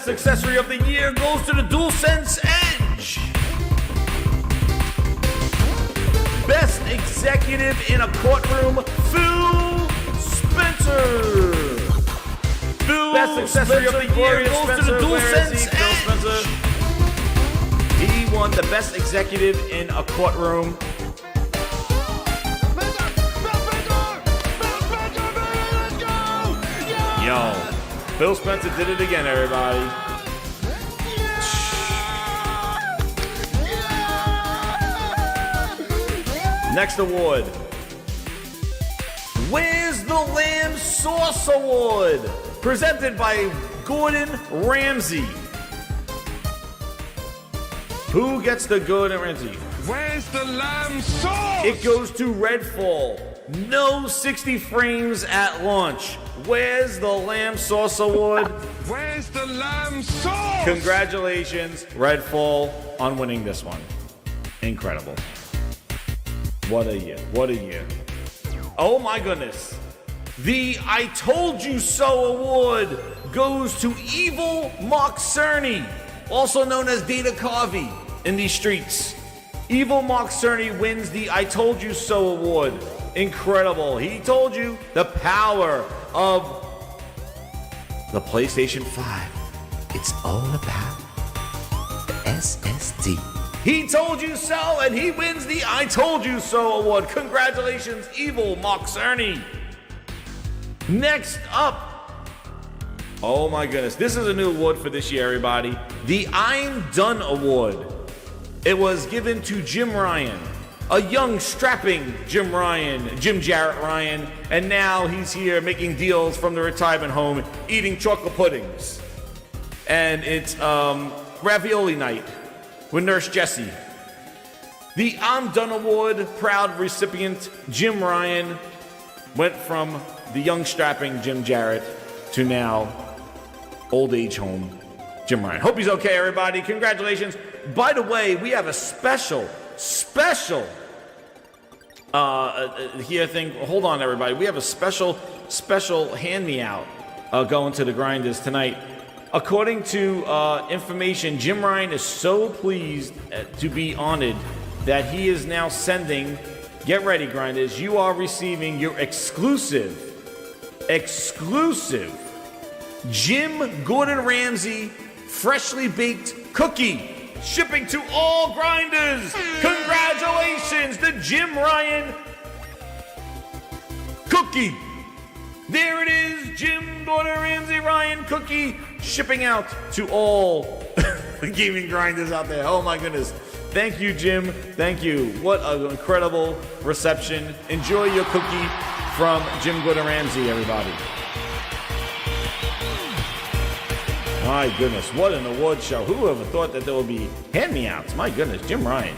Best accessory of the year goes to the DualSense Edge. Best executive in a courtroom, Phil Spencer. Best accessory of the year goes to the DualSense Edge. He won the best executive in a courtroom. Yo, Phil Spencer did it again, everybody. Next award. Where's the Lamb Sauce Award? Presented by Gordon Ramsay. Who gets the Gordon Ramsay? Where's the lamb sauce? It goes to Redfall. No 60 frames at launch. Where's the Lamb Sauce Award? Where's the lamb sauce? Congratulations, Redfall, on winning this one. Incredible. What a year. What a year. Oh my goodness. The I Told You So Award goes to Evil Mark Cerny, also known as Data Carvey in these streets. Evil Mark Cerny wins the I Told You So Award. Incredible. He told you the power of the PlayStation 5. It's all about the SSD. He told you so, and he wins the I Told You So Award. Congratulations, Evil Mark Cerny. Next up, oh my goodness, this is a new award for this year, everybody. The I'm Done Award. It was given to Jim Ryan, a young, strapping Jim Jarrett Ryan, and now he's here making deals from the retirement home, eating chocolate puddings. And it's ravioli night with Nurse Jessie. The I'm Done Award proud recipient, Jim Ryan, went from the young, strapping Jim Jarrett to now old age home Jim Ryan. Hope he's okay, everybody. Congratulations. By the way, we have a special here thing. Hold on, everybody. We have a special hand-me-out going to the Grinders tonight. According to information, Jim Ryan is so pleased to be honored that he is now sending, get ready, Grinders, you are receiving your exclusive Jim Gordon Ramsay freshly baked cookie, shipping to all Grinders. Congratulations, the Jim Ryan cookie. There it is, Jim Gordon Ramsay Ryan cookie, shipping out to all the gaming Grinders out there. Oh my goodness. Thank you, Jim. Thank you. What an incredible reception. Enjoy your cookie from Jim Gordon Ramsay, everybody. My goodness, what an award show. Who ever thought that there would be hand-me-outs? My goodness, Jim Ryan.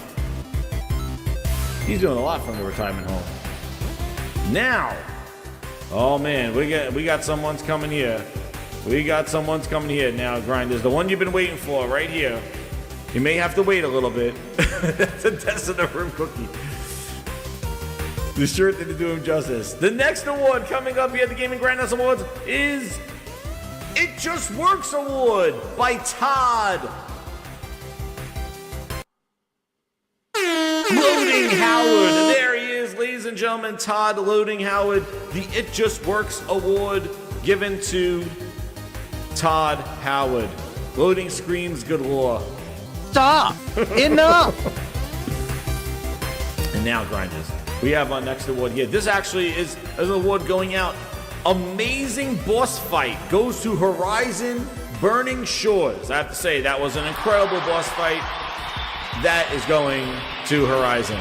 He's doing a lot from the retirement home. Now, oh man, we got someone's coming here. We got someone's coming here now, Grinders. The one you've been waiting for right here. You may have to wait a little bit. That's a test in the room cookie. The shirt didn't do him justice. The next award coming up here at the Gaming Grindhouse Awards is It Just Works Award by Todd Loading Howard. There he is, ladies and gentlemen, Todd Loading Howard. The It Just Works Award given to Todd Howard. Loading screens galore. Stop! Enough! And now, Grinders, we have our next award here. This actually is an award going out. Amazing boss fight goes to Horizon Burning Shores. I have to say, that was an incredible boss fight. That is going to Horizon.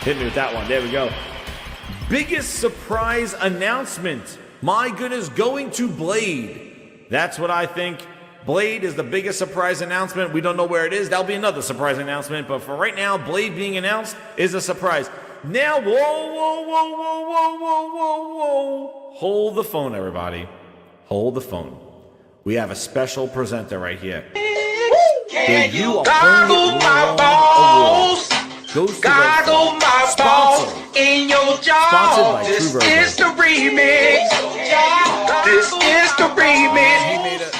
Hit me with that one. There we go. Biggest surprise announcement. My goodness, going to Blade. That's what I think. Blade is the biggest surprise announcement. We don't know where it is. That'll be another surprise announcement. But for right now, Blade being announced is a surprise. Now, whoa. Hold the phone, everybody. Hold the phone. We have a special presenter right here. Can you goggle my balls? Goggle my balls in your jaw. This is the remix. This is the remix.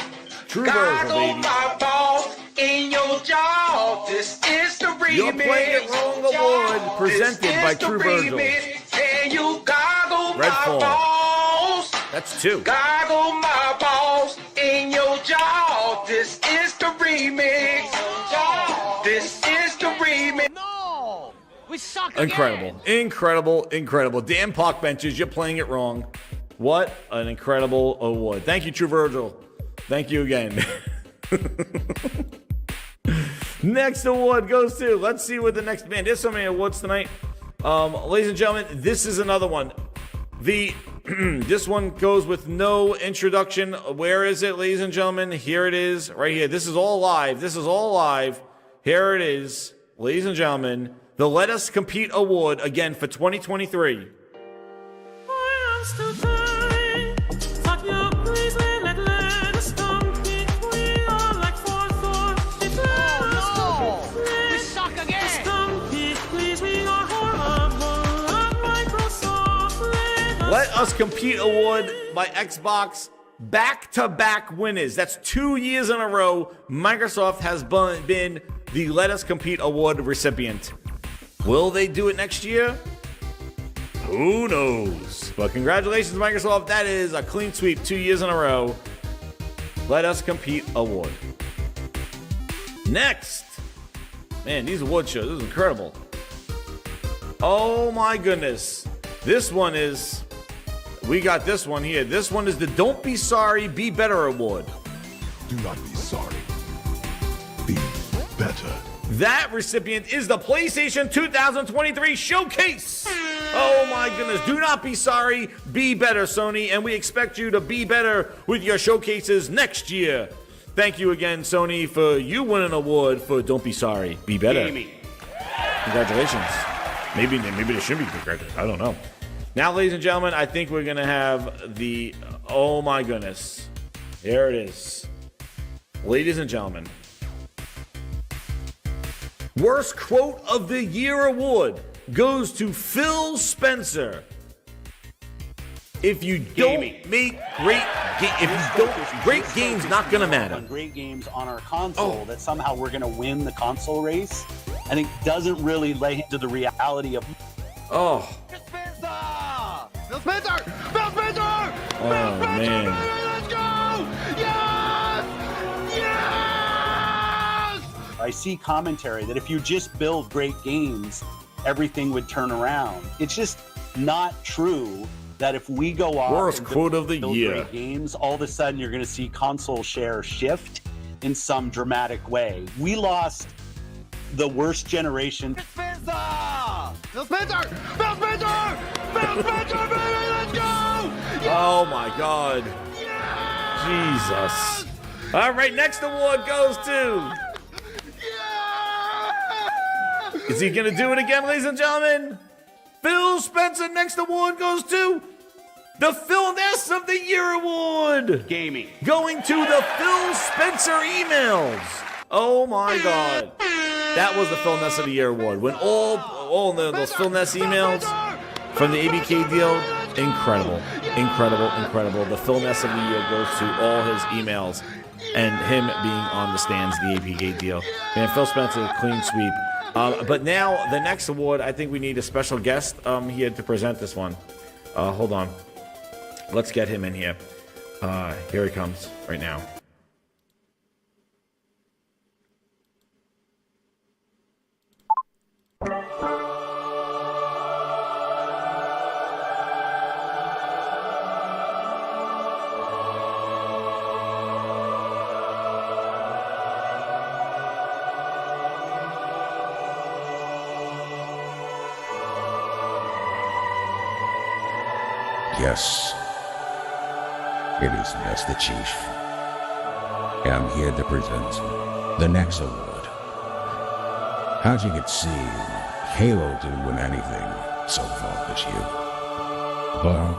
y'all. This is the remix. You're Playing It Wrong award presented by True Virgil. Can you goggle my Redfall. balls? That's 2. Goggle my balls in your jaw. This is the remix. This is the remix. No! We suck Incredible. Incredible. Incredible. Damn park benches, you're playing it wrong. What an incredible award. Thank you, True Virgil. Thank you again. Next award goes to, let's see what the next, man, there's so many awards tonight. Ladies and gentlemen, this is another one. This one goes with no introduction. Where is it, ladies and gentlemen? Here it is, right here. This is all live. This is all live. Here it is, ladies and gentlemen. The Let Us Compete Award, again, for 2023. Let Us Compete Award by Xbox, back-to-back winners. That's 2 years in a row. Microsoft has been the Let Us Compete Award recipient. Will they do it next year? Who knows? But congratulations, Microsoft. That is a clean sweep 2 years in a row. Let Us Compete Award. Next. Man, these award shows, this is incredible. Oh my goodness. This one is... We got this one here. This one is the Don't Be Sorry, Be Better Award. Do not be sorry. Be better. That recipient is the PlayStation 2023 Showcase. Oh my goodness. Do not be sorry, be better, Sony. And we expect you to be better with your showcases next year. Thank you again, Sony, for you winning an award for Don't Be Sorry, Be Better. Gaming. Congratulations. Maybe they should be congratulated. I don't know. Now, ladies and gentlemen, I think we're going to have the, oh my goodness. Here it is. Ladies and gentlemen. Worst Quote of the Year award goes to Phil Spencer. If you don't make great games, not going to matter. Great games on our console that somehow we're going to win the console race, I think doesn't really lay into the reality of... Oh. Phil Spencer! Phil Spencer! Oh, man. Let's go! Yes! Yes! I see commentary that if you just build great games, everything would turn around. It's just not true that if we go off Worst and Quote of the build Year great games, all of a sudden you're going to see console share shift in some dramatic way. We lost the worst generation. Phil Spencer! Phil Spencer! Phil Spencer! Phil Spencer, baby, let's go! Yes! Oh my God. Yes! Jesus. All right, next award goes to... Yes! Is he going to do it again, ladies and gentlemen? Phil Spencer, next award goes to the Phil Ness of the Year Award. Gaming. Going to the Phil Spencer emails. Oh my God. That was the Phil Ness of the Year Award. When all those Phil Ness emails from the ABK deal, incredible. The Phil Ness of the Year goes to all his emails and him being on the stands, the ABK deal. And Phil Spencer, clean sweep. But now, the next award, I think we need a special guest here to present this one. Hold on. Let's get him in here. Here he comes right now. Yes, it is Master Chief. I'm here to present the next award. As you can see, Halo didn't win anything so far this year. But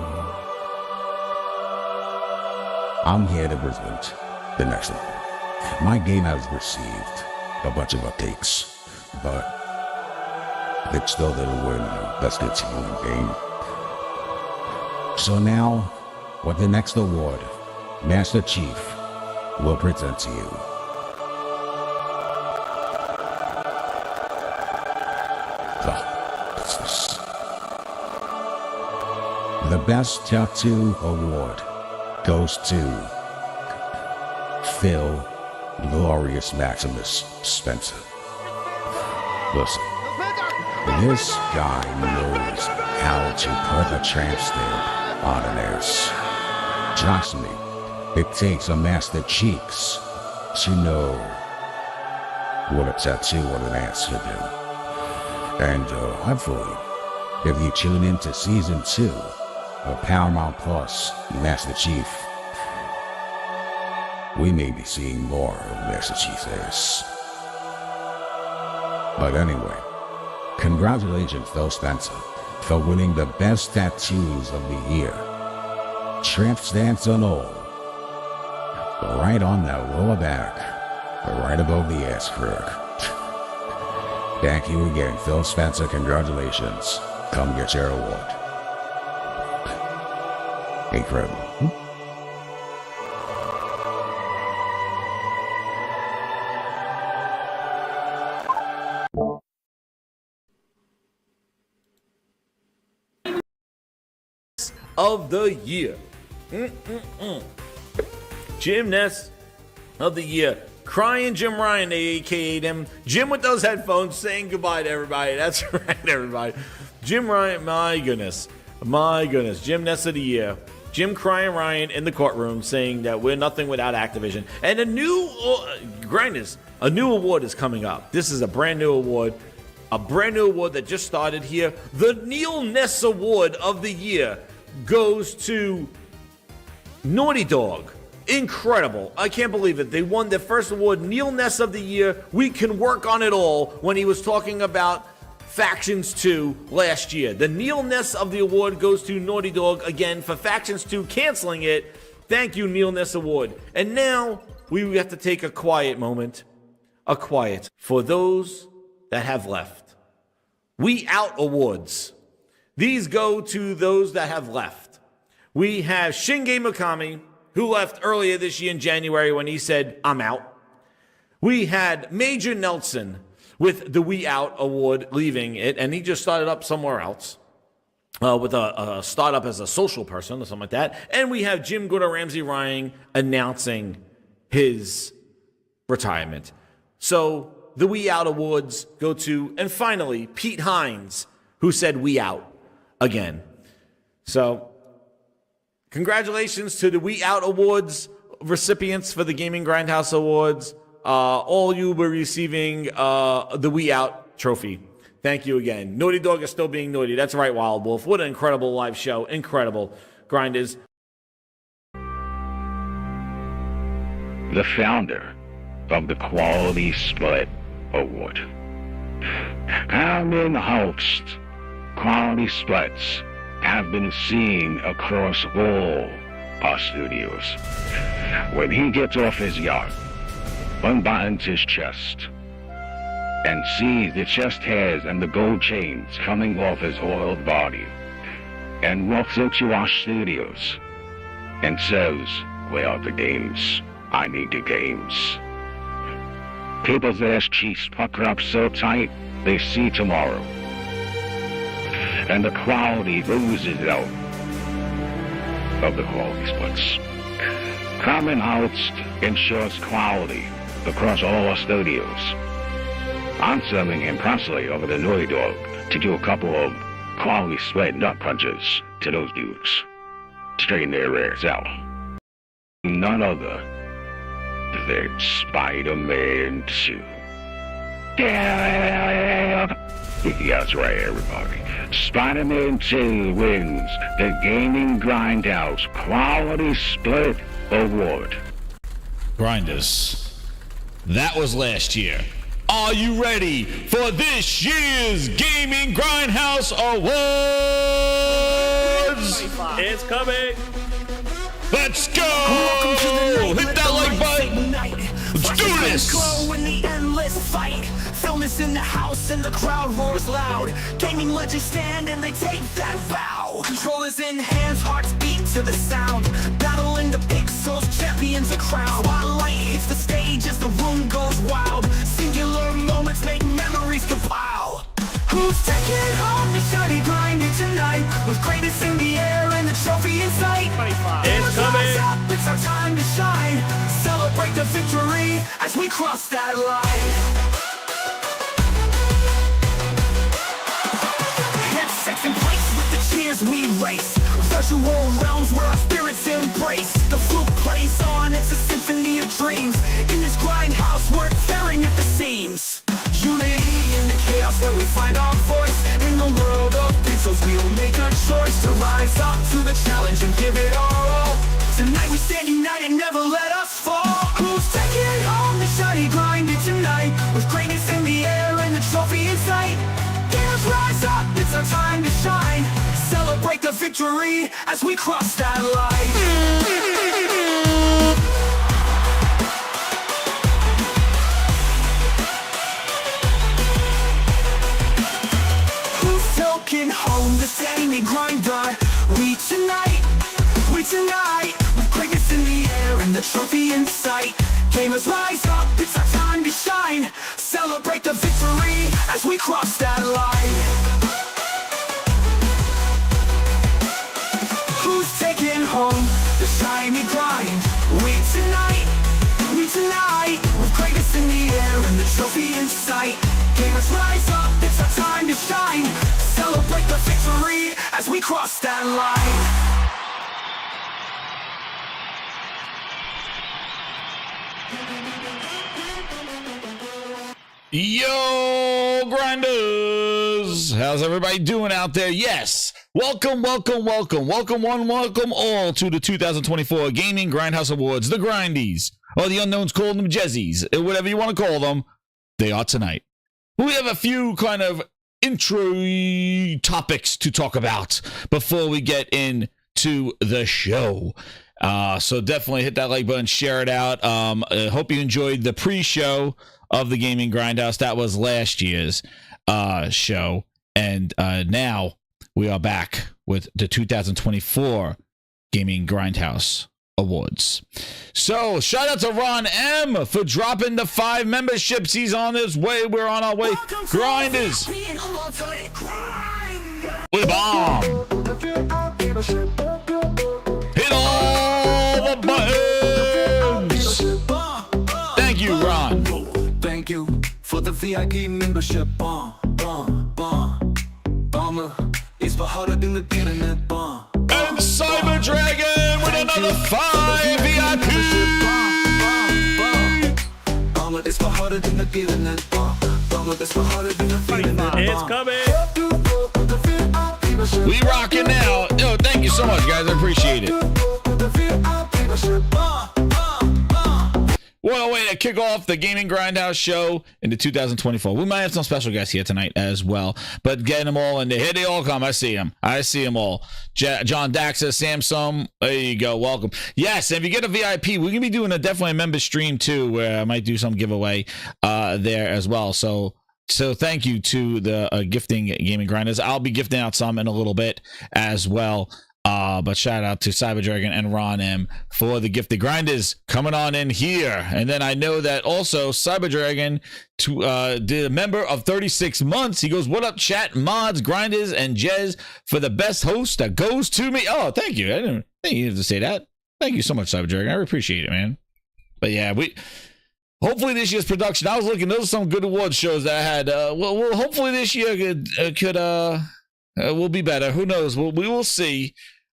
I'm here to present the next award. My game has received a bunch of updates, but it still didn't win Best Continuing Game. So now, with the next award, Master Chief will present to you What's this? The Best Tattoo Award goes to Phil Glorious Maximus Spencer. Listen, this guy knows how to put a tramp stamp on an ass. Trust me, it takes a master cheeks to know what a tattoo on an ass should do. And hopefully, if you tune into season 2 of Paramount Plus Master Chief, we may be seeing more of Master Chief's ass. But anyway, congratulations, Phil Spencer, for winning the best tattoos of the year. Tramp stamps and all. Right on that lower back, right above the ass crack. Thank you again, Phil Spencer. Congratulations. Come get your award. Incredible. Of the year. Jim Ness of the year. Crying Jim Ryan, they AKA'd him. Jim with those headphones saying goodbye to everybody. That's right, everybody. Jim Ryan, my goodness. My goodness. Jim Ness of the year. Jim Crying Ryan in the courtroom saying that we're nothing without Activision. And a new, Grinders, a new award is coming up. This is a brand new award. A brand new award that just started here. The Neil Ness Award of the year goes to Naughty Dog. Incredible. I can't believe it. They won their first award, Neil Ness of the Year. We can work on it all, when he was talking about Factions 2 last year. The Neil Ness of the award goes to Naughty Dog again for Factions 2 canceling it. Thank you, Neil Ness Award. And now we have to take a quiet moment. A quiet for those that have left. We Out Awards. These go to those that have left. We have Shinge Mikami, who left earlier this year in January when he said, I'm out. We had Major Nelson with the We Out Award leaving it, and he just started up somewhere else with a startup as a social person or something like that. And we have Jim Gordon Ramsay Ryan announcing his retirement. So the We Out Awards go to, and finally, Pete Hines, who said We Out again. So congratulations to the We Out Awards recipients for the Gaming Grindhouse Awards. All you were receiving the We Out trophy. Thank you again. Naughty Dog is still being naughty. That's right, Wild Wolf. What an incredible live show. Incredible. Grinders. The founder of the Quality Split Award. How many hosts Quality Splits have been seen across all our studios? When he gets off his yacht, unbuttons his chest, and sees the chest hairs and the gold chains coming off his oiled body, and walks into our studios and says, where are the games? I need the games. People's ass cheeks pucker up so tight, they see tomorrow. And the quality oozes out of the Quality Splits. Common Host ensures quality across all our studios. I'm sending him personally over to Naughty Dog to do a couple of Quality Split nut punches to those dudes. Straighten their rears out. None other than Spider-Man 2. Yeah, that's right, everybody. Spider-Man 2 wins the Gaming Grindhouse Quality Split Award. Grinders. That was last year. Are you ready for this year's Gaming Grindhouse Awards? It's coming. Let's go! Hit that like button. Let's do this. In the endless fight, film is in the house and the crowd roars loud. Gaming legends stand and they take that vow. Controllers in hands, hearts beat to the sound. Battle in the pixels, champions are crowned. Spotlight hits the stage as the room goes wild. Singular moments make memories compile. Who Who's taking home the shiny grinding tonight? With greatness in the air and the trophy in sight. It's coming. Rise up, it's our time to shine. Celebrate the victory as we cross that line. Headsets in place with the cheers we race. Virtual realms where our spirits embrace. The flute plays on, it's a symphony of dreams. In this grindhouse, we're tearing at the seams. Unity in the chaos where we find our voice. In the world of pixels, we'll make a choice to rise up to the challenge and give it our all. Tonight we stand united, never let us fall. Who's taking home the shiny grinding tonight? With greatness in the air and the trophy in sight. Gears rise up, it's our time to shine. Celebrate the victory as we cross that line. Who's taking home the shiny grinder? We tonight, with greatness in the air and the trophy in sight. Gamers rise up, it's our time to shine. Celebrate the victory as we cross that line. Who's taking home the shiny grind? We tonight, with greatness in the air and the trophy in sight. Gamers rise up, it's our time to shine. Celebrate the victory as we cross that line. Yo, grinders! How's everybody doing out there? Yes! Welcome one, welcome all to the 2024 Gaming Grindhouse Awards, the Grindies, or the unknowns call them Jezzies, whatever you want to call them. They are tonight. We have a few kind of intro topics to talk about before we get into the show. So definitely hit that like button, share it out. I hope you enjoyed the pre-show of the Gaming Grindhouse. That was last year's show. And now we are back with the 2024 Gaming Grindhouse Awards. So shout out to Ron M for dropping the 5 memberships. He's on his way. We're on our way. Grinders. We bomb. Hit all the buttons. Thank you, Ron. Thank you for the VIP membership. It's for harder than the internet. And Cyber Dragon with another 5 VIP. It's for harder than the internet. It's for harder than the internet. It's coming. We rocking now. Yo, thank you so much, guys. I appreciate it. What a way to kick off the Gaming Grindhouse show into 2024. We might have some special guests here tonight as well, but getting them all in there. Here they all come. I see them all. John Daxa, Samsung. There you go. Welcome. Yes, if you get a VIP, we're going to be doing definitely a member stream too, where I might do some giveaway there as well. So thank you to the gifting Gaming Grinders. I'll be gifting out some in a little bit as well. But shout out to Cyber Dragon and Ron M for the gifted grinders coming on in here. And then I know that also Cyber Dragon did a member of 36 months. He goes, what up, chat, mods, grinders, and Jez for the best host that goes to me. Oh, thank you. I didn't think you had to say that. Thank you so much, Cyber Dragon. I appreciate it, man. But yeah, hopefully this year's production. I was looking. Those are some good award shows that I had. Well, hopefully this year could will be better. Who knows? We will see.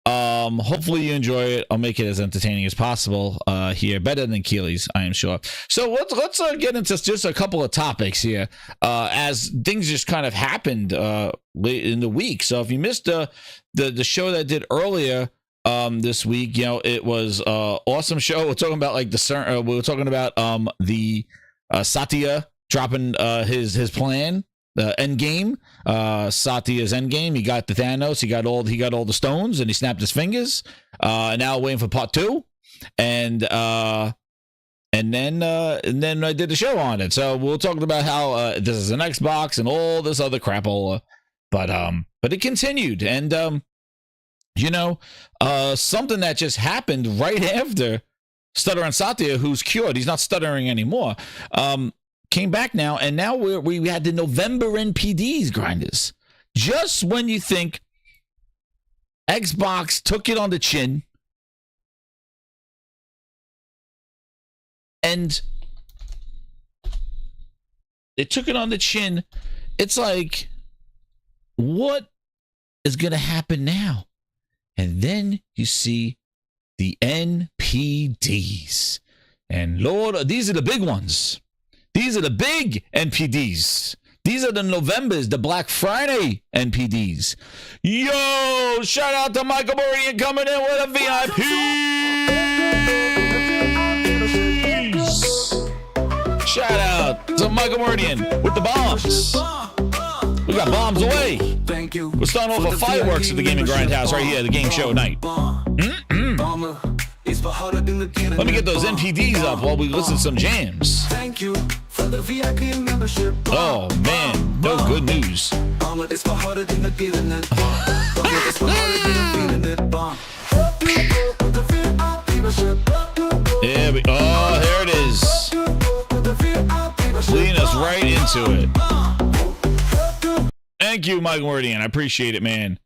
Hopefully you enjoy it. I'll make it as entertaining as possible here. Better than Keely's, I am sure. So let's get into just a couple of topics here as things just kind of happened late in the week. So if you missed the show that I did earlier this week, you know, it was awesome show. We're talking about like the Satya dropping his plan. The end game, Satya's end game. He got the Thanos. He got all the stones, and he snapped his fingers. Now waiting for part 2, and then I did the show on it. So we'll talk about how this is an Xbox and all this other crapola, but it continued, and something that just happened right after Stutter and Satya, who's cured. He's not stuttering anymore. came back now, and now we had the November NPDs, grinders. Just when you think Xbox took it on the chin and they took it on the chin, it's like, what is going to happen now? And then you see the NPDs. And Lord, these are the big ones. These are the big NPDs. These are the Novembers, the Black Friday NPDs. Yo, shout out to Michael Morian coming in with a VIP. Shout out to Michael Morian with the bombs. We got bombs away. We're starting off with fireworks at the Gaming Grindhouse right here, the game show night. Let me get those NPDs up while we listen to some jams. Oh man, no good news. There we, oh, there it is. Leading us right into it. Thank you, Mike Wordian. I appreciate it, man.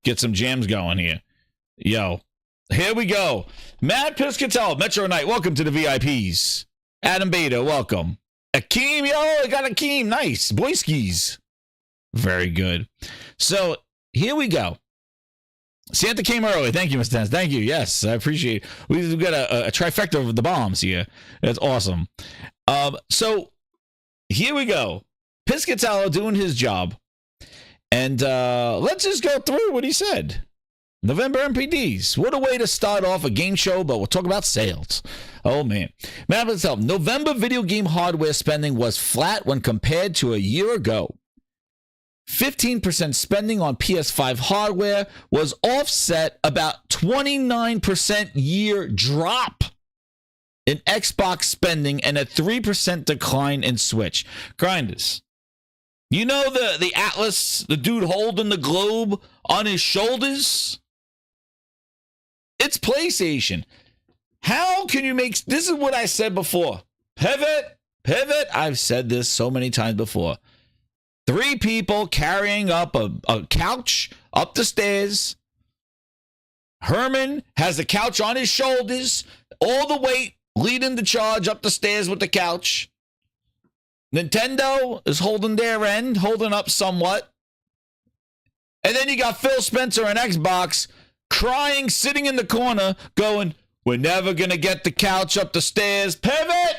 Get some jams going here. Yo, here we go. Matt Piscatel, Metro Knight, welcome to the VIPs. Adam Beta, welcome. Akeem, yo, I got Akeem. Nice. Boyskis. Very good. So here we go. Santa came early. Thank you, Mr. Tennis. Thank you. Yes, I appreciate it. We've got a trifecta of the bombs here. That's awesome. So here we go. Piscatello doing his job. And let's just go through what he said. November NPDs. What a way to start off a game show, but we'll talk about sales. Oh, man. November video game hardware spending was flat when compared to a year ago. 15% spending on PS5 hardware was offset about 29% year drop in Xbox spending and a 3% decline in Switch. Grinders. You know the Atlas, the dude holding the globe on his shoulders? It's PlayStation. How can you make... This is what I said before. Pivot. I've said this so many times before. 3 people carrying up a couch up the stairs. Herman has the couch on his shoulders. All the weight leading the charge up the stairs with the couch. Nintendo is holding their end, holding up somewhat. And then you got Phil Spencer and Xbox crying, sitting in the corner, going, we're never going to get the couch up the stairs. Pivot!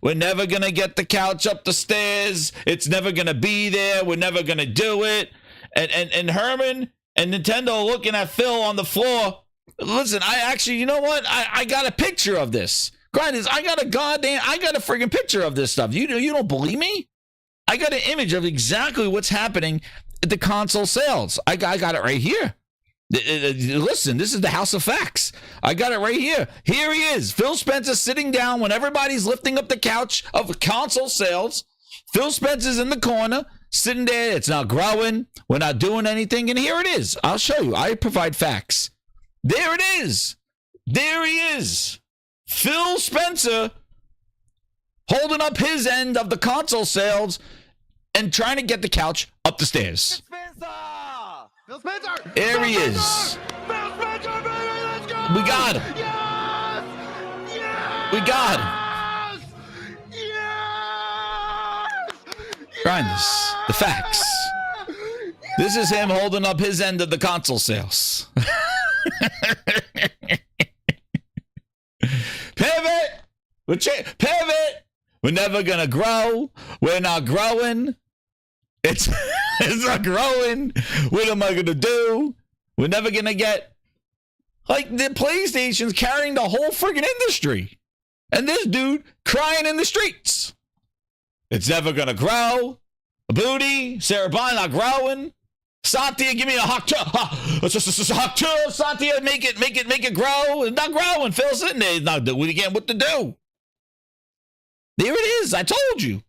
We're never going to get the couch up the stairs. It's never going to be there. We're never going to do it. And Herman and Nintendo looking at Phil on the floor. Listen, I actually, you know what? I got a picture of this. Grinders, I got a friggin' picture of this stuff. You don't believe me? I got an image of exactly what's happening at the console sales. I got it right here. Listen, this is the house of facts. I got it right here. Here he is. Phil Spencer sitting down when everybody's lifting up the couch of console sales. Phil Spencer's in the corner, sitting there. It's not growing. We're not doing anything. And here it is. I'll show you. I provide facts. There it is. There he is. Phil Spencer holding up his end of the console sales and trying to get the couch up the stairs. Phil Spencer! There he is. Phil Spencer, baby, let's go! We got him. Yes! Yes! We got him. Yes! Grinders, the facts. This is him holding up his end of the console sales. Pivot! Pivot! We're never gonna grow. We're not growing. It's not growing. What am I gonna do? We're never gonna get... Like, the PlayStation's carrying the whole friggin' industry. And this dude crying in the streets. It's never gonna grow. Booty, Sarah Bond not growing. Satya, give me a hot tub. Satya, make it grow. It's not growing. Phil sitting there. He's not doing again what to do. There it is. I told you.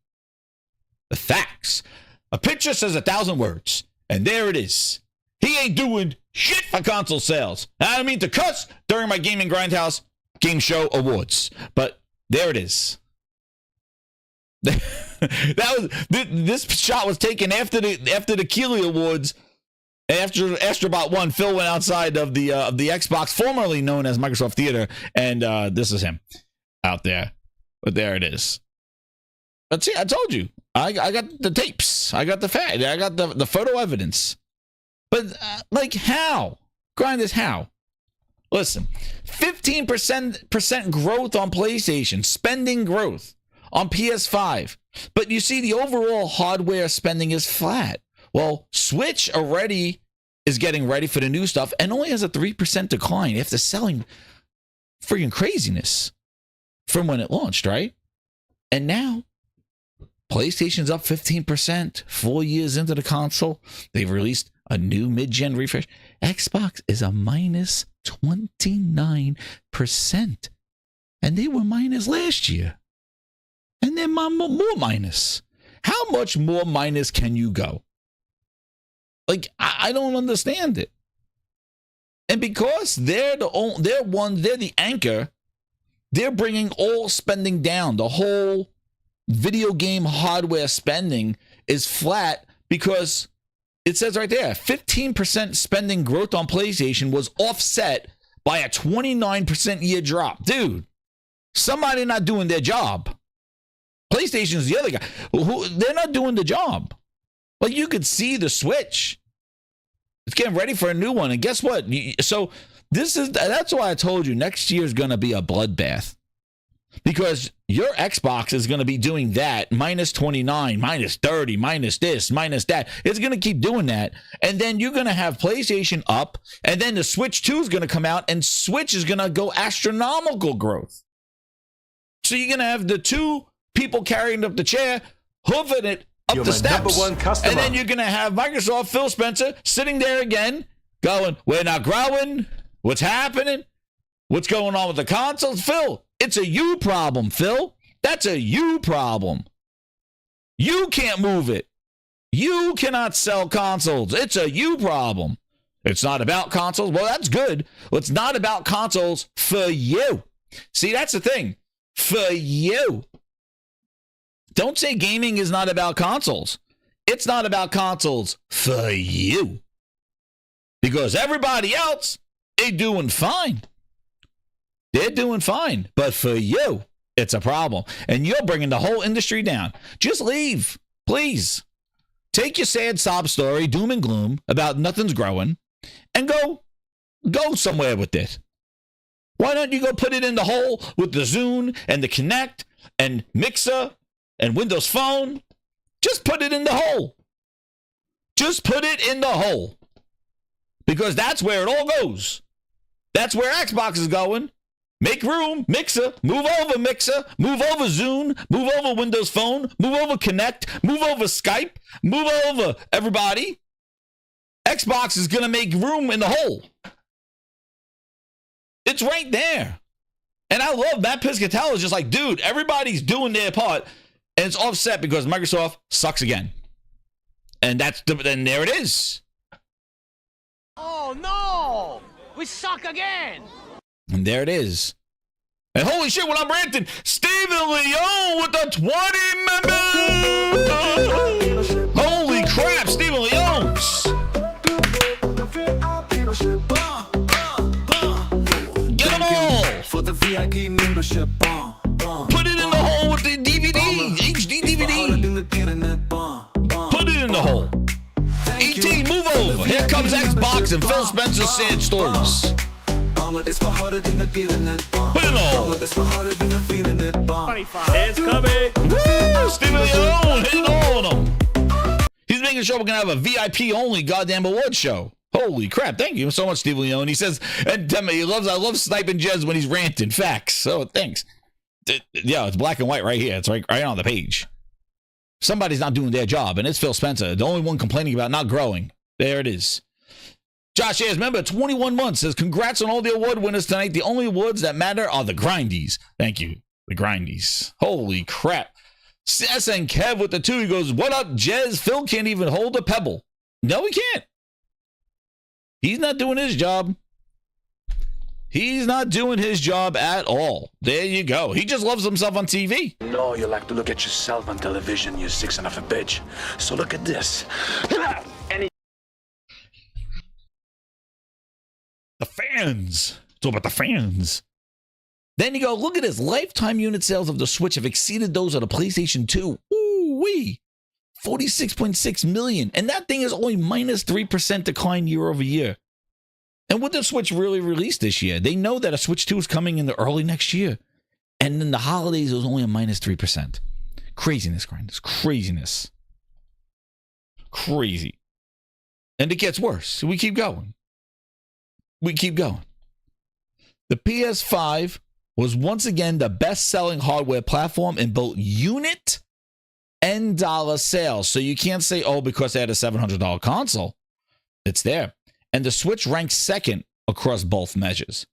The facts. A picture says 1,000 words. And there it is. He ain't doing shit for console sales. I don't mean to cuss during my Gaming Grindhouse Game Show Awards. But there it is. This shot was taken after the Keeley Awards. After Astrobot won, Phil went outside of the Xbox, formerly known as Microsoft Theater, and this is him out there. But there it is. But see, I told you, I got the tapes, I got the fact, I got the photo evidence. But like, how? GRINDIES, how? Listen, 15% growth on PlayStation, spending growth on PS5, but you see the overall hardware spending is flat. Well, Switch already is getting ready for the new stuff and only has a 3% decline after selling freaking craziness from when it launched, right? And now PlayStation's up 15%, 4 years into the console. They've released a new mid-gen refresh. Xbox is a minus 29%. And they were minus last year. And they're more minus. How much more minus can you go? Like, I don't understand it. And because they're the anchor, they're bringing all spending down. The whole video game hardware spending is flat because it says right there, 15% spending growth on PlayStation was offset by a 29% year drop. Dude, somebody not doing their job. PlayStation's the other guy. They're not doing the job. Like, you could see the Switch. It's getting ready for a new one. And guess what? So that's why I told you next year is going to be a bloodbath. Because your Xbox is going to be doing that, minus 29, minus 30, minus this, minus that. It's going to keep doing that. And then you're going to have PlayStation up. And then the Switch 2 is going to come out. And Switch is going to go astronomical growth. So you're going to have the two people carrying up the chair, hoofing it up the steps. And then you're going to have Microsoft, Phil Spencer, sitting there again, going, we're not growing. What's happening? What's going on with the consoles? Phil, it's a you problem, Phil. That's a you problem. You can't move it. You cannot sell consoles. It's a you problem. It's not about consoles. Well, that's good. Well, it's not about consoles for you. See, that's the thing. For you. Don't say gaming is not about consoles. It's not about consoles for you. Because everybody else, they're doing fine. They're doing fine. But for you, it's a problem. And you're bringing the whole industry down. Just leave, please. Take your sad sob story, doom and gloom, about nothing's growing, and go somewhere with it. Why don't you go put it in the hole with the Zune and the Kinect and Mixer and Windows Phone? Just put it in the hole. Just put it in the hole. Because that's where it all goes. That's where Xbox is going. Make room, Mixer, move over Mixer, move over Zune, move over Windows Phone, move over Kinect, move over Skype, move over everybody. Xbox is going to make room in the hole. It's right there. And I love Matt Piscatella is just like, dude, everybody's doing their part. And it's offset because Microsoft sucks again. And then there it is. Oh no! We suck again! And there it is. And holy shit, when I'm ranting, Steven Leone with the 20 members! Holy crap, Steven Leone's! Get them all! For the VIP membership, Put it in the hole with the DVD, HD DVD. Put it in the hole. ET, move over. Here comes Xbox and Phil Spencer's sad stories. Put it in the hole. It's coming. Woo! Steven Leone hitting all of them. He's making sure we're going to have a VIP only goddamn award show. Holy crap. Thank you so much, Steven Leone. He says, and tell me, I love sniping Jez when he's ranting. Facts. So thanks. Yeah, it's black and white right here. It's right on the page. Somebody's not doing their job, and it's Phil Spencer, the only one complaining about not growing. There it is. Josh Ayers, member, 21 months, says, congrats on all the award winners tonight. The only awards that matter are the Grindies. Thank you. The Grindies. Holy crap. SN Kev with the 2. He goes, what up, Jez? Phil can't even hold a pebble. No, he can't. He's not doing his job. He's not doing his job at all. There you go. He just loves himself on TV. No, you like to look at yourself on television, you sick son of a bitch. So look at this. The fans. It's all about the fans. Then you go, look at this. Lifetime unit sales of the Switch have exceeded those of the PlayStation 2. Ooh-wee. 46.6 million. And that thing is only minus 3% decline year over year. And would the Switch really release this year? They know that a Switch 2 is coming in the early next year. And in the holidays, it was only a minus 3%. Craziness, Grinders. Craziness. Crazy. And it gets worse. We keep going. We keep going. The PS5 was once again the best-selling hardware platform in both unit and dollar sales. So you can't say, oh, because they had a $700 console. It's there. And the Switch ranks second across both measures.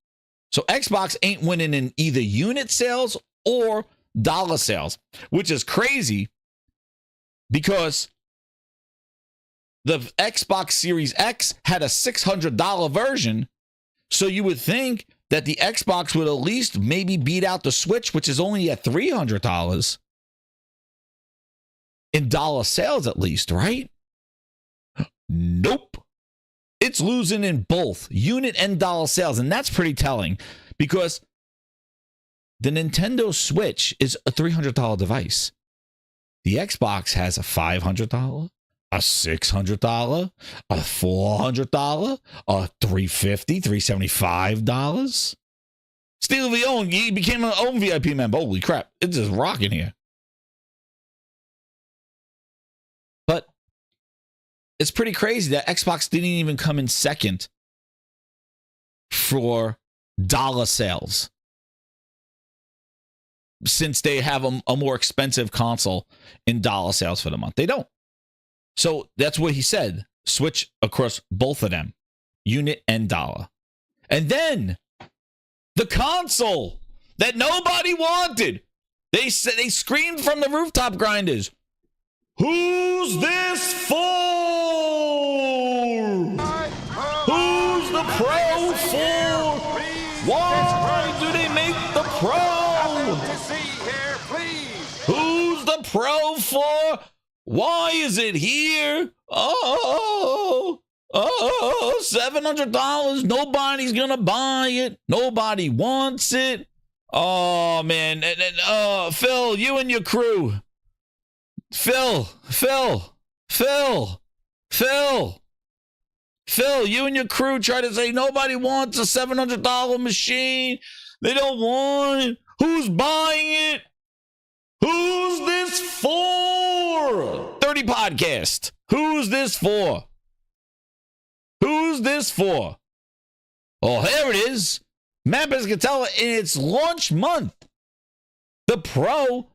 So Xbox ain't winning in either unit sales or dollar sales, which is crazy because the Xbox Series X had a $600 version. So you would think that the Xbox would at least maybe beat out the Switch, which is only at $300 in dollar sales at least, right? Nope. It's losing in both unit and dollar sales, and that's pretty telling because the Nintendo Switch is a $300 device. The Xbox has a $500, a $600, a $400, a $350, $375. Steve Leone, he became an own VIP member. Holy crap, it's just rocking here. But it's pretty crazy that Xbox didn't even come in second for dollar sales since they have a more expensive console in dollar sales for the month. They don't. So that's what he said. Switch across both of them, unit and dollar. And then the console that nobody wanted. They said, they screamed from the rooftop, Grinders. Who's this for? Who's the Pro for? Why do they make the Pro? Who's the Pro for? Why is it here? Oh, $700. Nobody's gonna buy it. Nobody wants it. Oh man, Phil, you and your crew. Phil, you and your crew try to say nobody wants a $700 machine. They don't want it. Who's buying it? Who's this for? 30 podcast. Who's this for? Who's this for? Oh, here it is. Matt Piscatella in its launch month. The Pro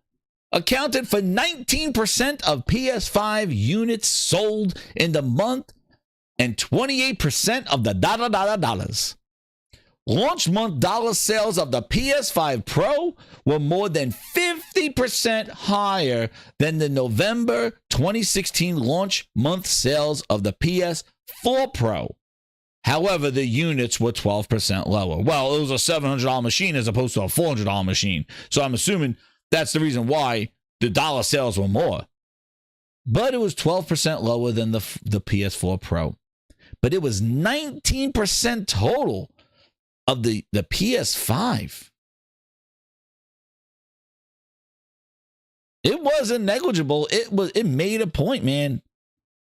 accounted for 19% of PS5 units sold in the month and 28% of the dollars. Launch month dollar sales of the PS5 Pro were more than 50% higher than the November 2016 launch month sales of the PS4 Pro. However, the units were 12% lower. Well, it was a $700 machine as opposed to a $400 machine. So I'm assuming that's the reason why the dollar sales were more. But it was 12% lower than the PS4 Pro. But it was 19% total of the PS5. It wasn't negligible. It made a point, man.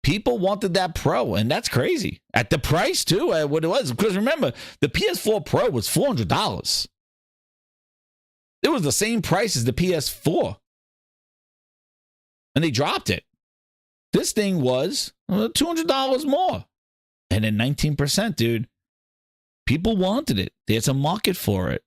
People wanted that Pro, and that's crazy. At the price, too, at what it was. Because remember, the PS4 Pro was $400. It was the same price as the PS4. And they dropped it. This thing was $200 more. And then 19%, dude. People wanted it. There's a market for it.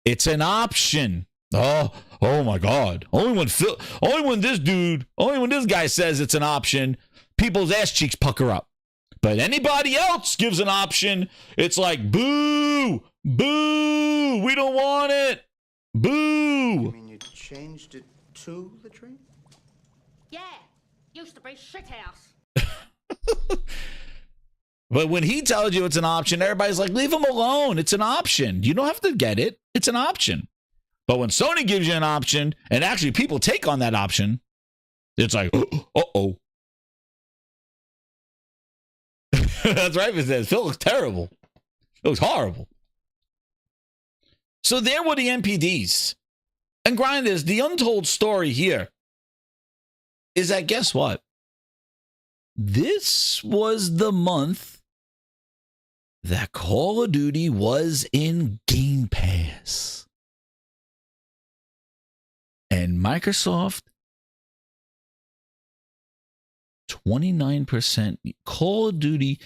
It's an option. Oh my God. Only when this guy says it's an option, people's ass cheeks pucker up. But anybody else gives an option, it's like, boo, boo, we don't want it. Boo. You mean you changed it to the tree? Yeah, used to be shithouse. But when he tells you it's an option, everybody's like, leave him alone. It's an option. You don't have to get it. It's an option. But when Sony gives you an option, and actually people take on that option, it's like, uh-oh. That's right, it says. Phil looks terrible. It looks horrible. So there were the NPDs. And Grinders, the untold story here is that, guess what? This was the month that Call of Duty was in Game Pass. And Microsoft, 29%. Call of Duty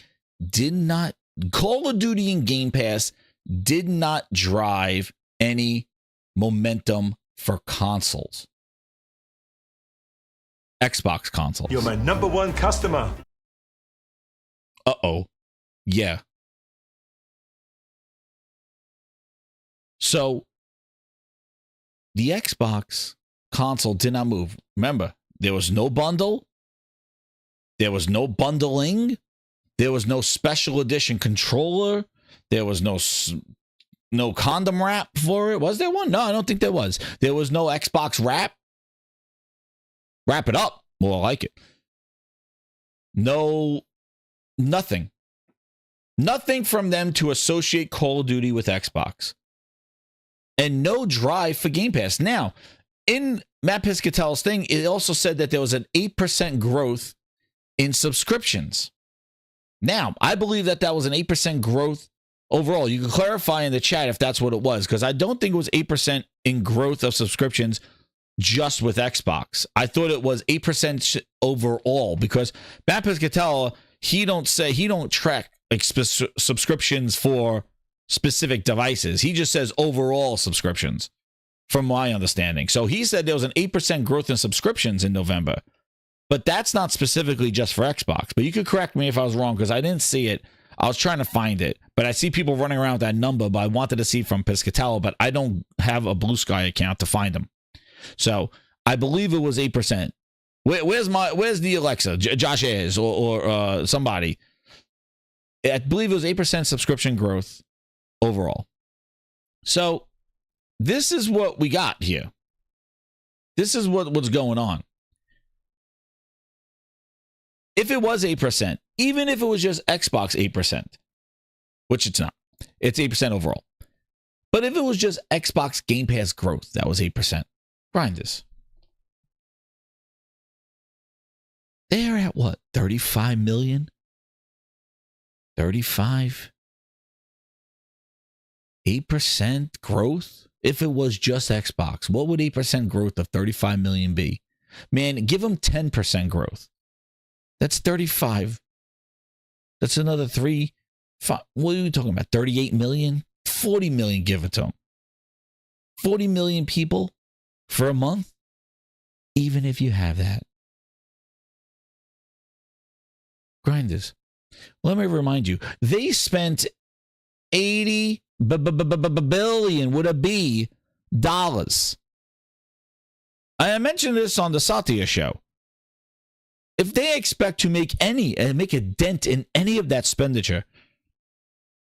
in Game Pass did not drive any momentum for consoles. Xbox consoles. You're my number one customer. Uh-oh. Yeah. So the Xbox console did not move. Remember, there was no bundle. There was no bundling. There was no special edition controller. There was no condom wrap for it. Was there one? No, I don't think there was. There was no Xbox wrap. Wrap it up. More like it. No, nothing. Nothing from them to associate Call of Duty with Xbox. And no drive for Game Pass. Now, in Matt Piscatel's thing, it also said that there was an 8% growth in subscriptions. Now, I believe that was an 8% growth overall. You can clarify in the chat if that's what it was, because I don't think it was 8% in growth of subscriptions just with Xbox. I thought it was 8% overall, because Matt Piscatel, he don't track like subscriptions for specific devices. He just says overall subscriptions, from my understanding. So he said there was an 8% growth in subscriptions in November. But that's not specifically just for Xbox. But you could correct me if I was wrong, because I didn't see it. I was trying to find it. But I see people running around with that number, but I wanted to see from Piscatella, but I don't have a Blue Sky account to find them. So I believe it was 8%. Where's the Alexa? Josh Ayers or somebody. I believe it was 8% subscription growth overall. So this is what we got here. This is what's going on. If it was 8%, even if it was just Xbox 8%, which it's not, it's 8% overall. But if it was just Xbox Game Pass growth, that was 8%. Grind this. They're at what? 35 million? 35? 8% growth? If it was just Xbox, what would 8% growth of 35 million be? Man, give them 10% growth. That's 35. That's another 3. 5, what are you talking about? 38 million? 40 million, give it to them. 40 million people for a month? Even if you have that. Grinders. Let me remind you, they spent 80 billion with a B dollars. I mentioned this on the Satya show. If they expect to make a dent in any of that expenditure,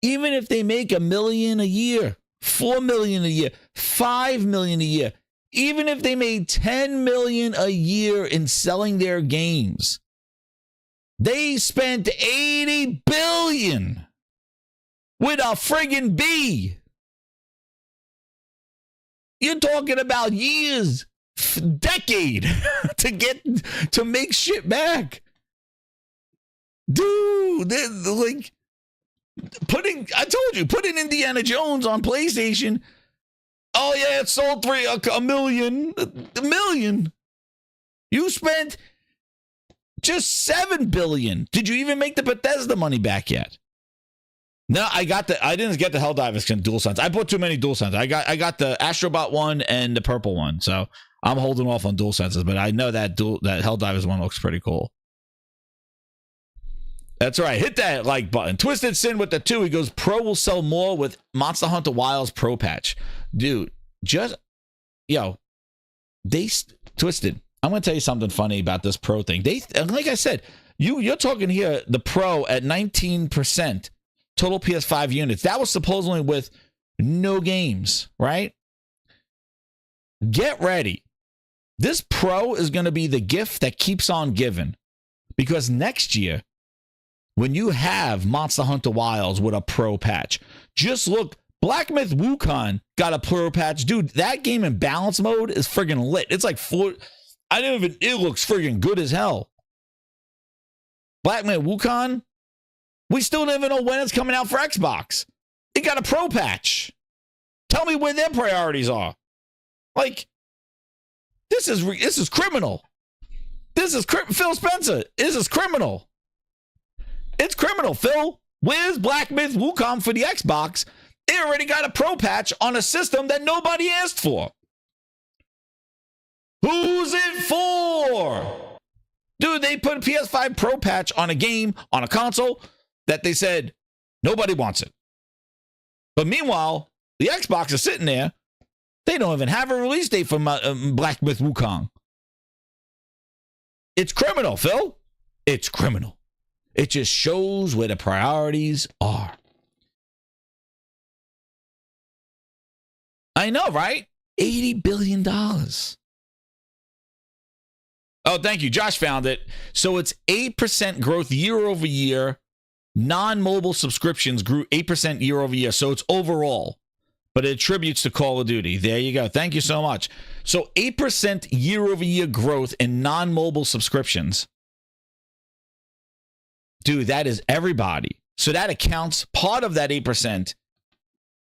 even if they make $1 million a year, $4 million a year, $5 million a year, even if they made $10 million a year in selling their games, they spent $80 billion with a friggin' B. You're talking about years, decade to make shit back. Dude, like putting Indiana Jones on PlayStation. Oh yeah, it sold a million. You spent just $7 billion. Did you even make the Bethesda money back yet? No, I didn't get the Helldivers DualSense. I bought too many DualSense. I got the Astrobot one and the purple one. So I'm holding off on DualSenses, but I know that Helldivers one looks pretty cool. That's right. Hit that like button. Twisted Sin with the 2. He goes, Pro will sell more with Monster Hunter Wilds Pro patch. Dude, Twisted. I'm going to tell you something funny about this Pro thing. Like I said, You're talking here the Pro at 19% total PS5 units. That was supposedly with no games, right? Get ready. This Pro is going to be the gift that keeps on giving, because next year, when you have Monster Hunter Wilds with a Pro patch, just look, Black Myth Wukong got a Pro patch. Dude, that game in balance mode is friggin' lit. It's like it looks friggin' good as hell. Black Myth Wukong, we still don't even know when it's coming out for Xbox. It got a Pro patch. Tell me where their priorities are. Like, this is criminal. This is Phil Spencer. This is criminal. It's criminal, Phil. Where's Black Myth Wukong for the Xbox? It already got a Pro patch on a system that nobody asked for. Who's it for? Dude, they put a PS5 Pro patch on a game, on a console, that they said nobody wants it. But meanwhile, the Xbox is sitting there. They don't even have a release date for Black Myth Wukong. It's criminal, Phil. It's criminal. It just shows where the priorities are. I know, right? $80 billion. Oh, thank you. Josh found it. So it's 8% growth year over year. Non-mobile subscriptions grew 8% year over year. So it's overall, but it attributes to Call of Duty. There you go. Thank you so much. So 8% year over year growth in non-mobile subscriptions. Dude, that is everybody. So that accounts part of that 8%.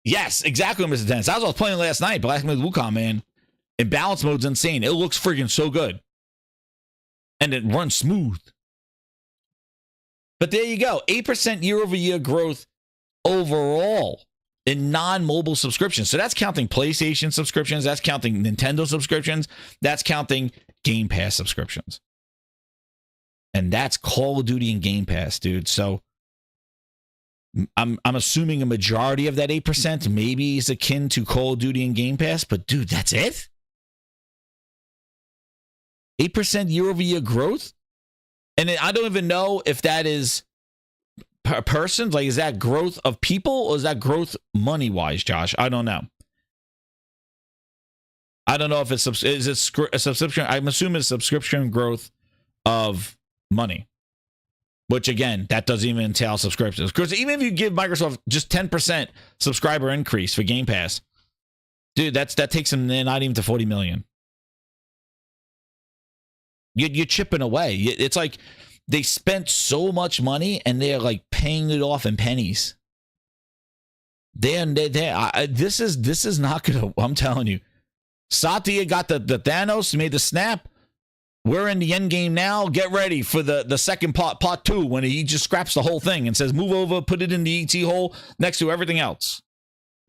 Yes, exactly, Mr. Dennis. That's what I was playing last night. Black Myth Wukong, man. In balance mode's insane. It looks friggin' so good. And it runs smooth. But there you go. 8% year over year growth overall in non-mobile subscriptions. So that's counting PlayStation subscriptions. That's counting Nintendo subscriptions. That's counting Game Pass subscriptions. And that's Call of Duty and Game Pass, dude. So I'm assuming a majority of that 8% maybe is akin to Call of Duty and Game Pass. But dude, that's it? 8% year over year growth? And I don't even know if that is per person. Like, is that growth of people or is that growth money-wise, Josh? I don't know. I don't know if it's a subscription. I'm assuming it's subscription growth of money, which again, that doesn't even entail subscriptions. Because even if you give Microsoft just 10% subscriber increase for Game Pass, dude, that takes them not even to 40 million. You're chipping away. It's like they spent so much money and they're like paying it off in pennies. This is not gonna. I'm telling you, Satya got the Thanos, made the snap. We're in the end game now. Get ready for the second part 2, when he just scraps the whole thing and says, move over, put it in the ET hole next to everything else.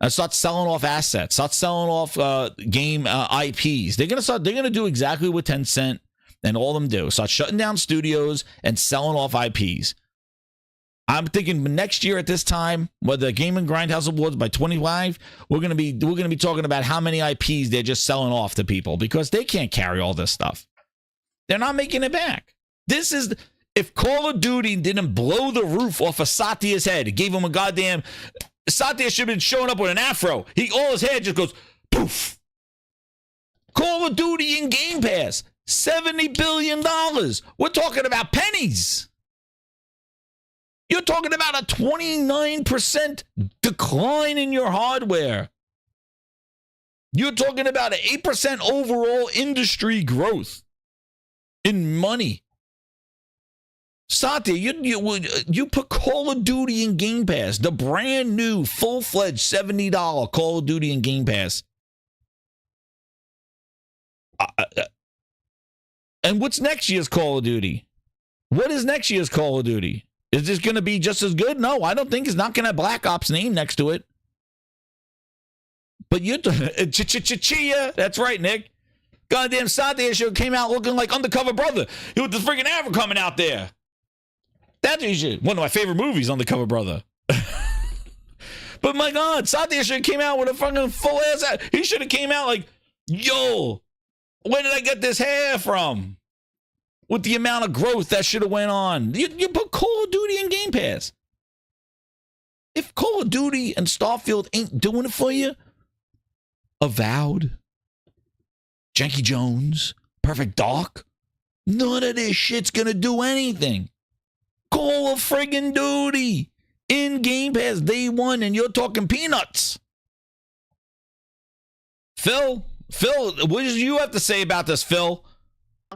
And start selling off assets. Start selling off game IPs. They're gonna do exactly what Tencent and all of them do. Start shutting down studios and selling off IPs. I'm thinking next year at this time, whether Game and Grindhouse Awards by 25, we're gonna be talking about how many IPs they're just selling off to people, because they can't carry all this stuff. They're not making it back. This is, if Call of Duty didn't blow the roof off of Satya's head, it gave him a goddamn, Satya should have been showing up with an afro. All his hair just goes poof. Call of Duty in Game Pass, $70 billion. We're talking about pennies. You're talking about a 29% decline in your hardware. You're talking about an 8% overall industry growth in money. Satya, you put Call of Duty in Game Pass, the brand new full-fledged $70 Call of Duty in Game Pass. And what's next year's Call of Duty? What is next year's Call of Duty? Is this going to be just as good? No, I don't think it's not going to have Black Ops name next to it. But you're Chia. That's right, Nick. Goddamn Satya show came out looking like Undercover Brother. With the freaking afro coming out there. That's one of my favorite movies, Undercover Brother. But my God, Satya should have came out with a fucking full ass. He should have came out like, yo, where did I get this hair from? with the amount of growth that should have went on. You put Call of Duty in Game Pass. If Call of Duty and Starfield ain't doing it for you, Avowed, Janky Jones, Perfect Dark, none of this shit's gonna do anything. Call of friggin' Duty in Game Pass day one, and you're talking peanuts. Phil, what do you have to say about this, Phil?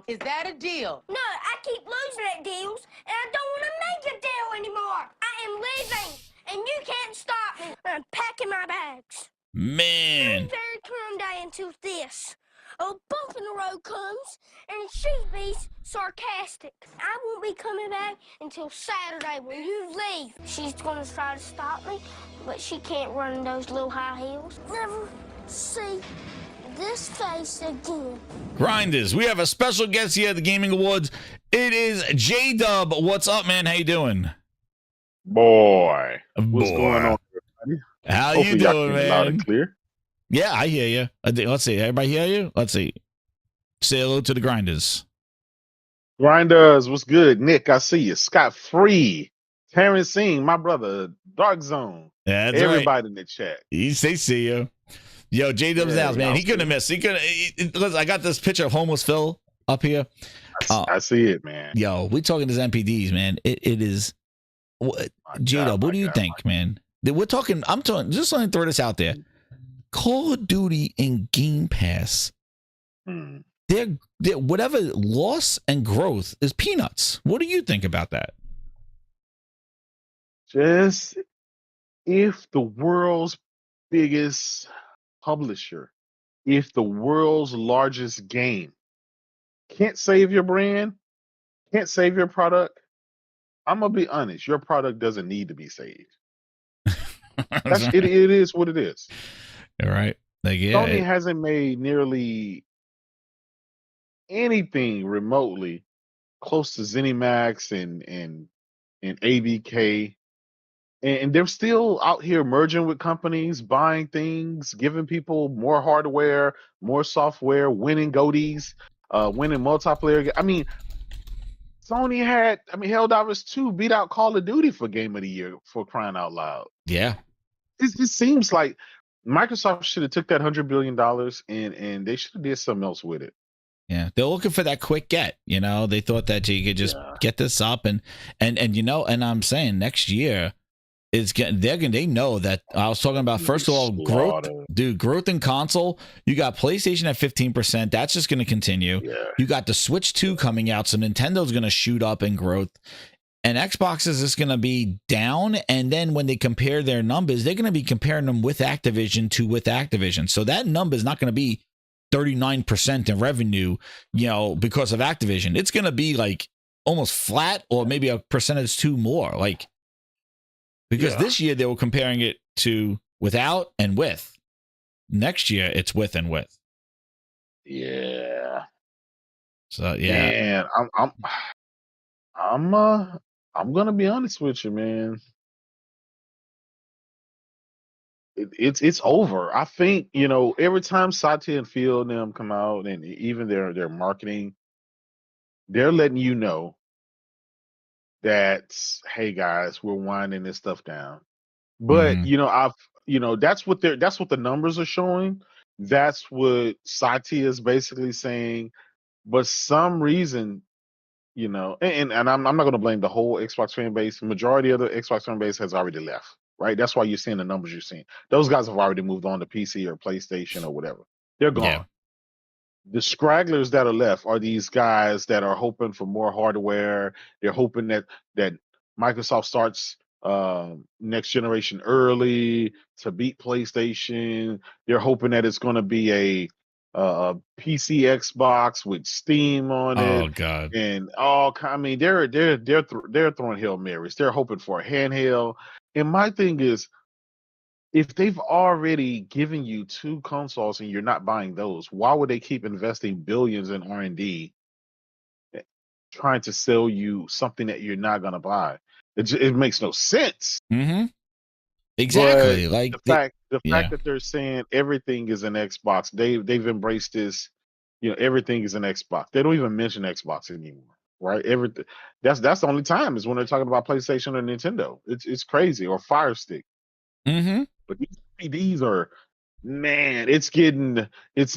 Is that a deal? No, I keep losing at deals, and I don't want to make a deal anymore. I am leaving, and you can't stop me. I'm packing my bags. Man. I'm very calm down to this. A bump in the road comes, and she's be sarcastic. I won't be coming back until Saturday when you leave. She's gonna try to stop me, but she can't run in those little high heels. Never see this face again. Grinders, we have a special guest here at the Gaming Awards. It is J-Dub. What's up, man? How you doing? What's going on, everybody? How Hopefully you y'all doing, can man? loud and clear. Yeah, I hear you. Let's see. Everybody hear you? Let's see. Say hello to the Grinders. Grinders, what's good? Nick, I see you. Scott Free, Terrence Singh, my brother, Dark Zone. That's everybody right. in the chat. They see you. Yo, J-Dub's house, man. He couldn't have missed. Listen, I got this picture of homeless Phil up here. I see it, man. Yo, we talking to NPDs, man. It is. J-Dub, what do you think, man? We're talking. I'm talking. Just let me throw this out there. Call of Duty and Game Pass. They're whatever loss and growth is peanuts. What do you think about that? Just if the world's biggest publisher, if the world's largest game can't save your brand, can't save your product, I'm gonna be honest, your product doesn't need to be saved. It is what it is. All right. Sony hasn't made nearly anything remotely close to ZeniMax and ABK. And they're still out here merging with companies, buying things, giving people more hardware, more software, winning GOTYs, winning multiplayer. I mean, Sony had, Helldivers 2 beat out Call of Duty for Game of the Year, for crying out loud. Yeah. It seems like Microsoft should have took that $100 billion and they should have did something else with it. Yeah, they're looking for that quick get. You know, they thought that you could just get this up and I'm saying next year it's getting. They know that I was talking about. First of all, growth in console. You got PlayStation at 15%. That's just going to continue. Yeah. You got the Switch 2 coming out, so Nintendo's going to shoot up in growth. And Xbox is just going to be down. And then when they compare their numbers, they're going to be comparing them with Activision to with Activision. So that number is not going to be 39% in revenue, because of Activision. It's going to be like almost flat or maybe a percentage too more. Because this year they were comparing it to without and with. Next year it's with and with. Yeah. So yeah. Man, I'm gonna be honest with you, man. It's over. I think, every time Satya and Phil and them come out and even their marketing, they're letting you know that, hey guys, we're winding this stuff down. But that's what the numbers are showing. That's what Satya is basically saying. But some reason, and I'm not going to blame the whole Xbox fan base. The majority of the Xbox fan base has already left, right? That's why you're seeing the numbers you're seeing. Those guys have already moved on to PC or PlayStation or whatever. They're gone. Yeah. The scragglers that are left are these guys that are hoping for more hardware. They're hoping that Microsoft starts next generation early to beat PlayStation. They're hoping that it's going to be a PC Xbox with Steam on it. Oh God! And they're throwing Hail Marys. They're hoping for a handheld. And my thing is, if they've already given you 2 consoles and you're not buying those, why would they keep investing billions in R&D trying to sell you something that you're not going to buy? It makes no sense. Mm-hmm. Exactly. But the fact that they're saying everything is an Xbox, they've embraced this. Everything is an Xbox. They don't even mention Xbox anymore. right? Everything. That's the only time is when they're talking about PlayStation or Nintendo. It's crazy, or Fire Stick. Mm-hmm. But these NPDs are, man, it's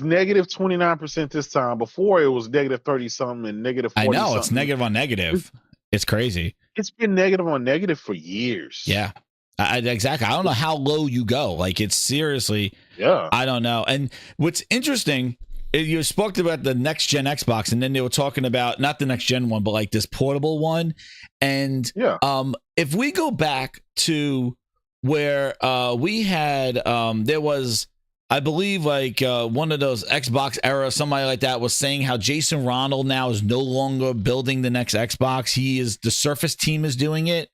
negative 29% this time. Before it was negative 30 something and negative 40 I know, something. it's negative on negative. It's crazy. It's been negative on negative for years. Yeah. Exactly. I don't know how low you go. Like, it's seriously, Yeah. I don't know. And what's interesting, you spoke about the next gen Xbox, and then they were talking about not the next gen one, but like this portable one. And Yeah. if we go back to where we had, there was, I believe, like one of those Xbox era, somebody like that was saying how Jason Ronald now is no longer building the next Xbox. The Surface team is doing it.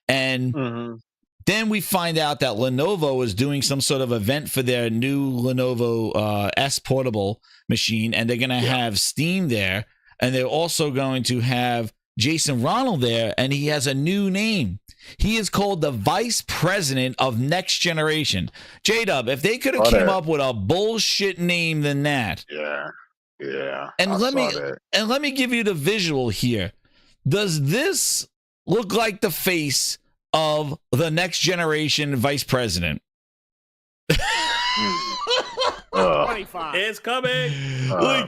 And then we find out that Lenovo is doing some sort of event for their new Lenovo S portable machine, and they're going to have Steam there, and they're also going to have Jason Ronald there, and he has a new name. He is called the Vice President of Next Generation. J-Dub, if they could have came up with a bullshit name than that. Yeah. And let me give you the visual here. Does this look like the face of the next generation vice president? It's coming.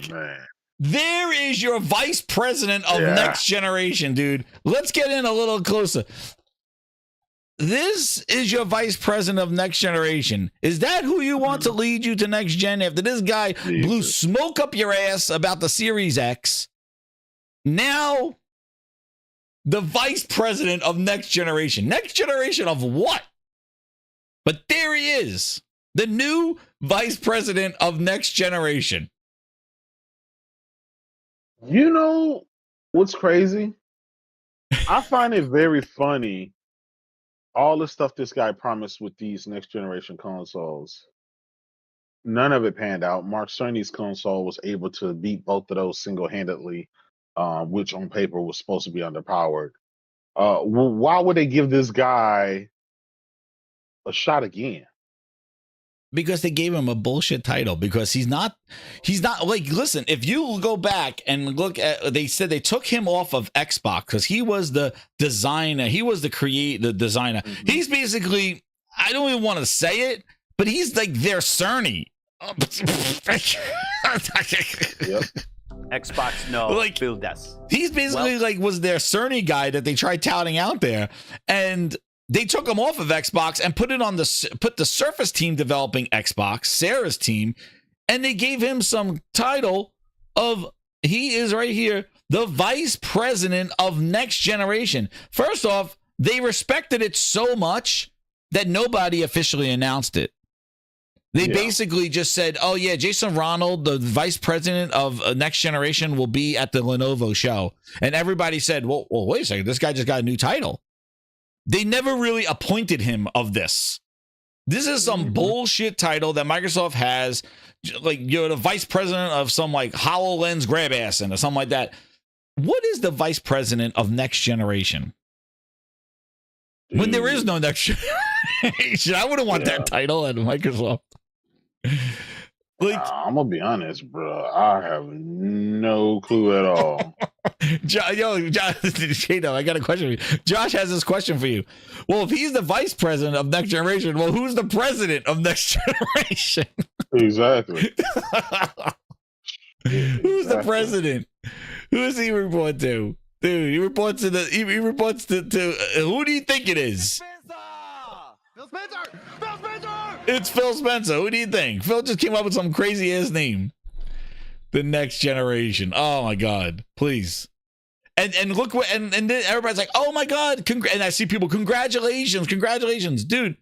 Man. There is your vice president of next generation, dude. Let's get in a little closer. This is your vice president of next generation. Is that who you want to lead you to next gen after this guy blew smoke up your ass about the Series X? Now, the vice president of next generation. Next generation of what? But there he is, the new vice president of next generation. You know what's crazy? I find it very funny, all the stuff this guy promised with these next generation consoles. None of it panned out. Mark Cerny's console was able to beat both of those single-handedly, which on paper was supposed to be underpowered. Why would they give this guy a shot again? Because they gave him a bullshit title, because he's not like, listen, if you go back and look at, they said they took him off of Xbox because he was the designer. He was the designer. He's basically, I don't even want to say it, but he's like their Cerny. Xbox, no, like, build this. He's basically was their Cerny guy that they tried touting out there, and they took him off of Xbox and put the Surface team developing Xbox, Sarah's team, and they gave him some title of, he is right here, the vice president of next generation. First off, they respected it so much that nobody officially announced it. They basically just said, oh yeah, Jason Ronald, the vice president of next generation, will be at the Lenovo show. And everybody said, well, wait a second, this guy just got a new title. They never really appointed him of this. This is some bullshit title that Microsoft has. Like, you're the vice president of some like HoloLens grab ass or something like that. What is the vice president of next generation? When there is no next generation, I wouldn't want that title at Microsoft. Like, I'm gonna be honest, bro. I have no clue at all. Josh, I got a question for you. Josh has this question for you. Well, if he's the vice president of next generation, well, who's the president of next generation? Exactly. Who's the president? Who does he report to? Dude, he reports to who do you think it is? Phil Spencer! Phil Spencer! It's Phil Spencer. Who do you think? Phil just came up with some crazy ass name. The next generation. Oh my God! Please. And look what and then everybody's like, oh my God! And I see people, congratulations, dude.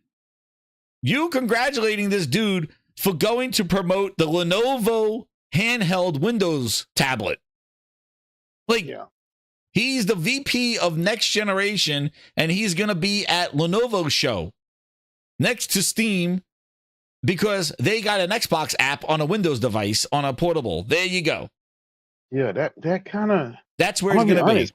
You congratulating this dude for going to promote the Lenovo handheld Windows tablet. Like, he's the VP of next generation, and he's gonna be at Lenovo show next to Steam, because they got an Xbox app on a Windows device on a portable. There you go. Yeah, that kind of, that's where it's going to be.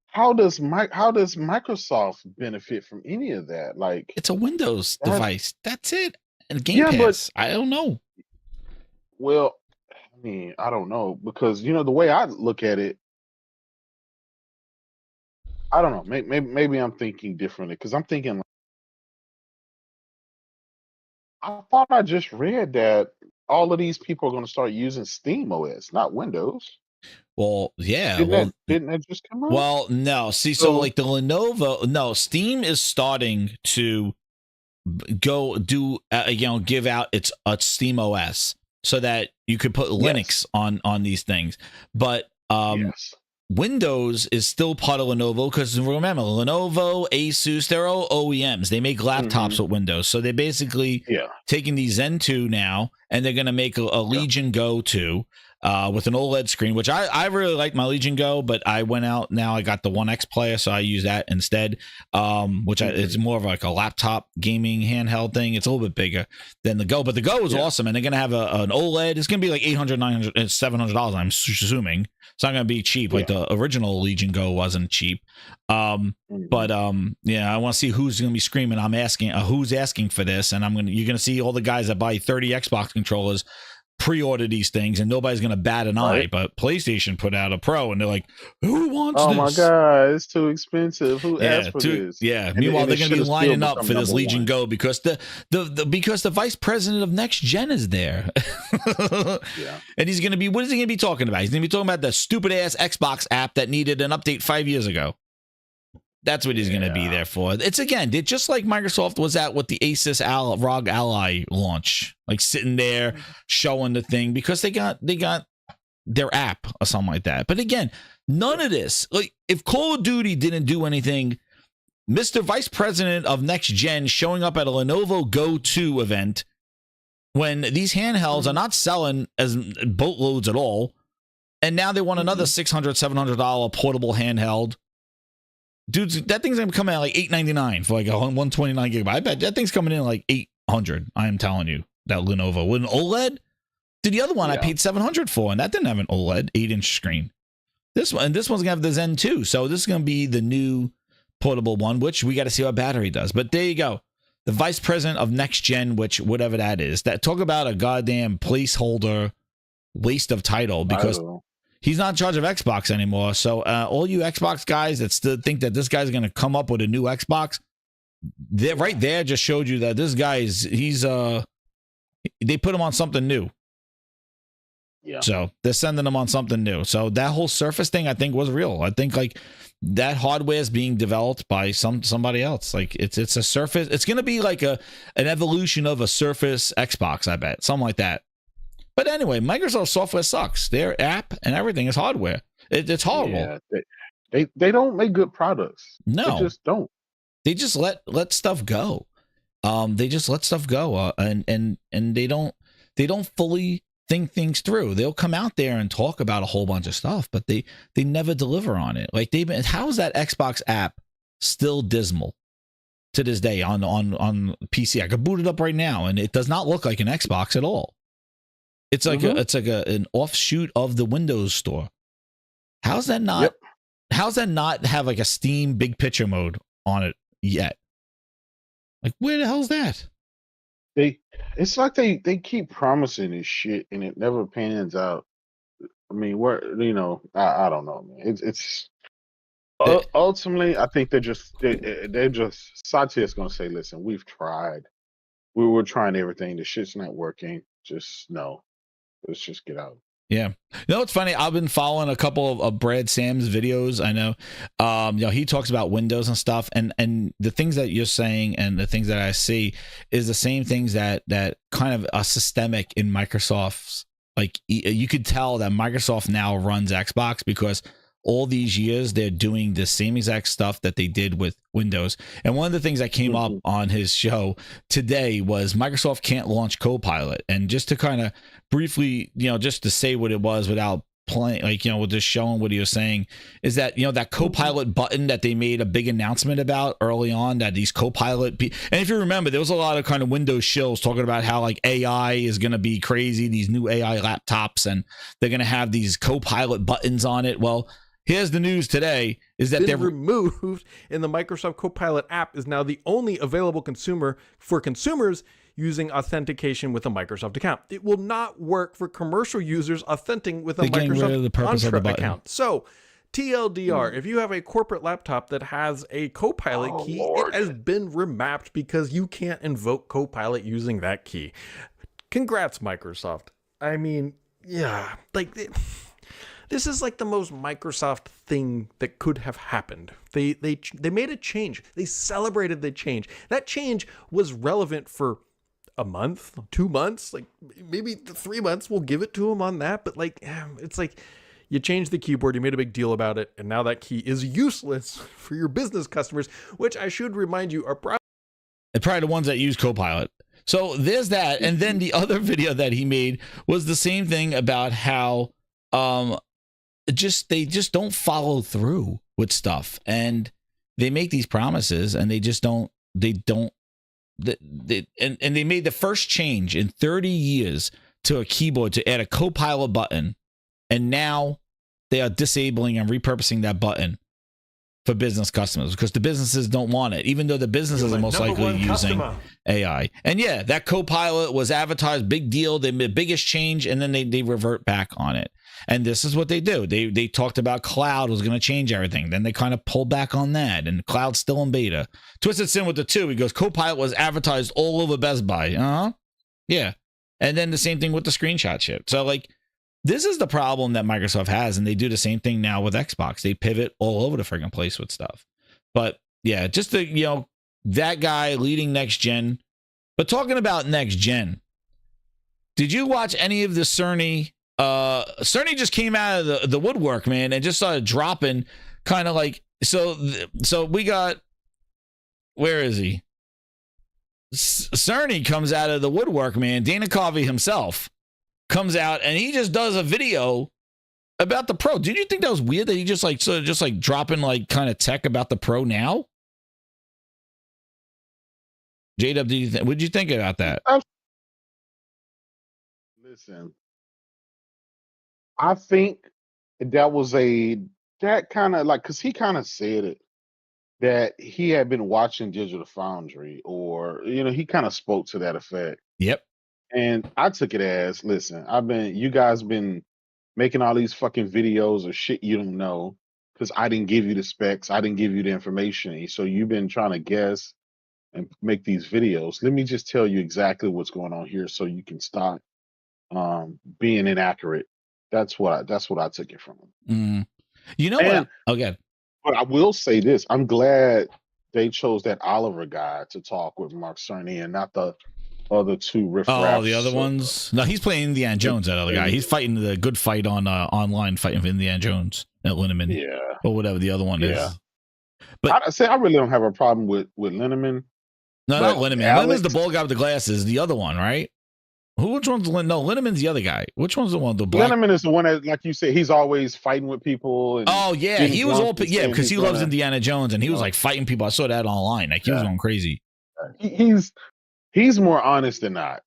How does Microsoft benefit from any of that? Like, it's a Windows device. That's it. And Game Pass. But I don't know. Well, I mean, I don't know, because the way I look at it, I don't know. Maybe I'm thinking differently because I'm thinking. I thought I just read that all of these people are going to start using Steam OS, not Windows. Well, yeah. Well, Didn't that just come out? well, no. See, so like the Lenovo, no, Steam is starting to go do give out its Steam OS so that you could put Linux on these things, but Windows is still part of Lenovo because remember, Lenovo, Asus, they're all OEMs. They make laptops with Windows. So they're basically taking the Zen 2 now, and they're going to make a Legion Go 2 with an OLED screen, which I really like my Legion Go, but I went out now. I got the 1X player, so I use that instead, which it's more of like a laptop gaming handheld thing. It's a little bit bigger than the Go, but the Go is awesome, and they're going to have an OLED. It's going to be like $800, $900, $700, I'm assuming. It's not going to be cheap. Like the original Legion Go wasn't cheap. But I want to see who's going to be screaming. I'm asking who's asking for this, and you're going to see all the guys that buy 30 Xbox controllers pre-order these things, and nobody's going to bat an eye. But PlayStation put out a Pro, and they're like, "Who wants this? Oh my god, it's too expensive. Who asked for this?" Yeah. Meanwhile, they're going to be lining up for this Legion Go because the vice president of Next Gen is there. And he's going to be. What is he going to be talking about? He's going to be talking about the stupid ass Xbox app that needed an update 5 years ago. That's what he's going to be there for. It's just like Microsoft was at with the Asus ROG Ally launch, like sitting there showing the thing because they got their app or something like that. But again, none of this, like if Call of Duty didn't do anything, Mr. Vice President of Next Gen showing up at a Lenovo Go 2 event when these handhelds are not selling as boatloads at all. And now they want another $600, $700 portable handheld. Dudes, that thing's gonna come out like $899 for like a 129 gigabyte. I bet that thing's coming in like $800. I am telling you, that Lenovo with an OLED. The other one I paid $700 for, and that didn't have an OLED 8-inch screen. This one's gonna have the Zen 2, so this is gonna be the new portable one, which we got to see what battery does. But there you go, the vice president of Next Gen, which whatever that is. That talk about a goddamn placeholder waste of title because. He's not in charge of Xbox anymore. So all you Xbox guys that still think that this guy's going to come up with a new Xbox, right there just showed you that this guy they put him on something new. Yeah. So they're sending him on something new. So that whole Surface thing, I think, was real. I think like that hardware is being developed by somebody else. Like it's a Surface. It's going to be like an evolution of a Surface Xbox, I bet. Something like that. But anyway, Microsoft software sucks. Their app and everything is hardware. It's horrible. Yeah, they don't make good products. No, they just don't. They just let stuff go. They just let stuff go, and they don't fully think things through. They'll come out there and talk about a whole bunch of stuff, but they never deliver on it. Like how is that Xbox app still dismal to this day on PC? I could boot it up right now, and it does not look like an Xbox at all. It's like an offshoot of the Windows Store. How's that not? Yep. How's that not have like a Steam big picture mode on it yet? Like where the hell's that? It's like they keep promising this shit and it never pans out. I mean, I don't know, man. It's ultimately I think they're just Satya's gonna say, listen, we've tried. We were trying everything. The shit's not working. Just no. Let's just get out. Yeah. It's funny. I've been following a couple of Brad Sam's videos. I know, he talks about Windows and stuff, and the things that you're saying and the things that I see is the same things that kind of are systemic in Microsoft's. Like you could tell that Microsoft now runs Xbox because all these years they're doing the same exact stuff that they did with Windows. And one of the things that came up on his show today was Microsoft can't launch Copilot. And just to kind of briefly, just to say what it was without playing, with just showing what he was saying, is that, that Copilot button that they made a big announcement about early on, that these Copilot, and if you remember, there was a lot of kind of Windows shills talking about how like AI is going to be crazy, these new AI laptops, and they're going to have these Copilot buttons on it. Well, here's the news today is that they're removed, and the Microsoft Copilot app is now the only available for consumers using authentication with a Microsoft account. It will not work for commercial users authenticating with a Microsoft Entra account. So TLDR, if you have a corporate laptop that has a Copilot key, it has been remapped because you can't invoke Copilot using that key. Congrats, Microsoft. I mean, yeah, like this is like the most Microsoft thing that could have happened. They made a change. They celebrated the change. That change was relevant for a month, 2 months, like maybe 3 months. We'll give it to them on that. But like, it's like you changed the keyboard, you made a big deal about it, and now that key is useless for your business customers, which I should remind you are probably the ones that use Copilot. So there's that. And then the other video that he made was the same thing about how they just don't follow through with stuff, and they make these promises and they made the first change in 30 years to a keyboard to add a Copilot button, and now they are disabling and repurposing that button for business customers because the businesses don't want it, even though the businesses are most likely using AI. And yeah, that Copilot was advertised, big deal, they made the biggest change, and then they revert back on it. And this is what they do. They talked about cloud was going to change everything. Then they kind of pulled back on that, and cloud's still in beta. Twisted Sin with the 2, he goes, Copilot was advertised all over Best Buy. Yeah. And then the same thing with the screenshot shit. So like, this is the problem that Microsoft has, and they do the same thing now with Xbox. They pivot all over the friggin' place with stuff. But yeah, just the, that guy leading next gen. But talking about next gen, did you watch any of the Cerny? Cerny just came out of the woodwork, man, and just started dropping kind of like, so we got, where is he? Cerny comes out of the woodwork, man. Dana Carvey himself comes out and he just does a video about the Pro. Did you think that was weird that he just like sort of just like dropping like kind of tech about the Pro now? JW, what'd you think about that? Listen, I think that was that kind of like, because he kind of said it, that he had been watching Digital Foundry, or he kind of spoke to that effect. Yep. And I took it as, listen, you guys been making all these fucking videos of shit you don't know because I didn't give you the specs, I didn't give you the information, so you've been trying to guess and make these videos. Let me just tell you exactly what's going on here so you can stop being inaccurate. That's what I took it from him. You know what? Okay. But I will say this: I'm glad they chose that Oliver guy to talk with Mark Cerny and not the other two riffraffs. Oh, the other ones? No, he's playing Indiana Jones. That other guy. He's fighting the good fight on online, fighting for Indiana Jones at Linneman. Yeah. Or whatever the other one is. But I really don't have a problem with Linneman. No, not Linneman. Linneman's the bald guy with the glasses. The other one, right? Which one's No, Linneman's the other guy. Which one's the one? The black? Linneman is the one that, like you said, he's always fighting with people. And he was all because he loves Indiana Jones, and he was like fighting people. I saw that online. Like he was going crazy. He's more honest than not.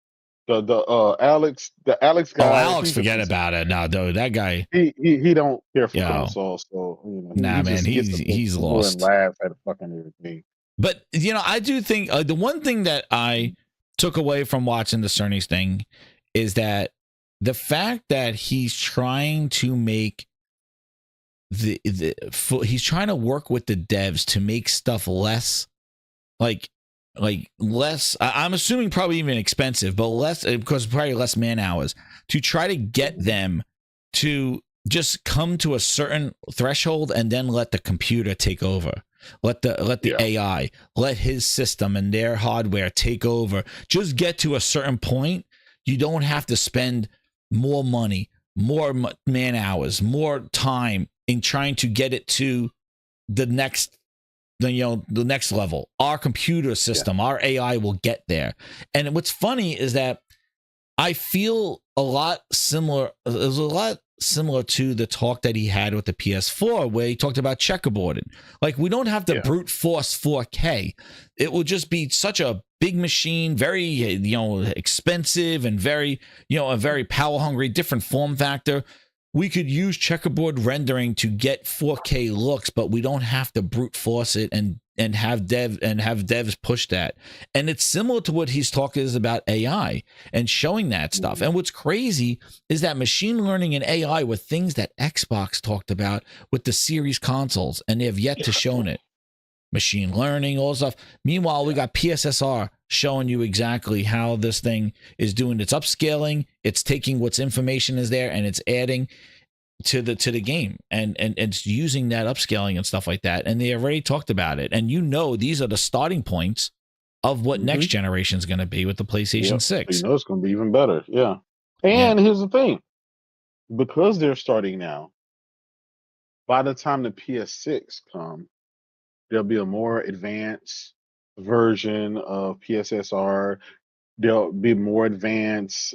The Alex guy. Oh, Alex, forget about it. No, dude, that guy. He don't care for himself. So nah, man, he's lost. And laugh at fucking everything. But I do think the one thing that I took away from watching the Cerny's thing is that the fact that he's trying to make he's trying to work with the devs to make stuff less less, I'm assuming probably even expensive, but less, because probably less man hours, to try to get them to just come to a certain threshold and then let the computer take over. Let the AI, let his system and their hardware take over. Just get to a certain point. You don't have to spend more money, more man hours, more time in trying to get it to the next level. Our computer system, our AI will get there. And what's funny is that I feel a lot similar. There's a lot similar to the talk that he had with the PS4, where he talked about checkerboarding. Like, we don't have to brute force 4K. It will just be such a big machine, very expensive, and very a very power hungry, different form factor. We could use checkerboard rendering to get 4K looks, but we don't have to brute force it and have devs push that. And it's similar to what he's talking is about AI and showing that stuff. And what's crazy is that machine learning and AI were things that Xbox talked about with the series consoles, and they have yet to shown it. Machine learning, all stuff. Meanwhile, we got PSSR showing you exactly how this thing is doing. It's upscaling, it's taking what's information is there and it's adding to the game, and it's using that upscaling and stuff like that. And they already talked about it. And these are the starting points of what next generation is going to be with the PlayStation 6. It's going to be even better. Yeah. And here's the thing, because they're starting now, by the time the PS6 comes, there'll be a more advanced version of PSSR. There'll be more advanced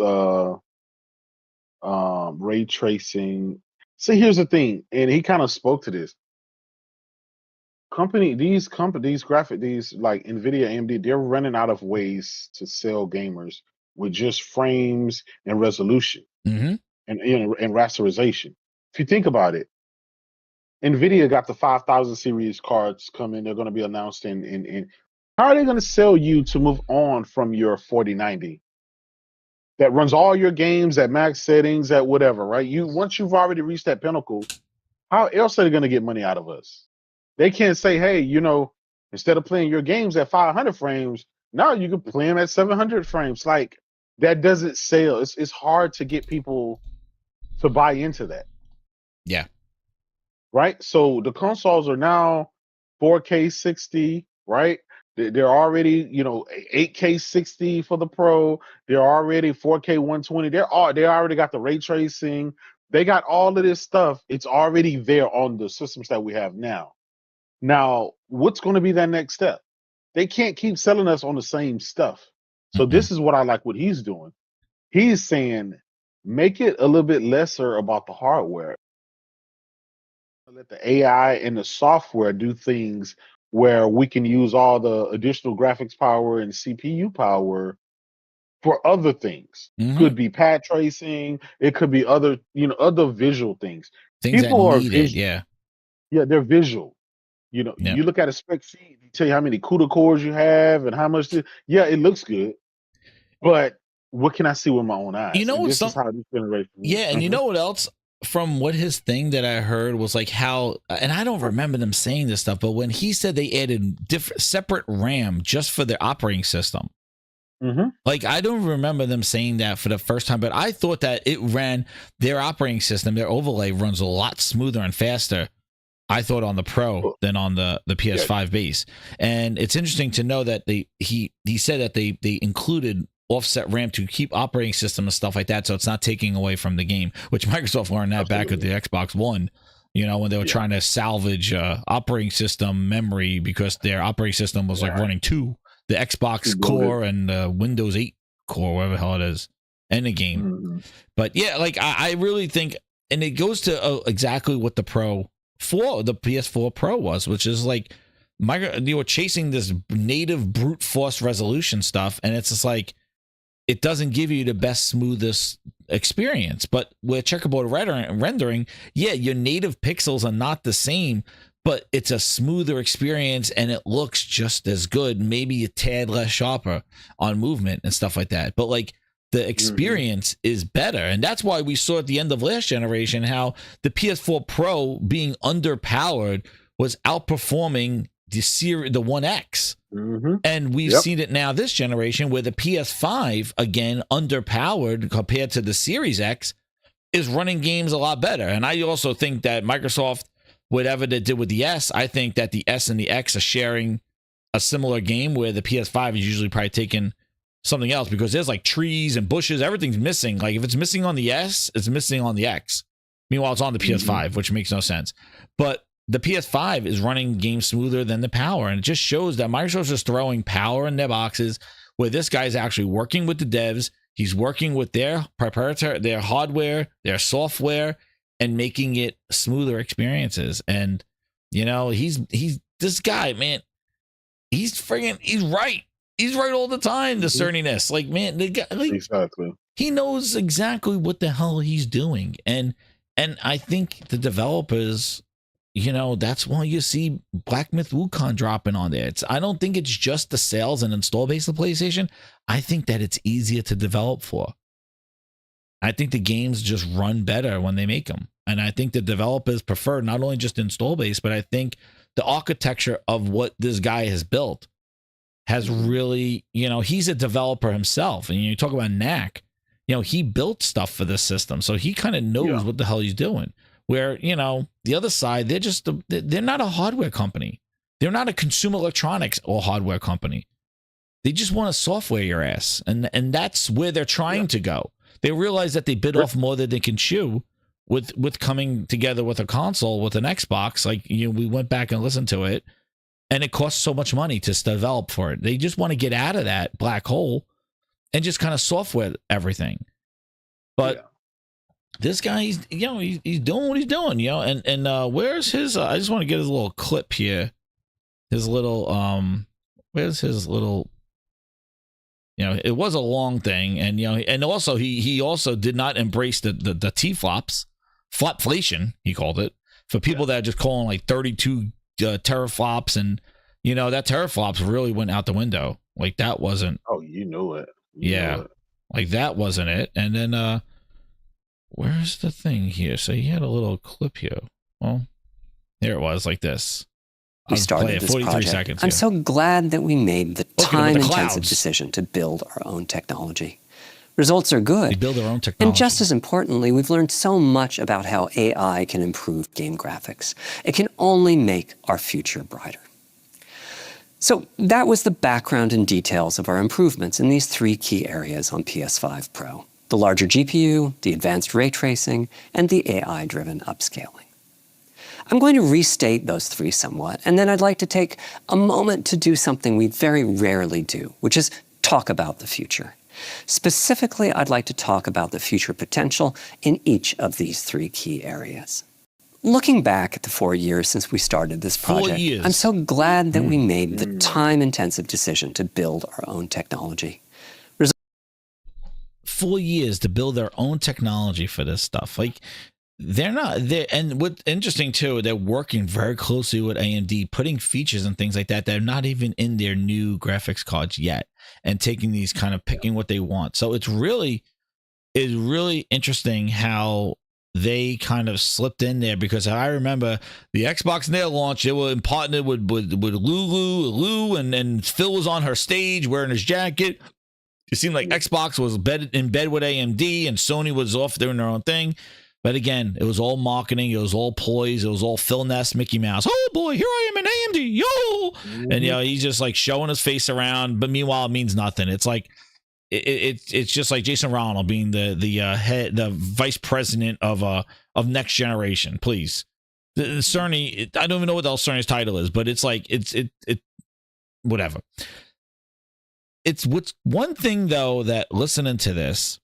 ray tracing. See, here's the thing, and he kind of spoke to this. These like NVIDIA, AMD, they're running out of ways to sell gamers with just frames and resolution and rasterization. If you think about it, NVIDIA got the 5000 series cards coming. They're going to be announced in how are they going to sell you to move on from your 4090 that runs all your games at max settings at whatever, right? Once you've already reached that pinnacle, how else are they going to get money out of us? They can't say, hey, instead of playing your games at 500 frames, now you can play them at 700 frames. Like, that doesn't sell. It's hard to get people to buy into that. Yeah. Right? So the consoles are now 4K 60, right? They're already, 8K 60 for the Pro. They're already 4K 120. They already got the ray tracing. They got all of this stuff. It's already there on the systems that we have now. Now, what's going to be that next step? They can't keep selling us on the same stuff. So this is what I like what he's doing. He's saying, make it a little bit lesser about the hardware. Let the AI and the software do things where we can use all the additional graphics power and CPU power for other things. Could be pad tracing. It could be other visual things. People are visual. Yeah, they're visual. You look at a spec sheet, they tell you how many CUDA cores you have and how much. It looks good, but what can I see with my own eyes? This is how this generation. And you know what else? From what his thing that I heard was like how, and I don't remember them saying this stuff, but when he said they added separate RAM just for their operating system, like I don't remember them saying that for the first time, but I thought that it ran their operating system, their overlay runs a lot smoother and faster. I thought on the Pro than on the PS5 base. And it's interesting to know that he said that they included offset RAM to keep operating system and stuff like that, so it's not taking away from the game, which Microsoft learned that back with the Xbox One, when they were trying to salvage operating system memory because their operating system was like running the Xbox core and Windows 8 core, whatever the hell it is, in the game. But yeah, like I really think, and it goes to exactly what the PS4 Pro was, which is like you were chasing this native brute force resolution stuff, and it's just like it doesn't give you the best, smoothest experience. But with checkerboard rendering, your native pixels are not the same, but it's a smoother experience and it looks just as good, maybe a tad less sharper on movement and stuff like that. But like the experience is better. And that's why we saw at the end of last generation how the PS4 Pro being underpowered was outperforming the One X. And we've seen it now this generation where the PS5, again, underpowered compared to the Series X, is running games a lot better. And I also think that Microsoft, whatever they did with the S, I think that the S and the X are sharing a similar game where the PS5 is usually probably taking something else because there's like trees and bushes, everything's missing. Like if it's missing on the S, it's missing on the X. Meanwhile, it's on the PS5, which makes no sense. But the PS5 is running games smoother than the power, and it just shows that Microsoft's just throwing power in their boxes where this guy's actually working with the devs. He's working with their proprietary, their hardware, their software, and making it smoother experiences. And he's this guy, man. He's right. He's right all the time. The cerniness, like, man, the guy, like, exactly. He knows exactly what the hell he's doing, and I think the developers that's why you see Black Myth Wukong dropping on there. I don't think it's just the sales and install base of PlayStation. I think that it's easier to develop for. I think the games just run better when they make them. And I think the developers prefer not only just install base, but I think the architecture of what this guy has built has really, he's a developer himself. And you talk about Knack, he built stuff for this system. So he kind of knows what the hell he's doing. Where, the other side, they're not a hardware company. They're not a consumer electronics or hardware company. They just want to software your ass. And that's where they're trying to go. They realize that they bit off more than they can chew with coming together with a console, with an Xbox. Like, we went back and listened to it, and it costs so much money to develop for it. They just want to get out of that black hole and just kind of software everything. But this guy, he's doing what he's doing, and where's his, I just want to get his little clip here. His little, where's his little, it was a long thing, and and also he also did not embrace the T-flops, flopflation he called it, for people that are just calling like 32 teraflops, and that teraflops really went out the window. Like that wasn't. Oh, you knew it. Like that wasn't it. And then where's the thing here? So he had a little clip here. Well, there it was, like this. We started this project. Seconds, I'm so glad that we made the time-intensive decision to build our own technology. Results are good. We build our own technology. And just as importantly, we've learned so much about how AI can improve game graphics. It can only make our future brighter. So that was the background and details of our improvements in these 3 key areas on PS5 Pro: the larger GPU, the advanced ray tracing, and the AI-driven upscaling. I'm going to restate those 3 somewhat, and then I'd like to take a moment to do something we very rarely do, which is talk about the future. Specifically, I'd like to talk about the future potential in each of these 3 key areas. Looking back at the 4 years since we started this project, I'm so glad that we made the time-intensive decision to build our own technology. 4 years to build their own technology for this stuff. Like, they're not there. And what's interesting too, they're working very closely with AMD, putting features and things like that that are not even in their new graphics cards yet, and taking these kind of picking what they want. So it's really interesting how they kind of slipped in there, because I remember the Xbox in their launch, they were partnered with Lulu, and Phil was on her stage wearing his jacket. It seemed like Xbox was in bed with AMD, and Sony was off doing their own thing. But again, it was all marketing. It was all poise. It was all Phil Ness, Mickey Mouse. Oh boy, here I am in AMD, yo! And he's just like showing his face around. But meanwhile, it means nothing. It's like it's just like Jason Ronald being the vice president of Next Generation. Please, the Cerny. I don't even know what else Cerny's title is, but it's like it's whatever. It's what's one thing though that listening to this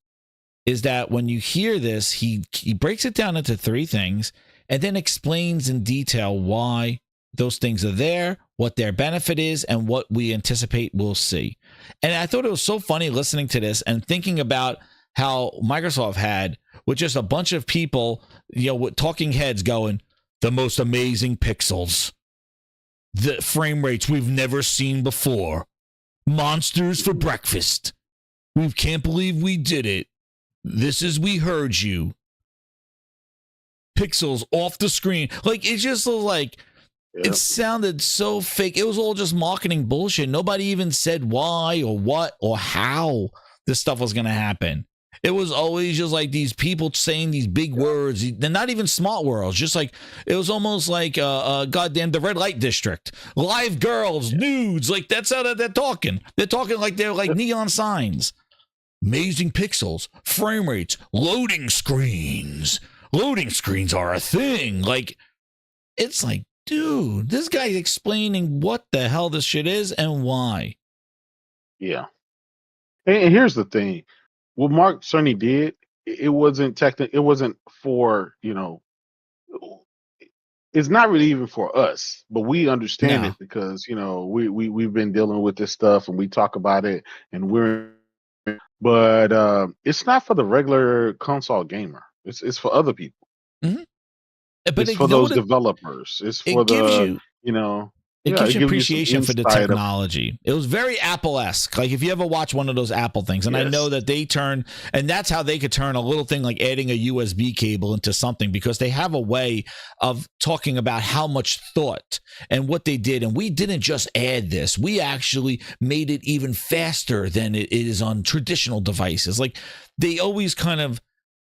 is that when you hear this, he breaks it down into 3 things and then explains in detail why those things are there, what their benefit is, and what we anticipate we'll see. And I thought it was so funny listening to this and thinking about how Microsoft had with just a bunch of people, with talking heads going, the most amazing pixels, the frame rates we've never seen before, monsters for breakfast. We can't believe we did it. This is we heard you. Pixels off the screen. Like, it just was like, it sounded so fake. It was all just marketing bullshit. Nobody even said why or what or how this stuff was going to happen. It was always just like these people saying these big words. They're not even smart words. Just like, it was almost like goddamn the red light district. Live girls, nudes. Like, that's how they're talking. They're talking like they're like neon signs. Amazing pixels, frame rates, loading screens. Loading screens are a thing. Like, it's like, dude, this guy's explaining what the hell this shit is and why. Yeah. And here's the thing. What Mark Cerny did, it wasn't technical. It wasn't for, it's not really even for us, but we understand it because, we've been dealing with this stuff and we talk about it, and but it's not for the regular console gamer. It's for other people. Mm-hmm. but It's it, for you know those what developers. It's it for gives the, you? you know, It yeah, gives it you gives you some appreciation for the insight of, technology. It was very Apple-esque. Like if you ever watch one of those Apple things, and I know yes. that they turn, and that's how they could turn a little thing like adding a USB cable into something, because they have a way of talking about how much thought and what they did. And we didn't just add this. We actually made it even faster than it is on traditional devices. Like they always kind of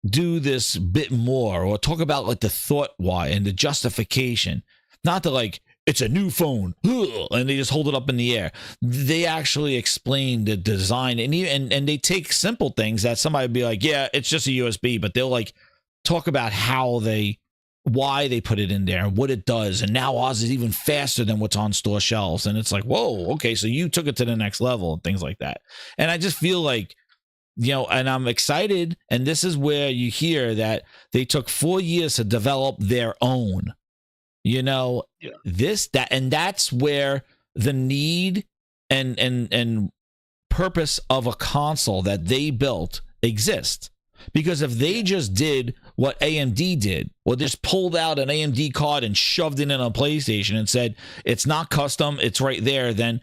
do this bit more, or talk about like the thought why and the justification. Not the like, it's a new phone, and they just hold it up in the air. They actually explain the design, and they take simple things that somebody would be like, yeah, it's just a USB, but they'll like talk about why they put it in there and what it does. And now ours is even faster than what's on store shelves. And it's like, whoa, okay, so you took it to the next level and things like that. And I just feel like, and I'm excited. And this is where you hear that they took 4 years to develop their own. That's where the need and purpose of a console that they built exists. Because if they just did what AMD did, or just pulled out an AMD card and shoved it in a PlayStation and said, it's not custom, it's right there, then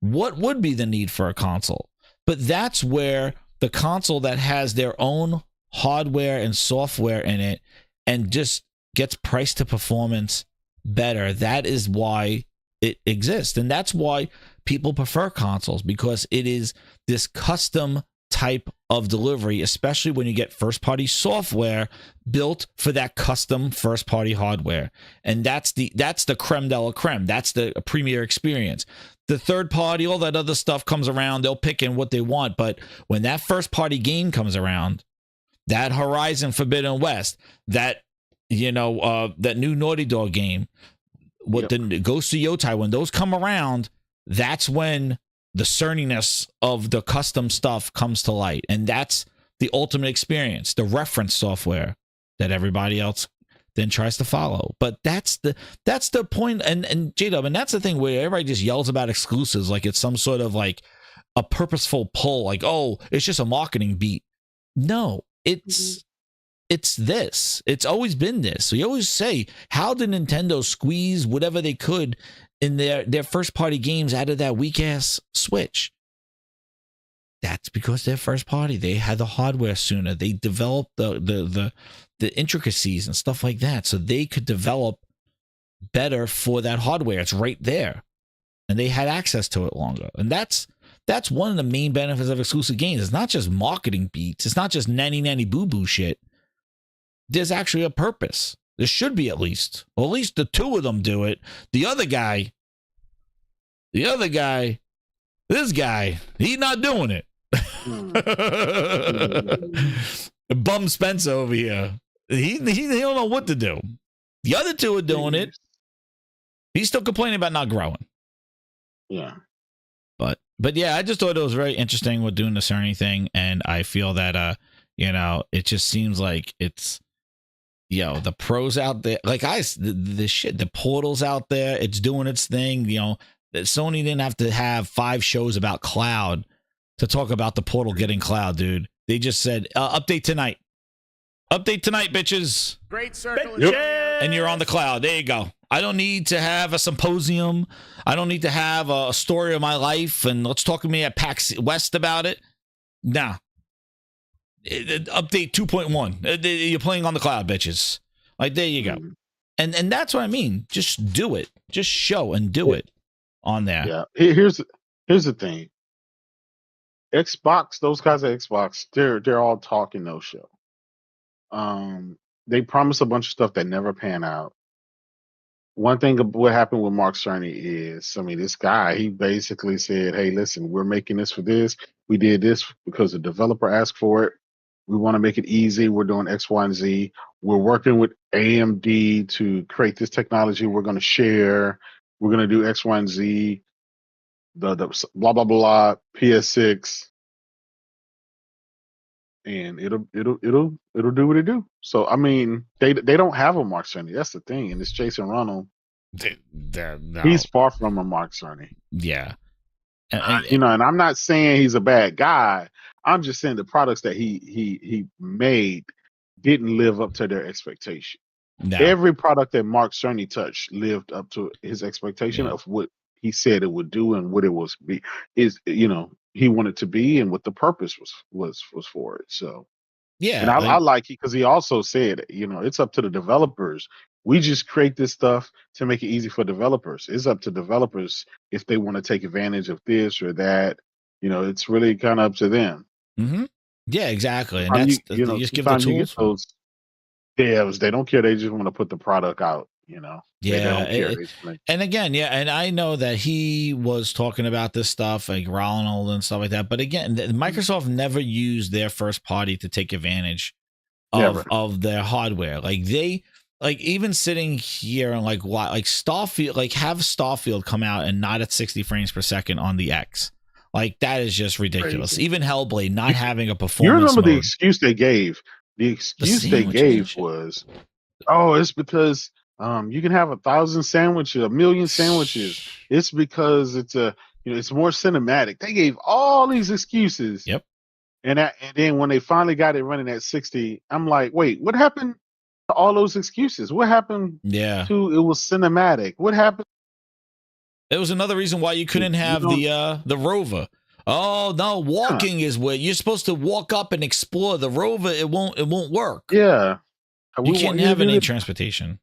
what would be the need for a console? But that's where the console that has their own hardware and software in it and just gets price to performance better, that is why it exists. And that's why people prefer consoles, because it is this custom type of delivery, especially when you get first party software built for that custom first party hardware. And that's the creme de la creme. That's the premier experience. The third party, all that other stuff comes around, they'll pick in what they want. But when that first party game comes around, that Horizon Forbidden West, that that new Naughty Dog game, the Ghost of Yotai, when those come around, that's when the cerniness of the custom stuff comes to light. And that's the ultimate experience, the reference software that everybody else then tries to follow. But that's the point. And J-Dub, and that's the thing where everybody just yells about exclusives like it's some sort of like a purposeful pull, like, oh, it's just a marketing beat. No, it's this. It's always been this. So you always say, how did Nintendo squeeze whatever they could in their first party games out of that weak ass Switch? That's because they're first party. They had the hardware sooner. They developed the intricacies and stuff like that, so they could develop better for that hardware. It's right there, and they had access to it longer. And that's one of the main benefits of exclusive games. It's not just marketing beats. It's not just nanny boo boo shit. There's actually a purpose. There should be at least. Well, at least the two of them do it. The other guy, this guy, he's not doing it. Bum Spencer over here. He don't know what to do. The other two are doing it. He's still complaining about not growing. Yeah. But yeah, I just thought it was very interesting with doing the Cerny thing, and I feel that it just seems like it's the pros out there, like the shit, the portal's out there, it's doing its thing. Sony didn't have to have 5 shows about cloud to talk about the portal getting cloud, dude. They just said update tonight, bitches. Great circle. And you're on the cloud. There you go. I don't need to have a symposium. I don't need to have a story of my life and let's talk to me at PAX West about it. Nah. Update 2.1. You're playing on the cloud, bitches. Like, there you go. And that's what I mean. Just do it. Just show and do it on there. Yeah. Here's the thing. Xbox, those guys at Xbox, they're all talking no show. They promise a bunch of stuff that never pan out. One thing of what happened with Mark Cerny is, this guy, he basically said, hey, listen, we're making this for this. We did this because the developer asked for it. We want to make it easy. We're doing X, Y, and Z. We're working with AMD to create this technology. We're going to share. We're going to do X, Y, and Z. The blah, blah, blah, PS6. And it'll do what it do. So they don't have a Mark Cerny. That's the thing, and it's Jason Ronald. No. He's far from a Mark Cerny. Yeah, and I'm not saying he's a bad guy. I'm just saying the products that he made didn't live up to their expectation. No. Every product that Mark Cerny touched lived up to his expectation of what he said it would do and what it was be is he wanted to be and what the purpose was for it. So and Yeah, I like it because he also said, it's up to the developers. We just create this stuff to make it easy for developers. It's up to developers if they want to take advantage of this or that. It's really kind of up to them. Mm-hmm. Yeah, exactly. And Sometimes that's you just give the sometimes you get tools. those devs. They don't care. They just want to put the product out. They don't care. They just wanna- And again, and I know that he was talking about this stuff like Ronald and stuff like that. But again, Microsoft never used their first party to take advantage of their hardware. Like even sitting here and like Starfield, like have Starfield come out and not at 60 frames per second on the X. Like that is just ridiculous. Crazy. Even Hellblade not having a performance. You remember the mode. excuse they gave? The excuse they gave was, "Oh, it's because you can have 1,000 sandwiches, 1,000,000 sandwiches. It's because it's it's more cinematic." They gave all these excuses. Yep. And then when they finally got it running at 60, I'm like, wait, what happened to all those excuses? What happened to it was cinematic? What happened? It was another reason why you couldn't have the rover. Oh no, walking is where you're supposed to walk up and explore. The rover, it won't work. Yeah. You can't have any transportation.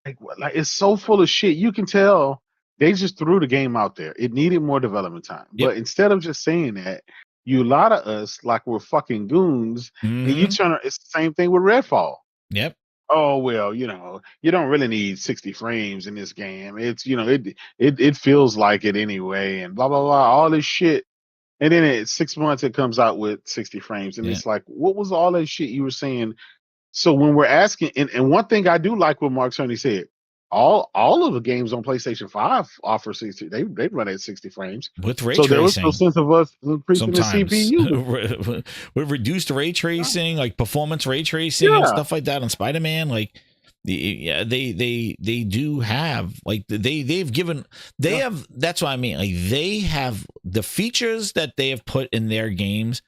Like it's so full of shit. You can tell they just threw the game out there. It needed more development time. But instead of just saying that, you lie to us like we're fucking goons, and you turn. It's the same thing with Redfall. Yep. Oh well, you don't really need 60 frames in this game. It's it feels like it anyway, and blah blah blah, all this shit. And then at 6 months it comes out with 60 frames, and it's like, what was all that shit you were saying? So when we're asking, and one thing I do like what Mark Cerny said, all of the games on PlayStation 5 offer 60. They run at 60 frames with ray so tracing. There was no sense of us increasing the CPU with reduced ray tracing, like performance ray tracing and stuff like that on Spider-Man. Like, they do have like they've given have. That's what I mean. Like they have the features that they have put in their games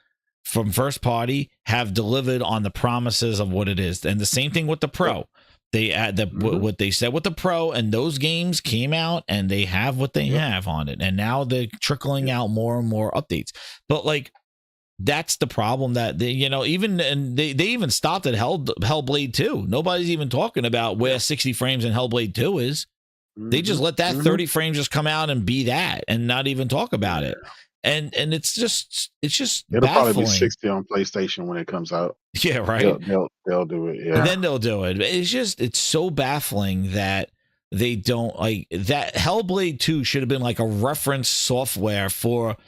from first party have delivered on the promises of what it is, and the same thing with the Pro. They add what they said with the Pro, and those games came out and they have what they have on it, and now they're trickling out more and more updates. But like that's the problem that they, they even stopped at Hellblade 2. Nobody's even talking about where 60 frames in Hellblade 2 is. They just let that 30 frames just come out and be that, and not even talk about it. And it's just it'll baffling. Probably be 60 on PlayStation when it comes out. Yeah, right. They'll do it. Yeah, and then they'll do it. It's so baffling that they don't like that. Hellblade 2 should have been like a reference software for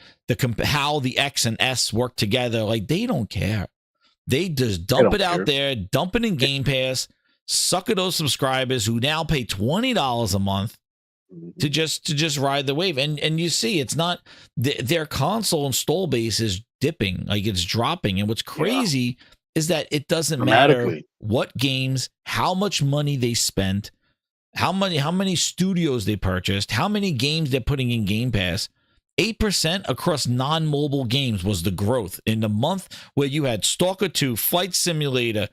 how the X and S work together. Like they don't care. They just dump it out there, dump it in Game Pass, suck at those subscribers who now pay $20 a month to just ride the wave. And you see, it's not their console install base is dipping, like it's dropping. And what's crazy is that it doesn't matter what games, how much money they spent, how many studios they purchased, how many games they're putting in Game Pass. 8% across non-mobile games was the growth in the month where you had Stalker 2, Flight Simulator,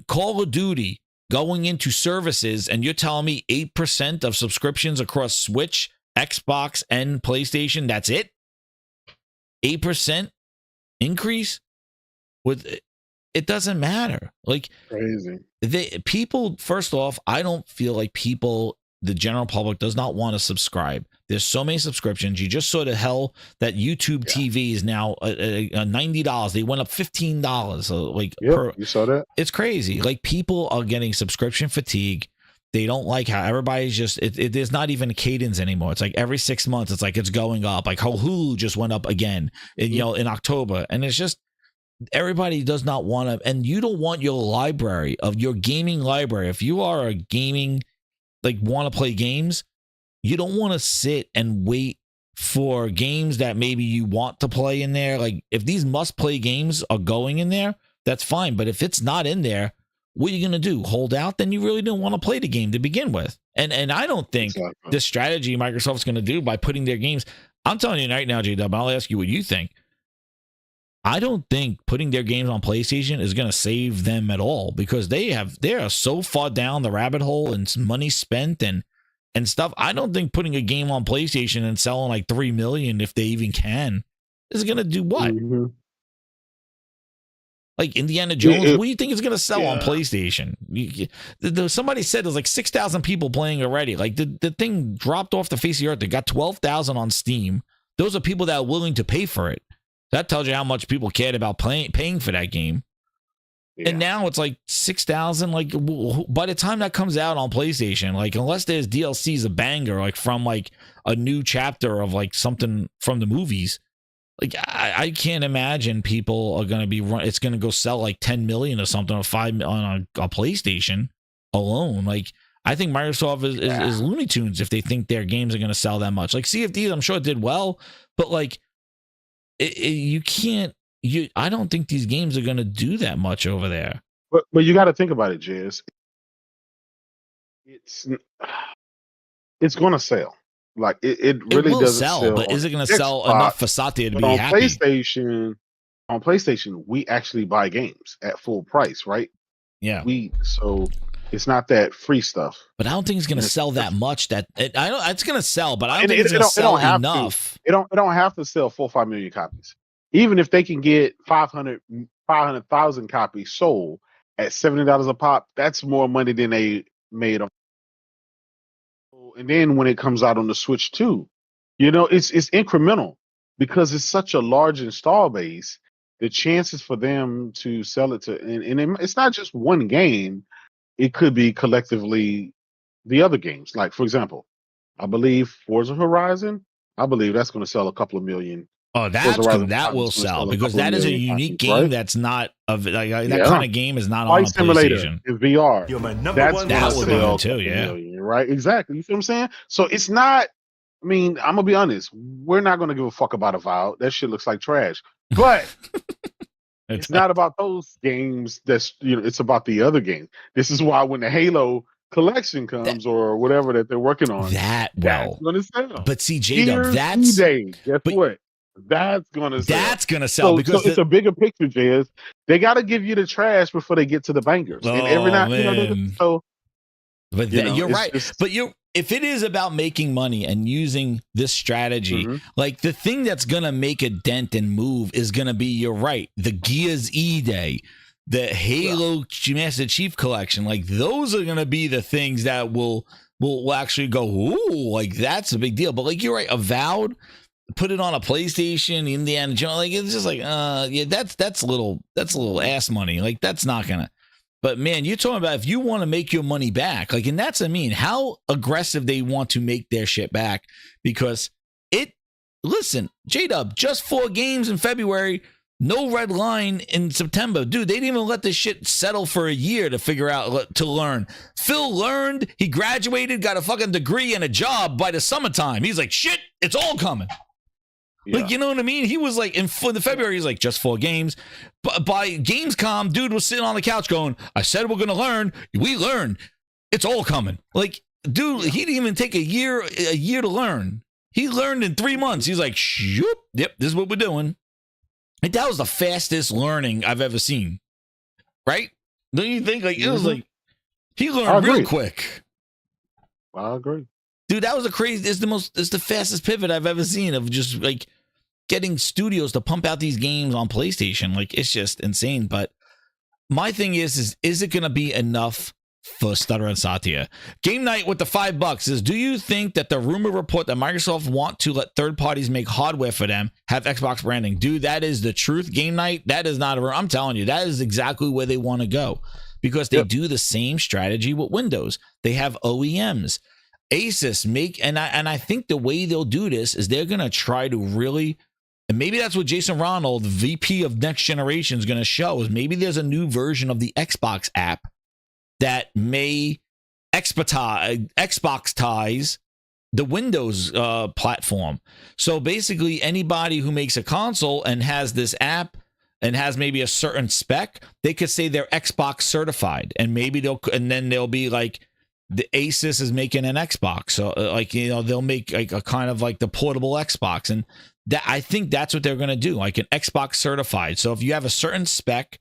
Call of Duty going into services, and you're telling me 8% of subscriptions across Switch, Xbox, and PlayStation, that's it? 8% increase? It doesn't matter. Like crazy. First off, I don't feel like the general public does not want to subscribe. There's so many subscriptions. You just saw the hell that YouTube TV is now $90. They went up $15. So you saw that? It's crazy. Like people are getting subscription fatigue. They don't like how everybody's just. There's not even a cadence anymore. It's like every 6 months, it's like it's going up. Like Hulu just went up again, in October, and it's just. Everybody does not want to, and you don't want your library of your gaming library. If you are a gaming, want to play games, you don't want to sit and wait for games that maybe you want to play in there. Like if these must play games are going in there, that's fine. But if it's not in there, what are you going to do? Hold out? Then you really don't want to play the game to begin with. And I don't think the strategy Microsoft's going to do by putting their games. I'm telling you right now, J-Dub, I'll ask you what you think. I don't think putting their games on PlayStation is going to save them at all, because they are so far down the rabbit hole and money spent and stuff. I don't think putting a game on PlayStation and selling like 3 million, if they even can, is going to do what? Mm-hmm. Like Indiana Jones, what do you think is going to sell on PlayStation? Somebody said there's like 6,000 people playing already. Like the thing dropped off the face of the earth. They got 12,000 on Steam. Those are people that are willing to pay for it. That tells you how much people cared about paying for that game. Yeah. And now it's like 6,000. Like by the time that comes out on PlayStation, like unless there's DLC's a banger, like from like a new chapter of like something from the movies, like I can't imagine people are going to be it's going to go sell like 10 million or something or 5 on a PlayStation alone. Like I think Microsoft is Looney Tunes if they think their games are going to sell that much. Like Sea of Thieves, I'm sure it did well, but like you can't. I don't think these games are going to do that much over there. But you got to think about it, Jez. It's going to sell. Like it really doesn't sell. But is it going to sell enough for Satya to be on happy? On PlayStation, we actually buy games at full price, right? Yeah. So it's not that free stuff. But I don't think it's going to sell that much. It's going to sell, but I don't think it's going to sell enough. It don't have to sell 4 or 5 million copies. Even if they can get 500,000 copies sold at $70 a pop, that's more money than they made on. And then when it comes out on the Switch too, it's incremental because it's such a large install base. The chances for them to sell it to, and it's not just one game. It could be collectively the other games. Like, for example, I believe Forza Horizon, I believe that's going to sell a couple of million. Oh, that will sell because that is a unique game, right? That's not of that kind of game is not on a PlayStation. In VR. That will be too, yeah. Million, right? Exactly. You see what I'm saying? So it's not. I mean, I'm gonna be honest. We're not gonna give a fuck about Avowed. That shit looks like trash. But it's not about those games. It's about the other games. This is why when the Halo collection comes or whatever that they're working on, that's gonna sell. But see, J-Dub, that's guess what? That's gonna sell. That's gonna sell because it's a bigger picture, Jez. They got to give you the trash before they get to the bangers. And every night, you're right. But if it is about making money and using this strategy, like the thing that's gonna make a dent and move is gonna be, you're right, the Gears E-Day, the Halo Master Chief Collection. Like those are gonna be the things that will actually go, ooh, like that's a big deal. But like you're right, Avowed. Put it on a PlayStation, Indiana Jones, like it's just like that's a little ass money. Like that's not gonna. But man, you're talking about if you want to make your money back, like, and that's how aggressive they want to make their shit back, because listen, J-Dub, just 4 games in February, no red line in September. Dude, they didn't even let this shit settle for a year to figure out, to learn. Phil learned, he graduated, got a fucking degree and a job by the summertime. He's like, shit, it's all coming. Yeah. Like, you know what I mean? He was like, in the February, he's like, just 4 games. But by Gamescom, dude was sitting on the couch going, I said we're going to learn. We learned. It's all coming. Like, dude, he didn't even take a year to learn. He learned in 3 months. He's like, shoop, yep, this is what we're doing. And that was the fastest learning I've ever seen. Right? Don't you think? Like, it was like, he learned real quick. I agree. Dude, that was it's the fastest pivot I've ever seen of just like getting studios to pump out these games on PlayStation. Like, it's just insane. But my thing is it going to be enough for Stutter and Satya? Game Night with the $5 is, do you think that the rumor report that Microsoft want to let third parties make hardware for them have Xbox branding? Dude, that is the truth. Game Night, that is not I'm telling you, that is exactly where they want to go, because they do the same strategy with Windows. They have OEMs. Asus and I think the way they'll do this is they're going to try to really, and maybe that's what Jason Ronald, the VP of Next Generation, is going to show, is maybe there's a new version of the Xbox app that may Xbox ties the Windows platform. So basically anybody who makes a console and has this app and has maybe a certain spec, they could say they're Xbox certified, and maybe then they'll be like, the Asus is making an Xbox, so they'll make like a kind of like the portable Xbox, and that I think that's what they're going to do, like an Xbox certified. So if you have a certain spec,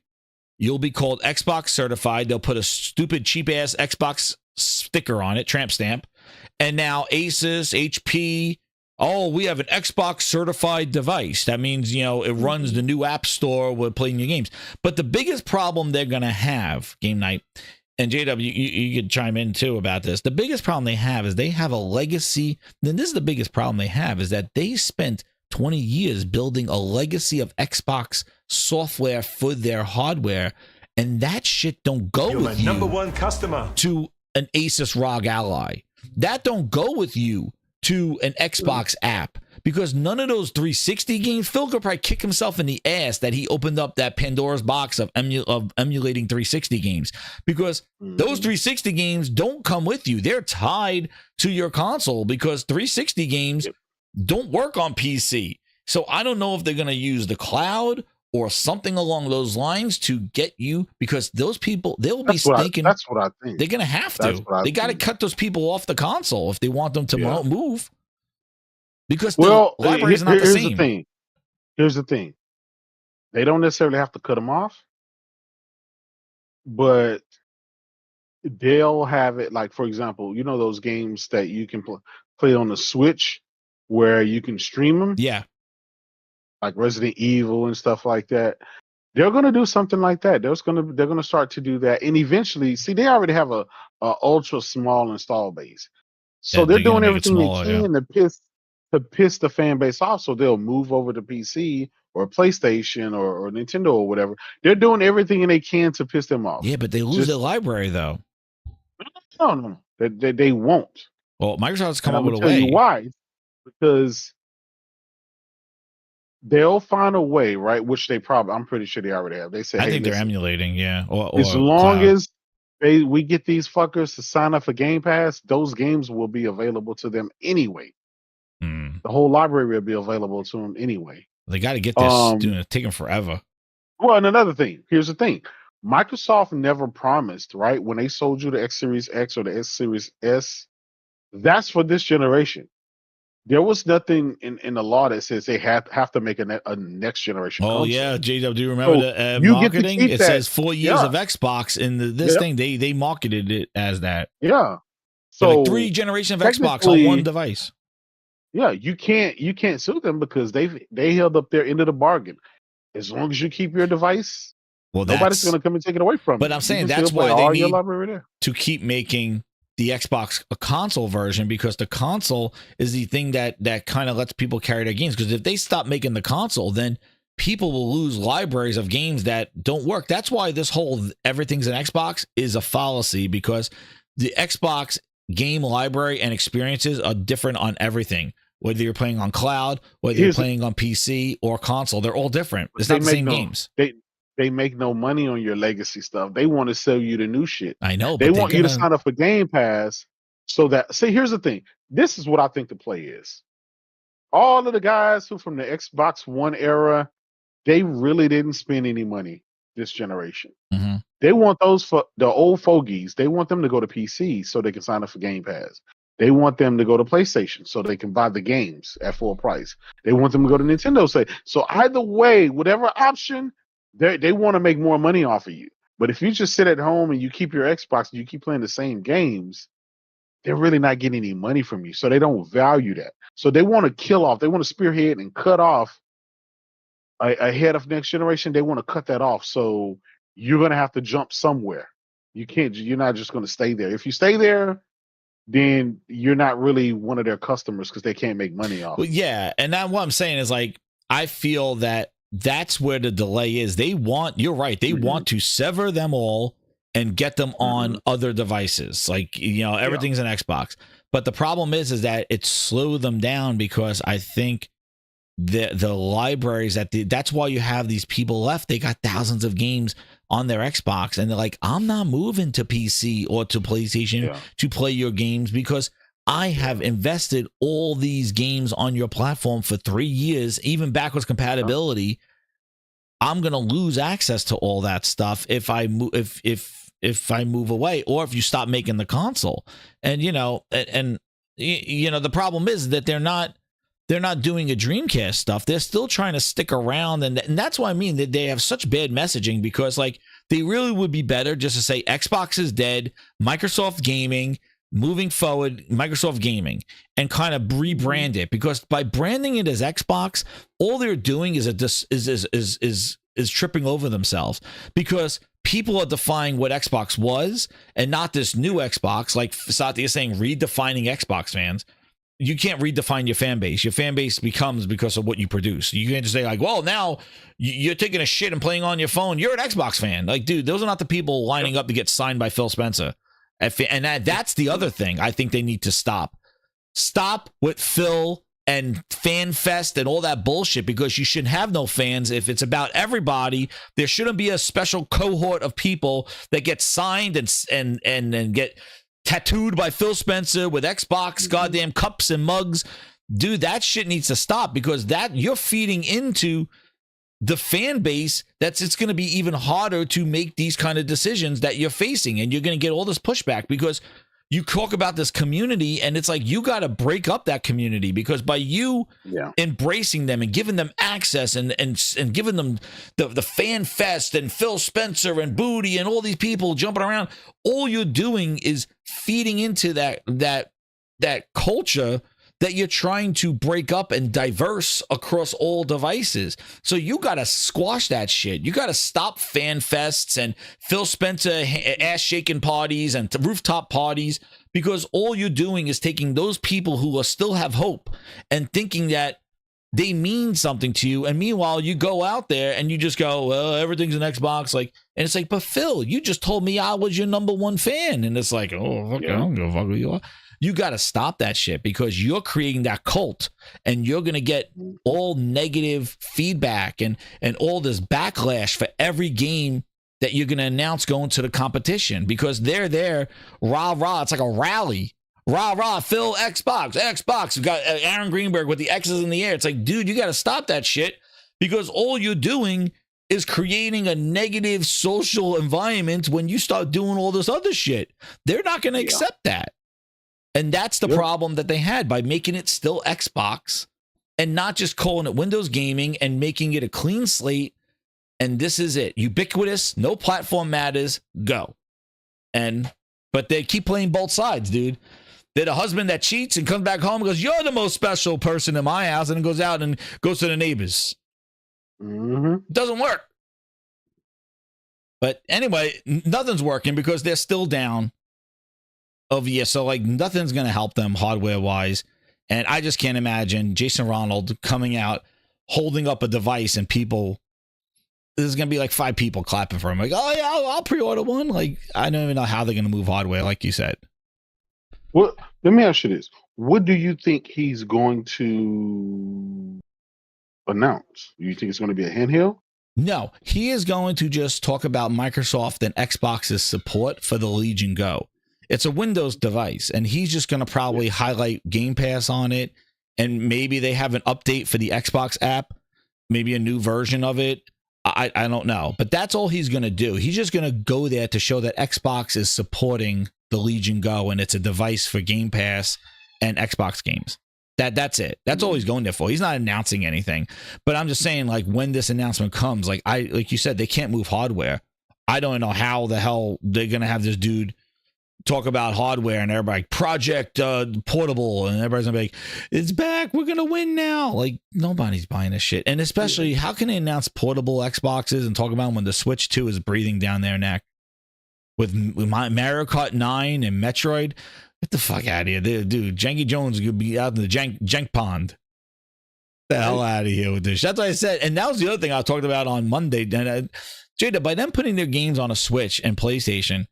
you'll be called Xbox certified. They'll put a stupid cheap ass Xbox sticker on it, tramp stamp. And now Asus, HP, oh, we have an Xbox certified device. That means, you know, it runs the new app store with playing your games. But the biggest problem they're going to have, Game Night, and JW, you could chime in too about this. The biggest problem they have is they have a legacy. Then this is the biggest problem they have is that they spent 20 years building a legacy of Xbox software for their hardware, and that shit don't go with you number one customer to an Asus ROG Ally. That don't go with you to an Xbox app, because none of those 360 games, Phil could probably kick himself in the ass that he opened up that Pandora's box of emulating 360 games, because those 360 games don't come with you. They're tied to your console because 360 games don't work on PC. So I don't know if they're going to use the cloud or something along those lines to get you, because those people, they'll be thinking. That's what I think. They're going to have to. They got to cut those people off the console if they want them to move. Because the library's not the same. Here's the thing. They don't necessarily have to cut them off, but they'll have it, like, for example, you know those games that you can play on the Switch where you can stream them? Yeah. Like Resident Evil and stuff like that. They're going to do something like that. They're going to start to do that, and eventually, see, they already have a ultra small install base, so they're doing everything they can to piss the fan base off. So they'll move over to PC or PlayStation or Nintendo or whatever. They're doing everything they can to piss them off. Yeah, but they lose their library though. No. They won't. Well, Microsoft's come up I'm with a gonna tell way. you why? Because they'll find a way, right? Which I'm pretty sure they already have. They say, I hey, think they're listen, emulating, yeah. Or as long cloud. as we get these fuckers to sign up for Game Pass, those games will be available to them anyway. The whole library will be available to them anyway. They got to get this. It's taking forever. Well, and another thing. Here's the thing. Microsoft never promised, right? When they sold you the X Series X or the S Series S, that's for this generation. There was nothing in the law that says they have to make a next generation. Oh console. yeah, JW, do you remember the you marketing? get to keep It that. says 4 years of Xbox in this thing. They marketed it as that. Yeah. So So like 3 generations of Xbox on one device. Yeah, you can't sue them because they held up their end of the bargain. As long as you keep your device, well, nobody's going to come and take it away from you. But I'm saying that's why they need to keep making the Xbox a console version, because the console is the thing that kind of lets people carry their games. Because if they stop making the console, then people will lose libraries of games that don't work. That's why this whole everything's an Xbox is a fallacy, because the Xbox game library and experiences are different on everything. Whether you're playing on cloud, whether you're playing on PC or console, they're all different. It's not the same games. They make no money on your legacy stuff. They want to sell you the new shit. I know. They want you to sign up for Game Pass so that. See, here's the thing. This is what I think the play is. All of the guys who from the Xbox One era, they really didn't spend any money this generation. Mm-hmm. They want those for the old fogies. They want them to go to PC so they can sign up for Game Pass. They want them to go to PlayStation so they can buy the games at full price. They want them to go to Nintendo. So either way, whatever option, they want to make more money off of you. But if you just sit at home and you keep your Xbox and you keep playing the same games, they're really not getting any money from you. So they don't value that. So they want to kill off. They want to spearhead and cut off ahead of next generation. They want to cut that off. So you're going to have to jump somewhere. You're not just going to stay there. If you stay there, then you're not really one of their customers because they can't make money off. Well, yeah. And now what I'm saying is, like, I feel that that's where the delay is. You're right. They want to sever them all and get them on other devices. Like, everything's an Xbox. But the problem is that it slowed them down, because I think the libraries that's why you have these people left. They got thousands of games on their Xbox, and they're like, I'm not moving to PC or to PlayStation to play your games, because I have invested all these games on your platform for 3 years, even backwards compatibility. I'm going to lose access to all that stuff if I move, if I move away, or if you stop making the console. And the problem is that they're they're not doing a Dreamcast stuff. They're still trying to stick around, and that's why I mean that they have such bad messaging, because like they really would be better just to say Xbox is dead, Microsoft Gaming, moving forward, Microsoft Gaming, and kind of rebrand it, because by branding it as Xbox, all they're doing is tripping over themselves, because people are defining what Xbox was and not this new Xbox. Like Satya is saying, redefining Xbox fans. You can't redefine your fan base. Your fan base becomes because of what you produce. You can't just say like, well, now you're taking a shit and playing on your phone. You're an Xbox fan. Like, dude, those are not the people lining up to get signed by Phil Spencer. And that's the other thing I think they need to stop. Stop with Phil and FanFest and all that bullshit, because you shouldn't have no fans. If it's about everybody, there shouldn't be a special cohort of people that get signed and get tattooed by Phil Spencer with Xbox goddamn cups and mugs. Dude, that shit needs to stop, because that you're feeding into the fan base. It's going to be even harder to make these kind of decisions that you're facing, and you're going to get all this pushback, because you talk about this community, and it's like you got to break up that community, because by you embracing them and giving them access and giving them the fan fest and Phil Spencer and Booty and all these people jumping around, all you're doing is feeding into that culture that you're trying to break up and diverse across all devices. So you got to squash that shit. You got to stop fan fests and Phil Spencer ass shaking parties and rooftop parties, because all you're doing is taking those people who still have hope and thinking that they mean something to you. And meanwhile, you go out there and you just go, well, everything's an Xbox. Like, and it's like, but Phil, you just told me I was your number one fan. And it's like, oh, okay, I don't give a fuck who you are. You got to stop that shit, because you're creating that cult, and you're going to get all negative feedback and all this backlash for every game that you're going to announce going to the competition, because they're there, rah, rah. It's like a rally. Rah, rah, Phil, Xbox. We got Aaron Greenberg with the X's in the air. It's like, dude, you got to stop that shit, because all you're doing is creating a negative social environment when you start doing all this other shit. They're not going to accept that. And that's the problem that they had by making it still Xbox and not just calling it Windows Gaming and making it a clean slate. And this is it. Ubiquitous, no platform matters, go. But they keep playing both sides, dude. They're the husband that cheats and comes back home and goes, you're the most special person in my house, and then goes out and goes to the neighbors. Doesn't work. But anyway, nothing's working because they're still down. So like nothing's going to help them hardware wise. And I just can't imagine Jason Ronald coming out holding up a device and there's going to be like 5 people clapping for him. Like, oh yeah, I'll pre-order one. Like, I don't even know how they're going to move hardware, like you said. Well, let me ask you this. What do you think he's going to announce? Do you think it's going to be a handheld? No, he is going to just talk about Microsoft and Xbox's support for the Legion Go. It's a Windows device, and he's just going to probably highlight Game Pass on it, and maybe they have an update for the Xbox app, maybe a new version of it. I don't know, but that's all he's going to do. He's just going to go there to show that Xbox is supporting the Legion Go, and it's a device for Game Pass and Xbox games. That's it. That's all he's going there for. He's not announcing anything, but I'm just saying, like, when this announcement comes, like you said, they can't move hardware. I don't know how the hell they're going to have this dude talk about hardware and everybody Project Portable, and everybody's gonna be like, it's back, we're gonna win now. Like, nobody's buying this shit. And especially, how can they announce portable Xboxes and talk about them when the Switch 2 is breathing down their neck with my Mario Kart 9 and Metroid? Get the fuck out of here, dude. Janky Jones could be out in the jank pond. The hell out of here with this. That's what I said. And that was the other thing I talked about on Monday. Jada, by them putting their games on a Switch and PlayStation,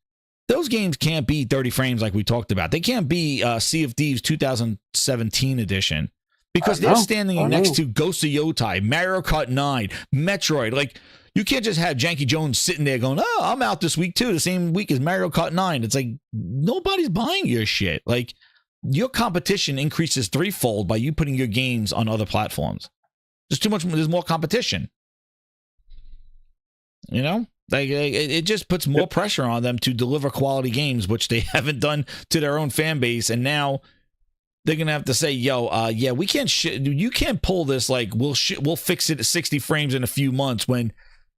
those games can't be 30 frames like we talked about. They can't be Sea of Thieves 2017 edition, because they're standing next to Ghost of Yotai, Mario Kart 9, Metroid. Like, you can't just have Janky Jones sitting there going, oh, I'm out this week too, the same week as Mario Kart 9. It's like, nobody's buying your shit. Like, your competition increases threefold by you putting your games on other platforms. There's more competition. You know? Like, it just puts more pressure on them to deliver quality games, which they haven't done to their own fan base. And now they're gonna have to say, "Yo, yeah, we can't. You can't pull this. Like, we'll fix it at 60 frames in a few months when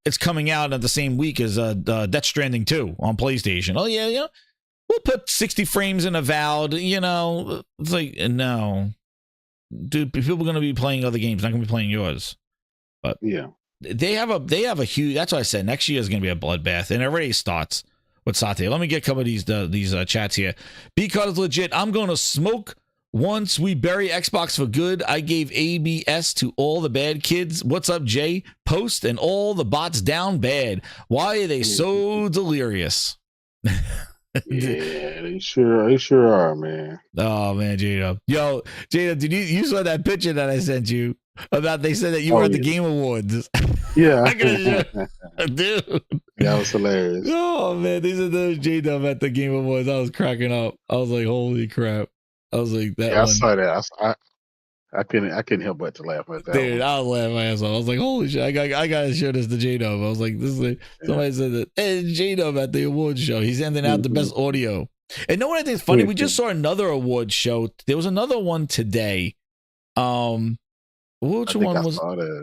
it's coming out at the same week as Death Stranding 2 on PlayStation. Oh yeah, we'll put 60 frames in Avowed. You know, it's like no, dude. People are gonna be playing other games, not gonna be playing yours. But yeah, they have a huge. That's what I said. Next year is gonna be a bloodbath, and it already starts with Satya. Let me get a couple of these chats here because legit, I'm gonna smoke. Once we bury Xbox for good, I gave ABS to all the bad kids. What's up, Jay? Post and all the bots down bad. Why are they so delirious? Yeah, they sure are, man. Oh man, Jada. Yo, Jada, did you saw that picture that I sent you about? They said that you were at the Game Awards. Yeah, I gotta show, dude. That was hilarious. Oh man, they said that was Jada at the Game Awards. I was cracking up. I was like, holy crap. I was like, that I one. saw that. I couldn't help but to laugh at that. Dude, one. I was laughing my ass off. I was like, holy shit, I gotta show this to J-Dub. I was like, this is like, somebody said that, hey, J-Dub at the awards show. He's handing out the best audio. And know what I think is funny? We just saw another awards show. There was another one today. Which one was?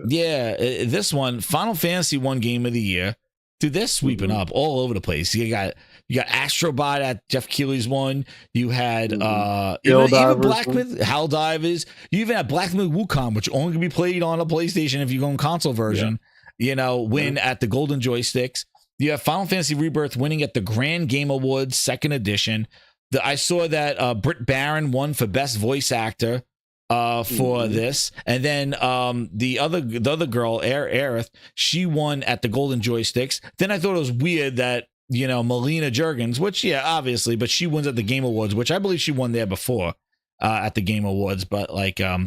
Yeah, this one, Final Fantasy 1 Game of the Year. Dude, they're sweeping up all over the place. You got Astrobot at Jeff Keighley's one. You had even Black Myth, Helldivers. You even had Black Myth Wukong, which only can be played on a PlayStation if you go in console version. Yeah. You know, win at the Golden Joysticks. You have Final Fantasy Rebirth winning at the Grand Game Awards 2nd edition. I saw that Britt Baron won for Best Voice Actor for this, and then the other girl, Aerith, she won at the Golden Joysticks. Then I thought it was weird that, you know, Melina Juergens, which obviously, but she wins at the Game Awards, which I believe she won there before at the Game Awards, but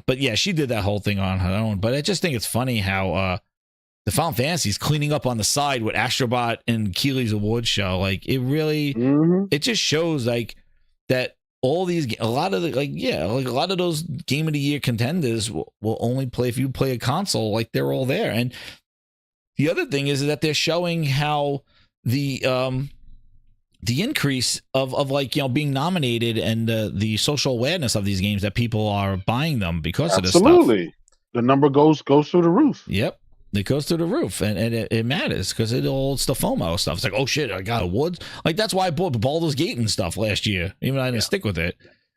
but yeah, she did that whole thing on her own. But I just think it's funny how the Final Fantasy's cleaning up on the side with Astrobot and Keighley's awards show. Like, it really it just shows like that all these, a lot of those Game of the Year contenders will only play if you play a console. Like, they're all there. And the other thing is that they're showing how the increase of like, you know, being nominated and the social awareness of these games, that people are buying them because of this stuff. Absolutely, the number goes through the roof. Yep. It goes through the roof, and it matters because it's the FOMO stuff. It's like, oh shit, I got awards. Like, that's why I bought Baldur's Gate and stuff last year, even though I didn't stick with it.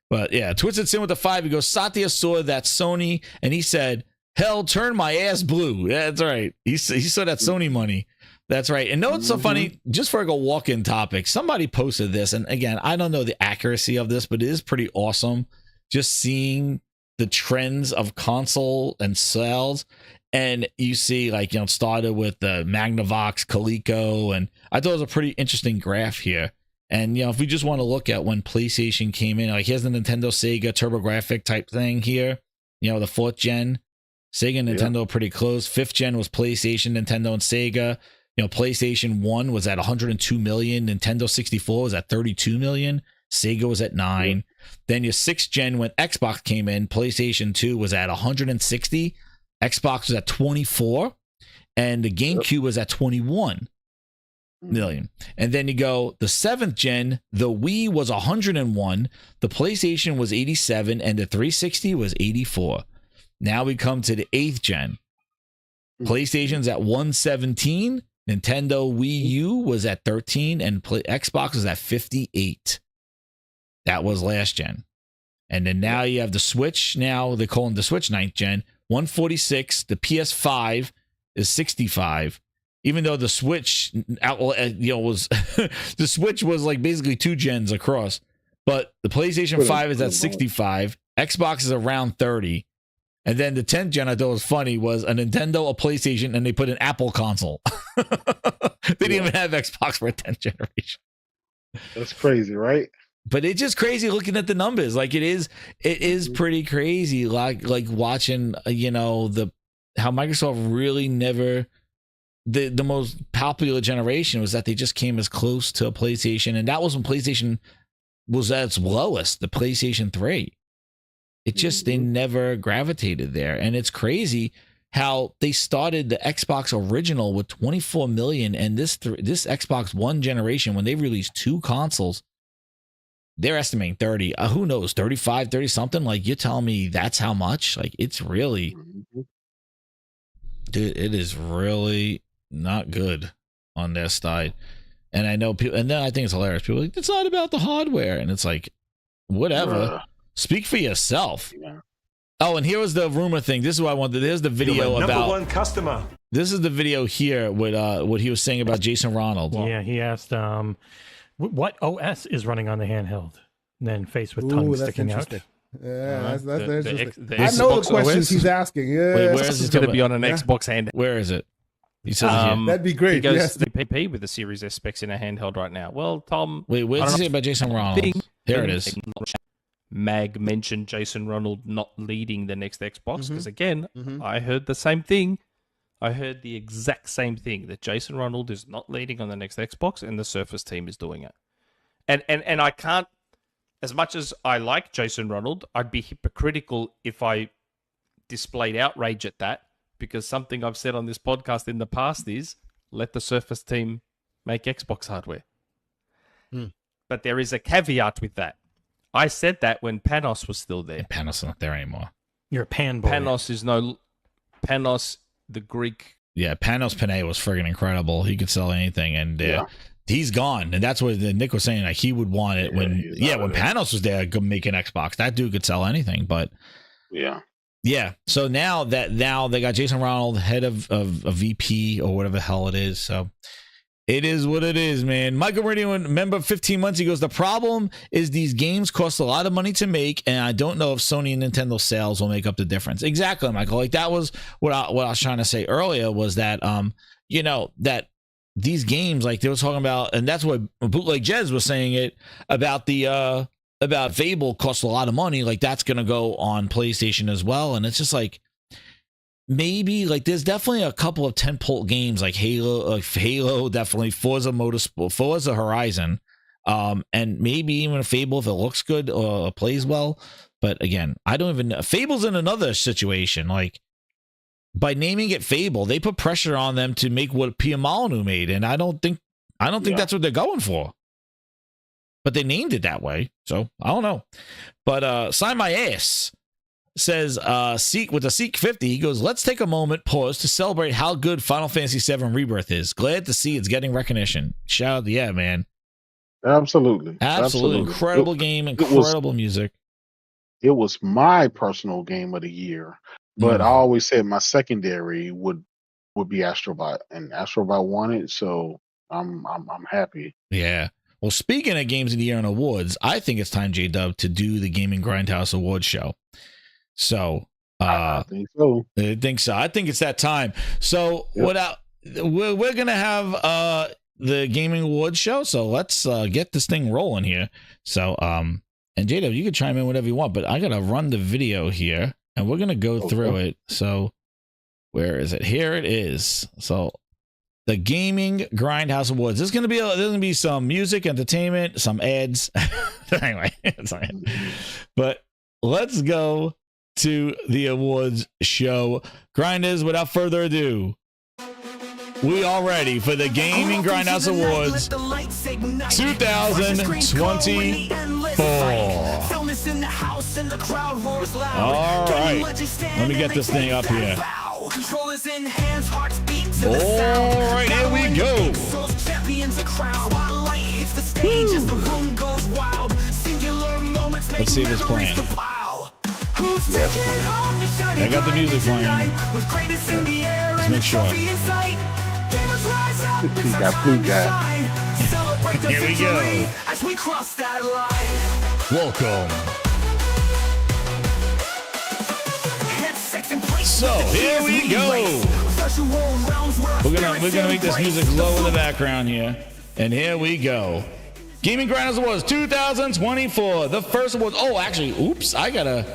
But yeah, Twisted Sin with the 5. He goes, Satya saw that Sony, and he said, "Hell, turn my ass blue." Yeah, that's right. He saw that Sony money. That's right. And know what's so funny? Just for a walk-in topic, somebody posted this, and again, I don't know the accuracy of this, but it is pretty awesome. Just seeing the trends of console and sales. And you see, like, you know, it started with the Magnavox, Coleco, and I thought it was a pretty interesting graph here. And, you know, if we just want to look at when PlayStation came in, like, here's the Nintendo Sega TurboGrafx type thing here. You know, the 4th gen, Sega and Nintendo pretty close. 5th gen was PlayStation, Nintendo, and Sega. You know, PlayStation 1 was at 102 million. Nintendo 64 was at 32 million. Sega was at 9. Then your 6th gen, when Xbox came in, PlayStation 2 was at 160. Xbox was at 24, and the GameCube was at 21 million. And then you go the 7th gen, the Wii was 101, the PlayStation was 87, and the 360 was 84. Now we come to the 8th gen. PlayStation's at 117, Nintendo Wii U was at 13, and Xbox was at 58. That was last gen. And then now you have the Switch. Now they're calling the Switch 9th gen. 146. The PS5 is 65. Even though the Switch, was the Switch was like basically 2 gens across, but the PlayStation 5 is at 65. Xbox is around 30, and then the 10th gen I thought was funny was a Nintendo, a PlayStation, and they put an Apple console. They didn't even have Xbox for a 10th generation. That's crazy, right? But it's just crazy looking at the numbers. Like, it is pretty crazy. Like watching, you know, how Microsoft really never, the most popular generation was that they just came as close to a PlayStation. And that was when PlayStation was at its lowest, the PlayStation 3. It just, they never gravitated there. And it's crazy how they started the Xbox original with 24 million. And this Xbox One generation, when they released 2 consoles, they're estimating 30. Who knows, 35, 30 something. Like, you're telling me that's how much? Like, it's really, dude, it is really not good on their side. And I know people, and then I think it's hilarious. People are like, it's not about the hardware. And it's like, whatever. Speak for yourself. Yeah. Oh, and here was the rumor thing. This is what I wanted. There's the video about number one customer. This is the video here with what he was saying about Jason Ronald. Yeah, he asked what OS is running on the handheld, and then face with tongue sticking out. Yeah, that's interesting. The I know Xbox the questions OS? he's asking. Yeah, Wait, where is It's going to be on an Xbox hand. Where is it? He says it here. That'd be great. He goes Yes. the PP with the Series S specs in a handheld right now. Well, Tom. Wait, where I does don't it say know about Jason Ronald? Here it is. Mag mentioned Jason Ronald not leading the next Xbox because again, I heard the same thing. I heard the exact same thing that Jason Ronald is not leading on the next Xbox, and the Surface team is doing it. And I can't. As much as I like Jason Ronald, I'd be hypocritical if I displayed outrage at that, because something I've said on this podcast in the past is let the Surface team make Xbox hardware. But there is a caveat with that. I said that when Panos was still there. Panos is not there anymore. You're a pan boy. Panos, the Greek. Yeah, Panos Panay was friggin' incredible. He could sell anything, and he's gone. And that's what Nick was saying. Like, he would want it when Panos was there making Xbox. That dude could sell anything. But yeah. So now they got Jason Ronald, head of a VP or whatever the hell it is. So it is what it is, man. Michael Radio, member 15 months, he goes, the problem is these games cost a lot of money to make, and I don't know if Sony and Nintendo sales will make up the difference. Exactly, Michael. Like, that was what I was trying to say earlier, was that, that these games, like they were talking about, and that's what Bootleg Jez was saying it, about the, about Fable costs a lot of money. Like, that's going to go on PlayStation as well. And it's just like, maybe, like, there's definitely a couple of tentpole games like Halo, definitely Forza Motorsport, Forza Horizon, and maybe even a Fable if it looks good or plays well. But again, I don't even know. Fable's in another situation. Like, by naming it Fable, they put pressure on them to make what Pia Molyneux made, and I don't think that's what they're going for. But they named it that way, so I don't know. But Sign My Ass says, Seek with a Seek 50, he goes, let's take a moment, pause to celebrate how good Final Fantasy VII Rebirth is. Glad to see it's getting recognition. Shout out, yeah, man. Absolutely. Incredible game, incredible music. It was my personal game of the year, but I always said my secondary would be Astrobot, and Astrobot won it, so I'm happy. Yeah. Well, speaking of games of the year and awards, I think it's time, J-Dub, to do the Gaming Grindhouse Awards show. So I think so. I think it's that time. So we're gonna have the Gaming Awards show. So let's get this thing rolling here. So and J-Dub, you can chime in whatever you want, but I gotta run the video here and we're gonna go through it. So where is it? Here it is. So the Gaming Grindhouse Awards. There's gonna be some music, entertainment, some ads. Anyway, it's not it. But let's go to the awards show. Grinders, without further ado, we are ready for the Gaming Grindhouse Awards 2024. All right, let me get this thing up here. All right, here we go. Let's see if it's playing. I got the music playing. Let's make sure. Got Blue Guy. Here we go. Welcome. So here we go. We're gonna make this music low in the background here, and here we go. Gaming Grindhouse Awards 2024. The first award. Oh, actually, oops. I can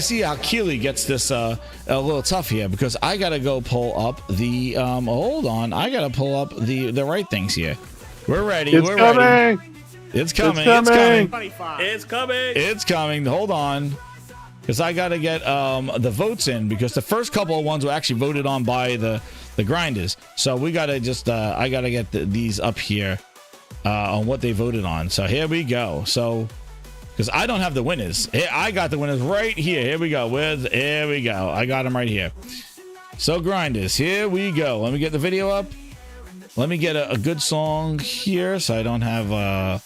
see how Keely gets this a little tough here, because I gotta go pull up the hold on, I gotta pull up the right things here. We're ready. It's coming. It's coming. It's coming. Hold on, because I gotta get the votes in, because the first couple of ones were actually voted on by the grinders. So we gotta just I gotta get these up here. on what they voted on. So here we go. So, because I don't have the winners. I got the winners right here. Here we go. Here we go. I got them right here. So Grinders, here we go. Let me get the video up. Let me get a good song here so I don't have...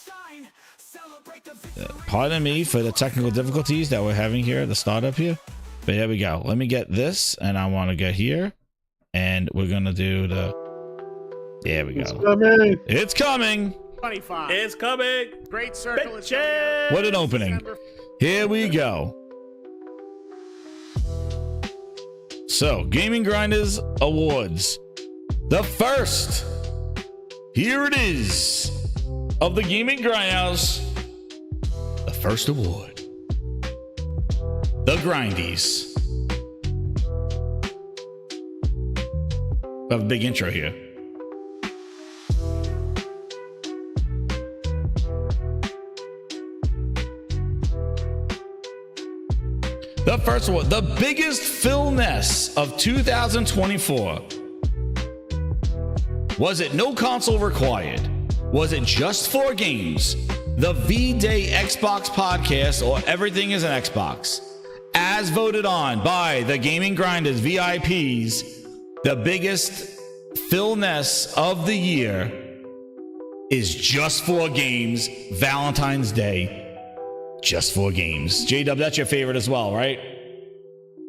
pardon me for the technical difficulties that we're having here at the startup here. But here we go. Let me get this, and I want to get here. And we're going to do the... There we go. It's coming. It's coming. 25. It's coming. Great circle is Bitches. What an opening. Here we go. So, Gaming Grinders Awards. The first. Here it is. Of the Gaming Grindhouse. The first award. The Grindies. I have a big intro here. The first one, the biggest Phil Ness of 2024. Was it no console required? Was it just 4 games? The V-Day Xbox podcast, or everything is an Xbox? As voted on by the Gaming Grinders VIPs, the biggest Phil Ness of the year is just 4 games, Valentine's Day. Just 4 games. J-Dub, that's your favorite as well, right?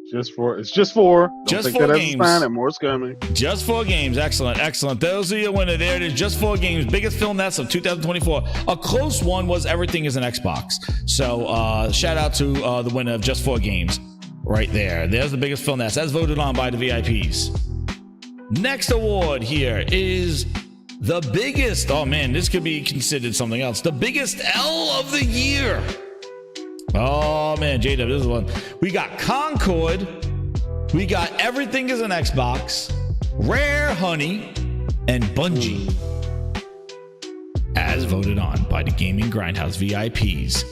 Just 4. It's just 4. Don't Just take 4 that as a games. sign, and more's coming. Just 4 games. Excellent. Excellent. Those are your winner. There it is. Just 4 games. Biggest Phil Ness of 2024. A close one was Everything is an Xbox. So shout out to the winner of just 4 games. Right there. There's the biggest Phil Ness. As voted on by the VIPs. Next award here is the biggest. Oh man, this could be considered something else. The biggest L of the year. Oh man, J-Dub, this is one. We got Concord. We got Everything is an Xbox, Rare Honey, and Bungie. As voted on by the Gaming Grindhouse VIPs.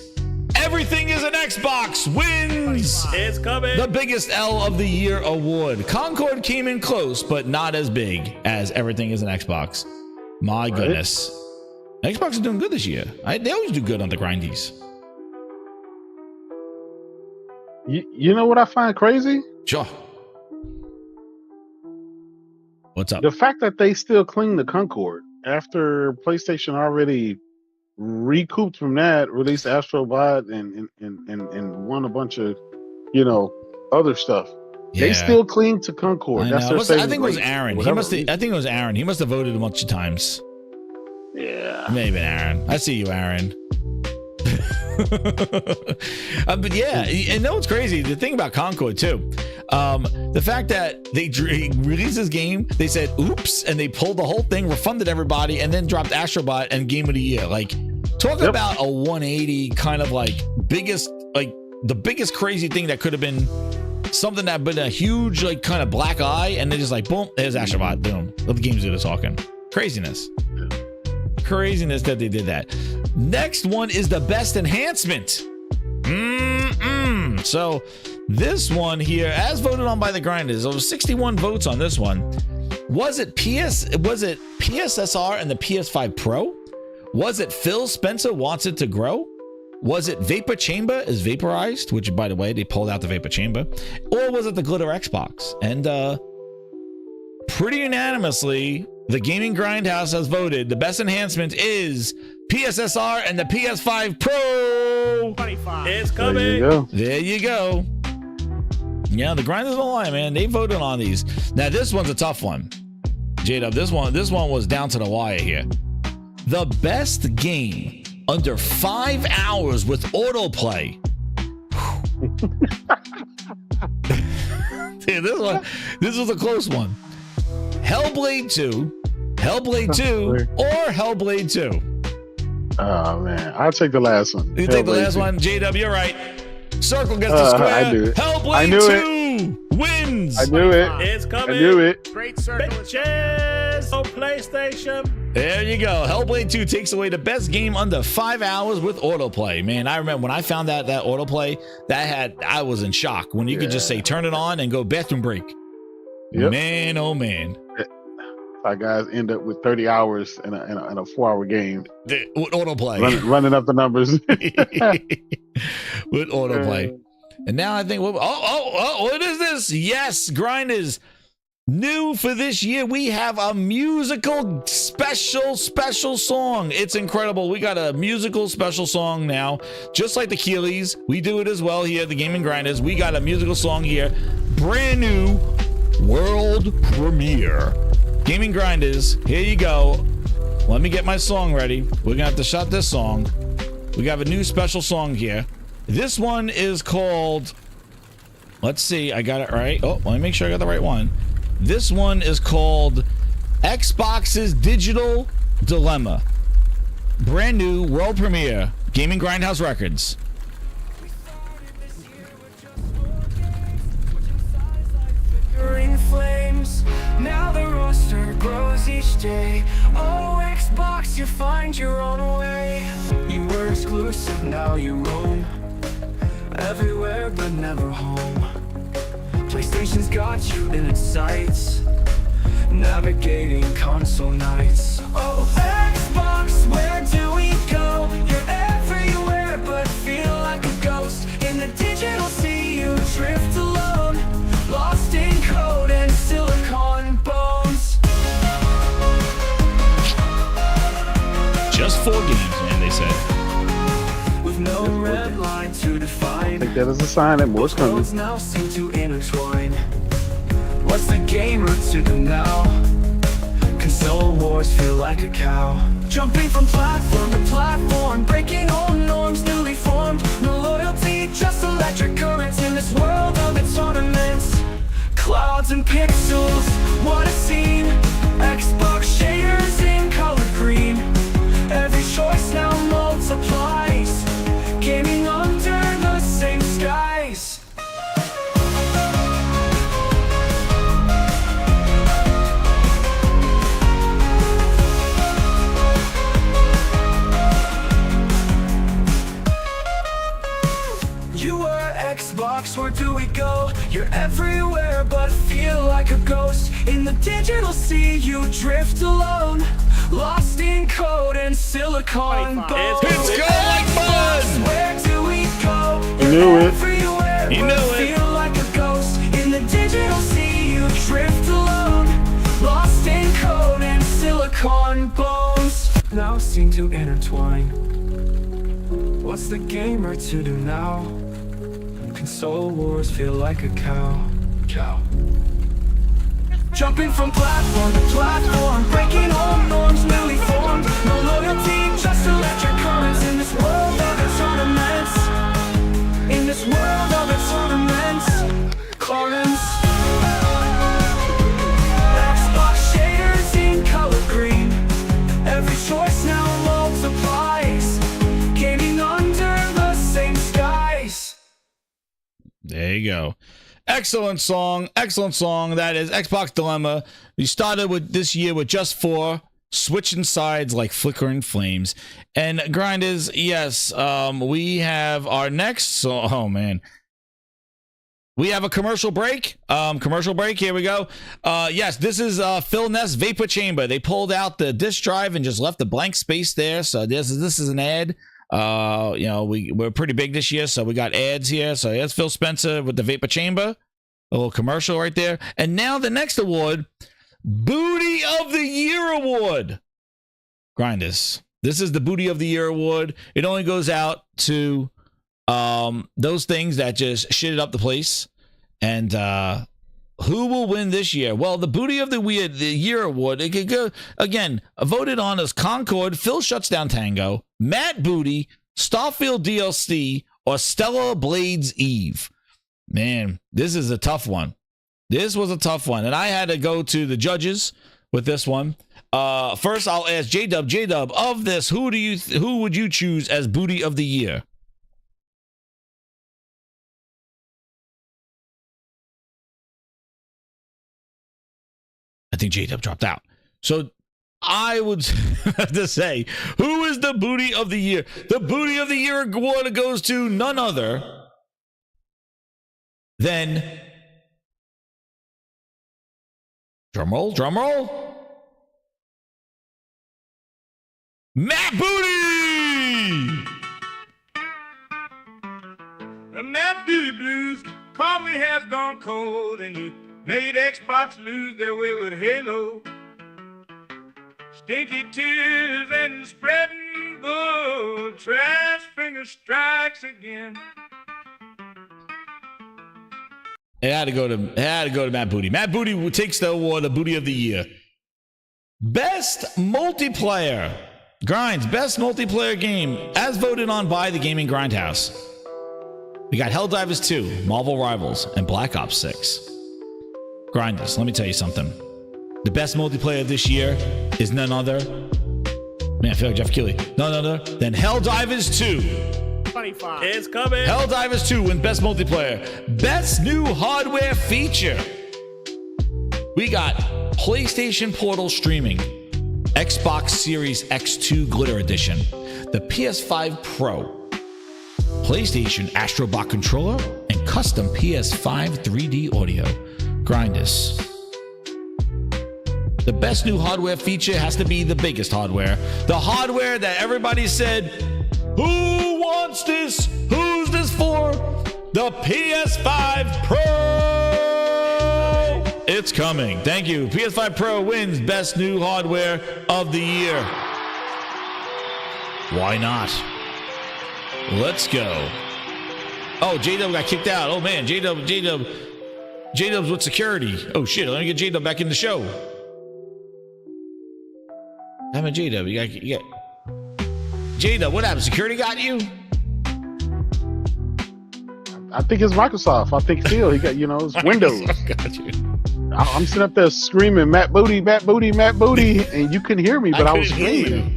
Everything is an Xbox wins. It's coming. The biggest L of the year award. Concord came in close, but not as big as Everything is an Xbox. My goodness. Xbox is doing good this year. They always do good on the Grindies. You know what I find crazy? Sure. What's up? The fact that they still cling to Concord after PlayStation already recouped from that, released Astro Bot and won a bunch of, other stuff. Yeah. They still cling to Concord. I That's know. their I think it was rate, Aaron. whatever. I think it was Aaron. He must have voted a bunch of times. Yeah. Maybe Aaron. I see you, Aaron. But yeah, and know what's crazy? The thing about Concord too, the fact that they released this game, they said oops, and they pulled the whole thing, refunded everybody, and then dropped Astrobot and Game of the Year. Like, talk about a 180 kind of like the biggest crazy thing that could have been something that been a huge like kind of black eye, and they're just like boom, there's Astrobot, boom, let the games do the talking. Craziness that they did that. Next one is the best enhancement. So this one here, as voted on by the Grinders, over 61 votes on this one. Was it PSSR and the PS5 Pro? Was it Phil Spencer wants it to grow? Was it Vapor Chamber is vaporized, which by the way, they pulled out the Vapor Chamber, or was it the Glitter Xbox? And pretty unanimously, the Gaming Grindhouse has voted the best enhancement is PSSR and the PS5 Pro. 25. It's coming. There you go. Yeah, the Grinders don't lie, man. They voted on these. Now this one's a tough one. J-Dub, this one was down to the wire here. The best game under 5 hours with autoplay. Dude, this was a close one. Hellblade 2, Hellblade 2, or Hellblade 2. Oh man, I'll take the last one. You take the last one? J-Dub, you're right. Circle gets the square. I knew it. Hellblade 2 wins. I knew it. It's coming. I knew it. Great circle is Bitches. Oh, PlayStation. There you go. Hellblade 2 takes away the best game under 5 hours with autoplay. Man, I remember when I found out that autoplay, I was in shock when you could just say turn it on and go bathroom break. Yep. Man, oh man. Our guys end up with 30 hours in a 4-hour game. With autoplay. Running up the numbers. With autoplay. And now I think, what is this? Yes, Grinders. New for this year, we have a musical special song. It's incredible. We got a musical special song now. Just like the Keeleys, we do it as well here at the Gaming Grinders. We got a musical song here. Brand new world premiere. Gaming Grinders, here you go. Let me get my song ready. We're gonna have to shut this song. We got a new special song here. This one is called, let's see, I got it right. Oh, let me make sure I got the right one. This one is called Xbox's Digital Dilemma. Brand new world premiere. Gaming Grindhouse Records. Flames. Now the roster grows each day. Oh, Xbox, you find your own way. You were exclusive, now you roam everywhere but never home. PlayStation's got you in its sights, navigating console nights. Oh, Xbox, where do we go? You're everywhere but feel like a ghost. In the digital sea you drift alone, lost in code and silicon bones. Just 4 games, man, they said. With no red line to define, I think that is a sign that more's coming. roads now seem to intertwine. What's the gamer to do now? Console wars feel like a cow. Jumping from platform to platform, breaking old norms newly formed. No loyalty, just electric currents in this world of its ornaments. Clouds and pixels, what a scene. Xbox shaders in color green. Every choice now multiplies, gaming under the same skies. You are Xbox, where do we go? You're everywhere but feel like a ghost. In the digital sea you drift alone, lost in code and silicon bones. It's go like fun! Where do we go? He knew it. Everywhere He but knew it. feel like a ghost. In the digital sea you drift alone, lost in code and silicon bones. Now seem to intertwine. What's the gamer to do now? Console wars feel like a cow. Jumping from platform to platform, breaking old norms newly formed. No loyalty, just electric currents in this world of its ornaments. In this world of its ornaments. Clarence. Xbox shaders in color green. Every choice now multiplies, gaming under the same skies. There you go. Excellent song. Excellent song. That is Xbox Dilemma. We started with this year with just 4, switching sides like flickering flames. And Grinders, yes, we have our next song. Oh, man. We have a commercial break. Here we go. Yes, this is Phil Ness Vapor Chamber. They pulled out the disk drive and just left a blank space there. So this is an ad. You know, we're pretty big this year, so we got ads here. So here's Phil Spencer with the Vapor Chamber, a little commercial right there. And now the next award, Booty of the Year Award. Grinders. This is the Booty of the Year Award. It only goes out to those things that just shitted up the place. And who will win this year? Well, the Booty of the Year Award, it could go, again, voted on as Concord, Phil Shuts Down Tango, Matt Booty, Starfield DLC, or Stella Blades Eve. Man, this is a tough one. This was a tough one. And I had to go to the judges with this one. First, I'll ask J-Dub. J-Dub, of this, who would you choose as Booty of the Year? I think J-Dub dropped out. So I would have to say, who is the Booty of the Year? The Booty of the Year award goes to none other than, drumroll, Matt Booty! The Matt Booty Blues probably has gone cold, and you made Xbox lose their way with Halo. Stinky tears and spreading gold, trash finger strikes again. It had to go to Matt Booty. Matt Booty takes the award of Booty of the Year. Best multiplayer. Grinds, best multiplayer game as voted on by the Gaming Grindhouse. We got Helldivers 2, Marvel Rivals, and Black Ops 6. Grinders, let me tell you something. The best multiplayer this year is none other. Man, I feel like Jeff Keighley. None other than Helldivers 2. 25. It's coming. Helldivers 2 wins best multiplayer. Best new hardware feature. We got PlayStation Portal streaming, Xbox Series X2 Glitter Edition, the PS5 Pro, PlayStation Astrobot controller, and custom PS5 3D audio. Grindus. The best new hardware feature has to be the biggest hardware. The hardware that everybody said, who wants this? Who's this for? The PS5 Pro! It's coming. Thank you. PS5 Pro wins best new hardware of the year. Why not? Let's go. Oh, J-Dub got kicked out. Oh man, J-Dub's with security. Oh shit, let me get J-Dub back in the show. I'm a J-Dub. You got J-Dub, what happened? Security got you? I think it's Microsoft. I think Phil, he got, it's Windows. Got you. I'm sitting up there screaming, Matt Booty, Matt Booty, Matt Booty, and you couldn't hear me, but I was screaming.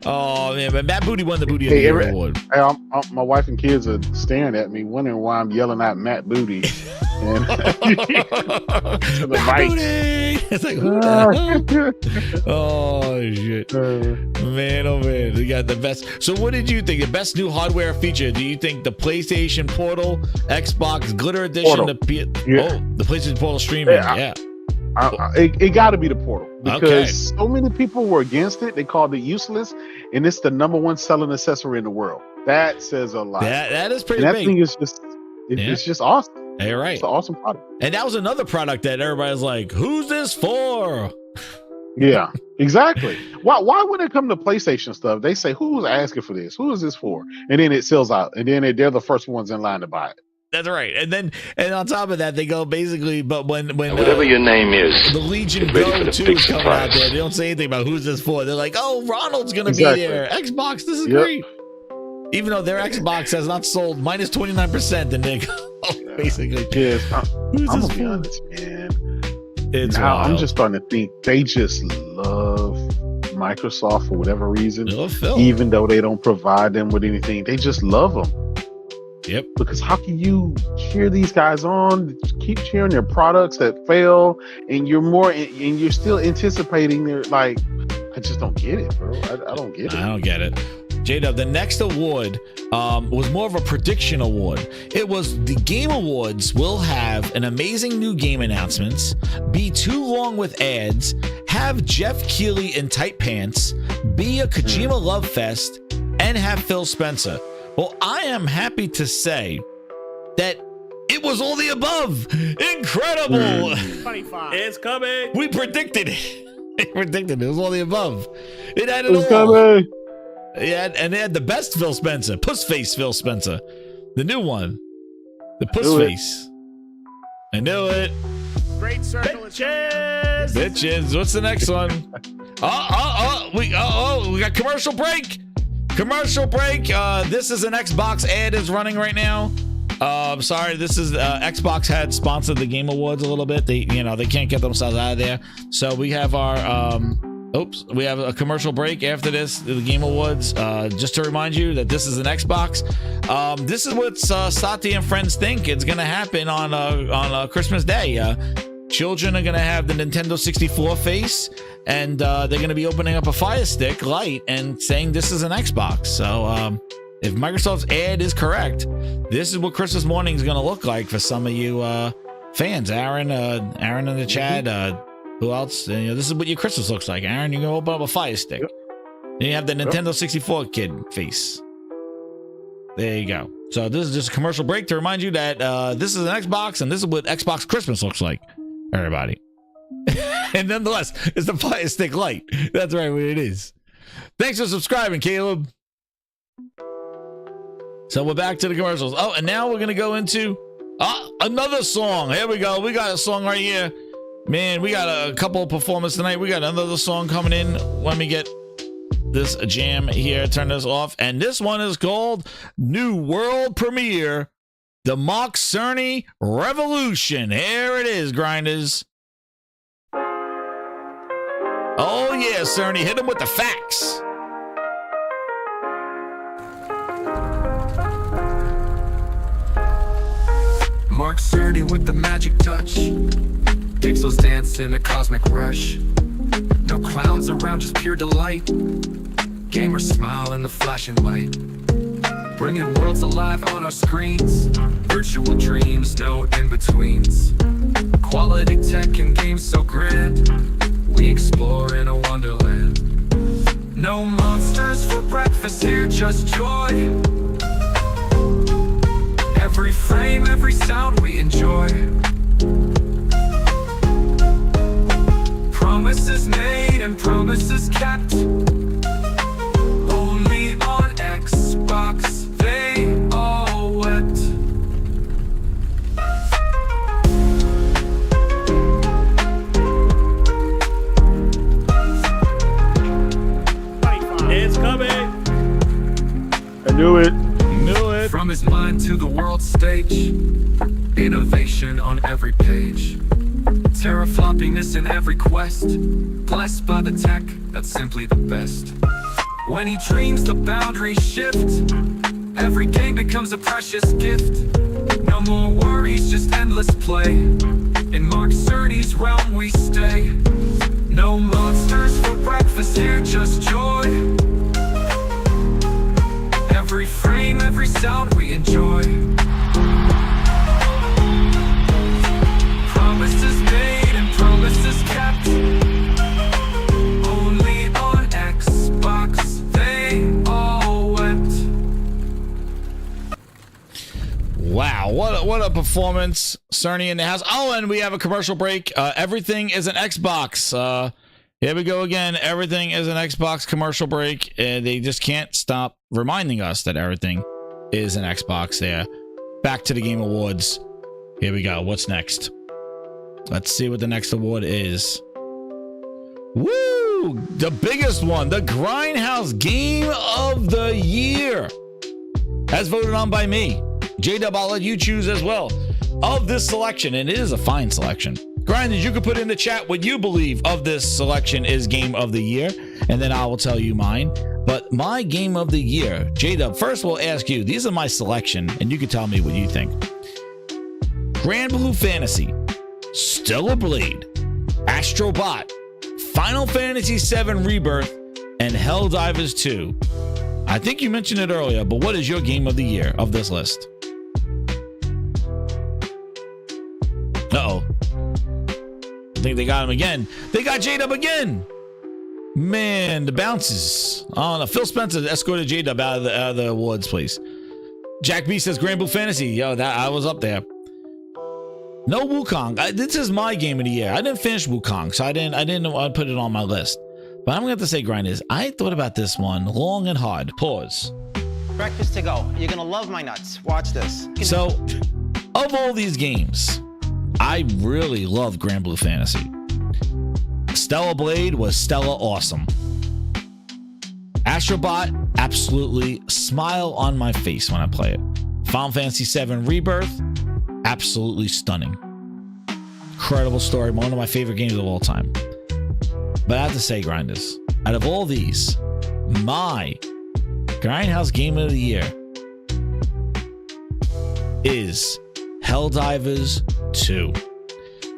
Oh man, but Matt Booty won the Booty of the Year award. My wife and kids are staring at me, wondering why I'm yelling out Matt Booty. And to the Matt Booty! It's like, who the hell? Oh shit. Man, oh man, we got the best. So what did you think? The best new hardware feature? Do you think the PlayStation Portal, Xbox Glitter Edition, the PlayStation Portal streaming? Yeah. It got to be the Portal because so many people were against it. They called it useless, and it's the #1 selling accessory in the world. That says a lot. That is pretty big. That thing is just it's just awesome. You're right. It's an awesome product. And that was another product that everybody's like, "Who's this for?" Yeah, exactly. Why when it come to PlayStation stuff, they say, "Who's asking for this? Who is this for?" And then it sells out, and then they're the first ones in line to buy it. That's right. And on top of that, they go basically, but when whatever your name is, the Legion Go 2 is coming out there, they don't say anything about who's this for. They're like, oh, Ronald's going to be there. Xbox, this is great. Even though their Xbox has not sold minus 29%, and they go, basically. Yes, who's I'm this gonna be for? honest, man. It's now, wild. I'm just starting to think they just love Microsoft for whatever reason. Even though they don't provide them with anything, they just love them. Yep. Because how can you cheer these guys on, keep cheering their products that fail, and you're still anticipating their I just don't get it, bro. I don't get it. I don't get it. J-Dub, the next award was more of a prediction award. It was the Game Awards will have an amazing new game announcements, be too long with ads, have Jeff Keighley in tight pants, be a Kojima love fest, and have Phil Spencer. Well, I am happy to say that it was all the above. Incredible. 25. It's coming. We predicted it. We predicted it. It was all the above. It had it It's all. coming. And they had the best Phil Spencer, Pussface Phil Spencer, the new one, the Pussface. I knew it. Great circle. Bitches. What's the next one? We got commercial break. Commercial break. This is an Xbox ad is running right now. Sorry, this is Xbox had sponsored the Game Awards a little bit. They can't get themselves out of there. So we have our we have a commercial break after this, the Game Awards. Just to remind you that this is an Xbox. This is what Satya and friends think it's gonna happen on Christmas Day. Children are gonna have the Nintendo 64 face, and they're gonna be opening up a Fire Stick Lite and saying this is an Xbox. So if Microsoft's ad is correct, this is what Christmas morning is gonna look like for some of you fans. Aaron in the chat. Who else? This is what your Christmas looks like, Aaron. You're gonna open up a Fire Stick. Then you have the Nintendo 64 kid face. There you go. So this is just a commercial break to remind you that this is an Xbox, and this is what Xbox Christmas looks like, everybody. And nonetheless, it's the Fire Stick Lite. That's right, what it is. Thanks for subscribing, Caleb. So we're back to the commercials. Oh, and now we're going to go into another song. Here we go. We got a song right here. Man, we got a couple of performances tonight. We got another song coming in. Let me get this jam here. Turn this off. And this one is called New World Premiere, the Mock Cerny Revolution. Here it is, grinders. Oh, yeah, Cerny. Hit him with the facts. Mark Cerny with the magic touch. Pixels dance in a cosmic rush. No clowns around, just pure delight. Gamers smile in the flashing light. Bringing worlds alive on our screens. Virtual dreams, no in-betweens. Quality tech and games so grand. We explore in a wonderland. No monsters for breakfast here, just joy. Every frame, every sound we enjoy. Promises made and promises kept. Only on Xbox they all wept. It's coming. I knew it. From his mind to the world stage, innovation on every page, terafloppiness in every quest, blessed by the tech that's simply the best. When he dreams, the boundaries shift, every game becomes a precious gift. No more worries, just endless play. In Mark Cerny's realm we stay. No monsters for breakfast here, just joy. Every frame, every sound we enjoy. Promises made and promises kept. Only on Xbox they all wept. Wow, what a performance. Cerny in the house. Oh, and we have a commercial break. Everything is an Xbox. Here we go again. Everything is an Xbox commercial break. They just can't stop reminding us that everything is an Xbox there. Back to the Game Awards. Here we go. What's next? Let's see what the next award is. Woo! The biggest one. The Grindhouse Game of the Year. As voted on by me. J-Dub, I'll let you choose as well. Of this selection, and it is a fine selection. Grinders, you can put in the chat what you believe of this selection is Game of the Year, and then I will tell you mine. But my Game of the Year, J-Dub, first we'll ask you, these are my selection, and you can tell me what you think. Grand Blue Fantasy, Stellar Blade, Astro Bot, Final Fantasy VII Rebirth, and Helldivers 2. I think you mentioned it earlier, but what is your Game of the Year of this list? Uh-oh. I think they got him again. They got J-Dub again. Man, the bounces. Oh, no. Phil Spencer escorted J-Dub out of the awards, please. Jack B says Grand Blue Fantasy. Yo, that I was up there. No Wukong. This is my Game of the Year. I didn't finish Wukong, so I didn't put it on my list. But I'm going to have to say, Grinders, I thought about this one long and hard. Pause. Breakfast to go. You're gonna love my nuts. Watch this. So, of all these games, I really love Grand Blue Fantasy. Stellar Blade was stellar awesome. Astrobot, absolutely smile on my face when I play it. Final Fantasy VII Rebirth, absolutely stunning. Incredible story, one of my favorite games of all time. But I have to say, Grinders, out of all these, my Grindhouse Game of the Year is Helldivers 2.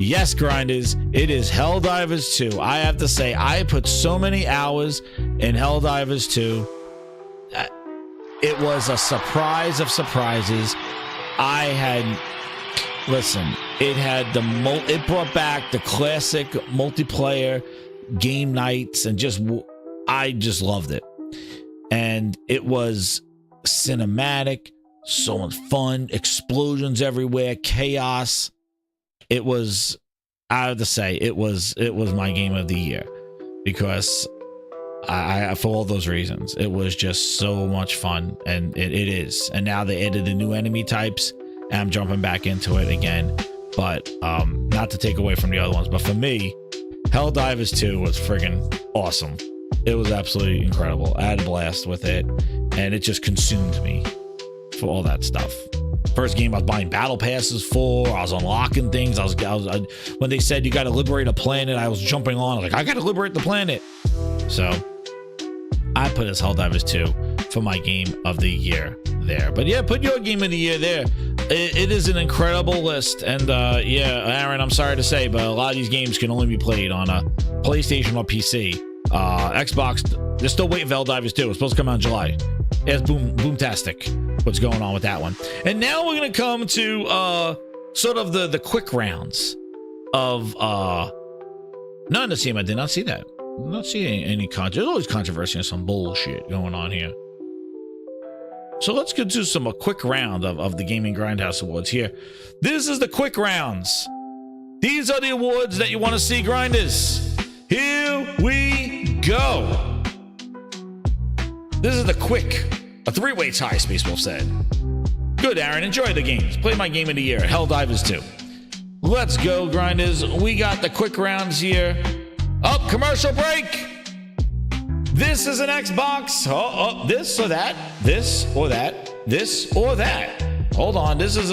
Yes, Grinders, it is Helldivers 2. I have to say, I put so many hours in Helldivers 2. It was a surprise of surprises. It brought back the classic multiplayer game nights, and just I just loved it. And it was cinematic, so much fun, explosions everywhere, chaos. It was, I have to say, it was my game of the year because I for all those reasons. It was just so much fun, and it is. And now they added the new enemy types, and I'm jumping back into it again. But not to take away from the other ones, but for me, Helldivers 2 was friggin' awesome. It was absolutely incredible. I had a blast with it, and it just consumed me for all that stuff. First game I was buying battle passes for. I was unlocking things. When they said you got to liberate a planet, I was jumping on. I was like, I got to liberate the planet. So I put as Helldivers 2 for my game of the year there. But yeah, put your game of the year there. It is an incredible list. And yeah, Aaron, I'm sorry to say, but a lot of these games can only be played on a PlayStation or PC. Xbox, they're still waiting for Helldivers 2. It's supposed to come out in July. It's boomtastic what's going on with that one. And now we're going to come to sort of the quick rounds of no, I did not see that. I did not see any controversy. There's always controversy and some bullshit going on here. So let's get to some quick round of the Gaming Grindhouse Awards here. This is the quick rounds. These are the awards that you want to see, Grinders. Here we go. This is the quick, a three-way tie, Space Wolf said. Good, Aaron. Enjoy the games. Play my game of the year, Helldivers 2. Let's go, Grinders. We got the quick rounds here. Up, commercial break. This is an Xbox. This or that. This or that. This or that. Hold on. This is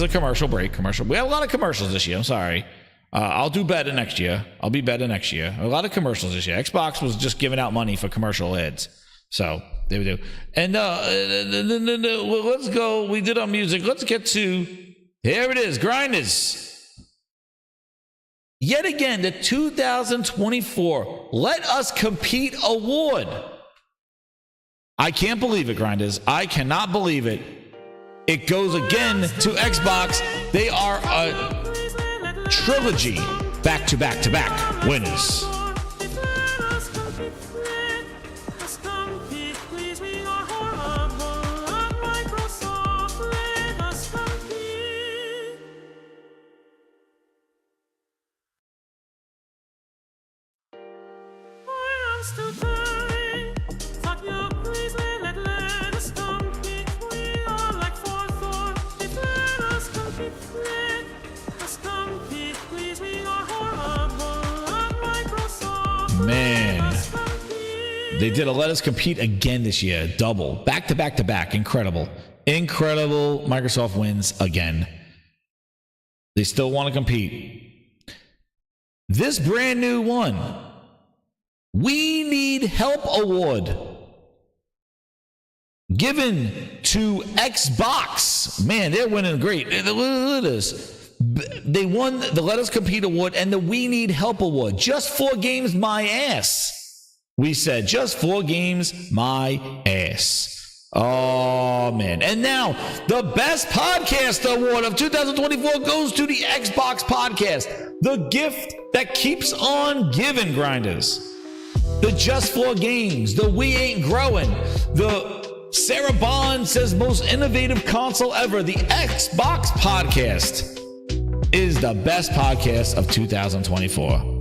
a commercial break. We have a lot of commercials this year. I'm sorry. I'll do better next year. I'll be better next year. A lot of commercials this year. Xbox was just giving out money for commercial ads. So there we do. And let's go. We did our music. Let's get to, here it is, Grinders. Yet again, the 2024 Let Us Compete Award. I can't believe it, Grinders. I cannot believe it. It goes again to Xbox. They are a trilogy back-to-back-to-back winners. Man, they did a Let Us Compete again this year. Double. Back to back to back. Incredible. Incredible. Microsoft wins again. They still want to compete. This brand new one, We Need Help Award, given to Xbox. Man, they're winning great. Look at this. They won the Let Us Compete Award and the We Need Help Award. Just 4 games, my ass. We said just 4 games, my ass. Oh, man. And now, the Best Podcast Award of 2024 goes to the Xbox Podcast. The gift that keeps on giving, Grinders. The Just 4 Games. The We Ain't Growing. The Sarah Bond says most innovative console ever. The Xbox Podcast is the best podcast of 2024.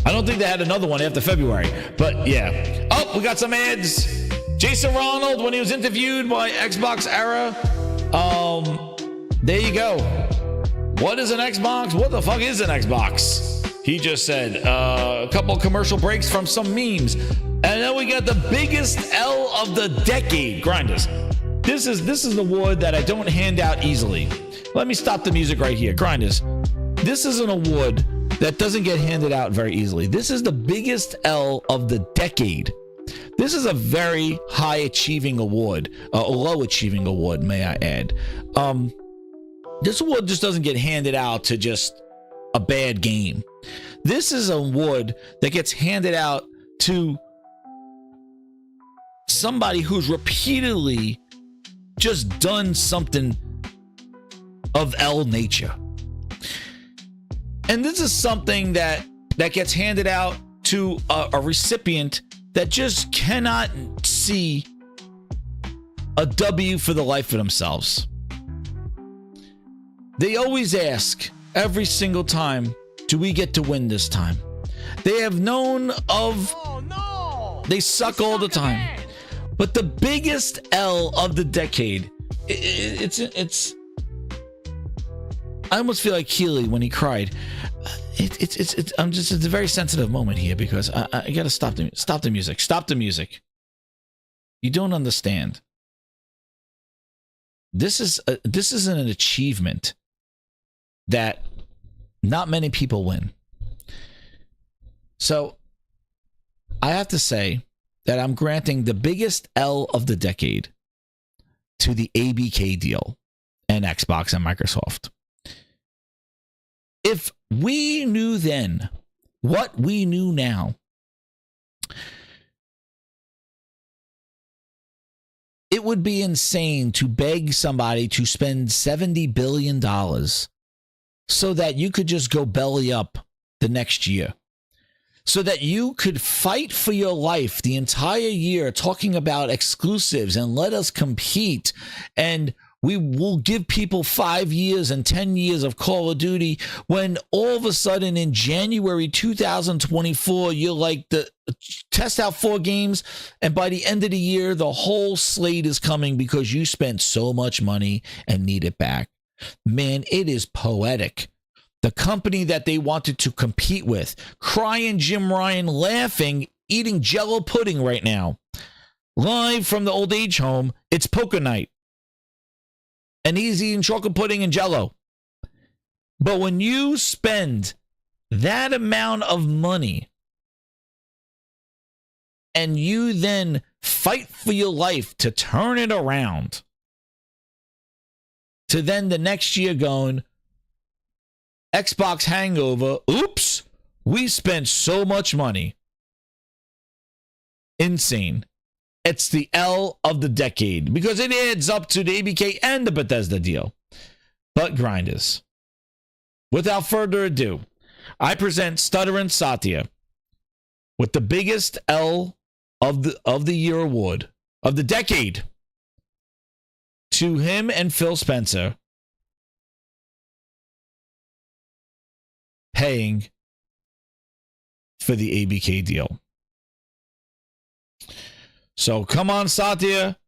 I don't think they had another one after February, but yeah. Oh, we got some ads. Jason Ronald, when he was interviewed by Xbox Era, there you go. What is an Xbox? What the fuck is an Xbox? He just said a couple commercial breaks from some memes. And then we got the biggest L of the decade, Grinders. This is an award that I don't hand out easily. Let me stop the music right here. Grinders, this is an award that doesn't get handed out very easily. This is the biggest L of the decade. This is a very high achieving award, a low achieving award, may I add. This award just doesn't get handed out to just a bad game. This is an award that gets handed out to somebody who's repeatedly just done something of L nature. And this is something that that gets handed out to a recipient that just cannot see a W for the life of themselves. They always ask every single time, do we get to win this time? They have known of, they suck all the time. But the biggest L of the decade, it's I almost feel like Keeley when he cried. It's a very sensitive moment here because I gotta stop the music. Stop the music. You don't understand. This is an achievement that not many people win. So I have to say that I'm granting the biggest L of the decade to the ABK deal and Xbox and Microsoft. If we knew then what we knew now, it would be insane to beg somebody to spend $70 billion so that you could just go belly up the next year. So that you could fight for your life the entire year talking about exclusives and let us compete. And we will give people 5 years and 10 years of Call of Duty when all of a sudden in January 2024, you're like, test out 4 games. And by the end of the year, the whole slate is coming because you spent so much money and need it back. Man, it is poetic. The company that they wanted to compete with, crying Jim Ryan, laughing, eating Jell-O pudding right now. Live from the old age home, it's poker night. And he's eating chocolate pudding and Jell-O. But when you spend that amount of money and you then fight for your life to turn it around, to then the next year going, Xbox hangover, oops, we spent so much money. Insane. It's the L of the decade because it adds up to the ABK and the Bethesda deal. But Grinders, without further ado, I present Stutterin' Satya with the biggest L of the year award of the decade to him and Phil Spencer paying for the ABK deal. So come on, Satya,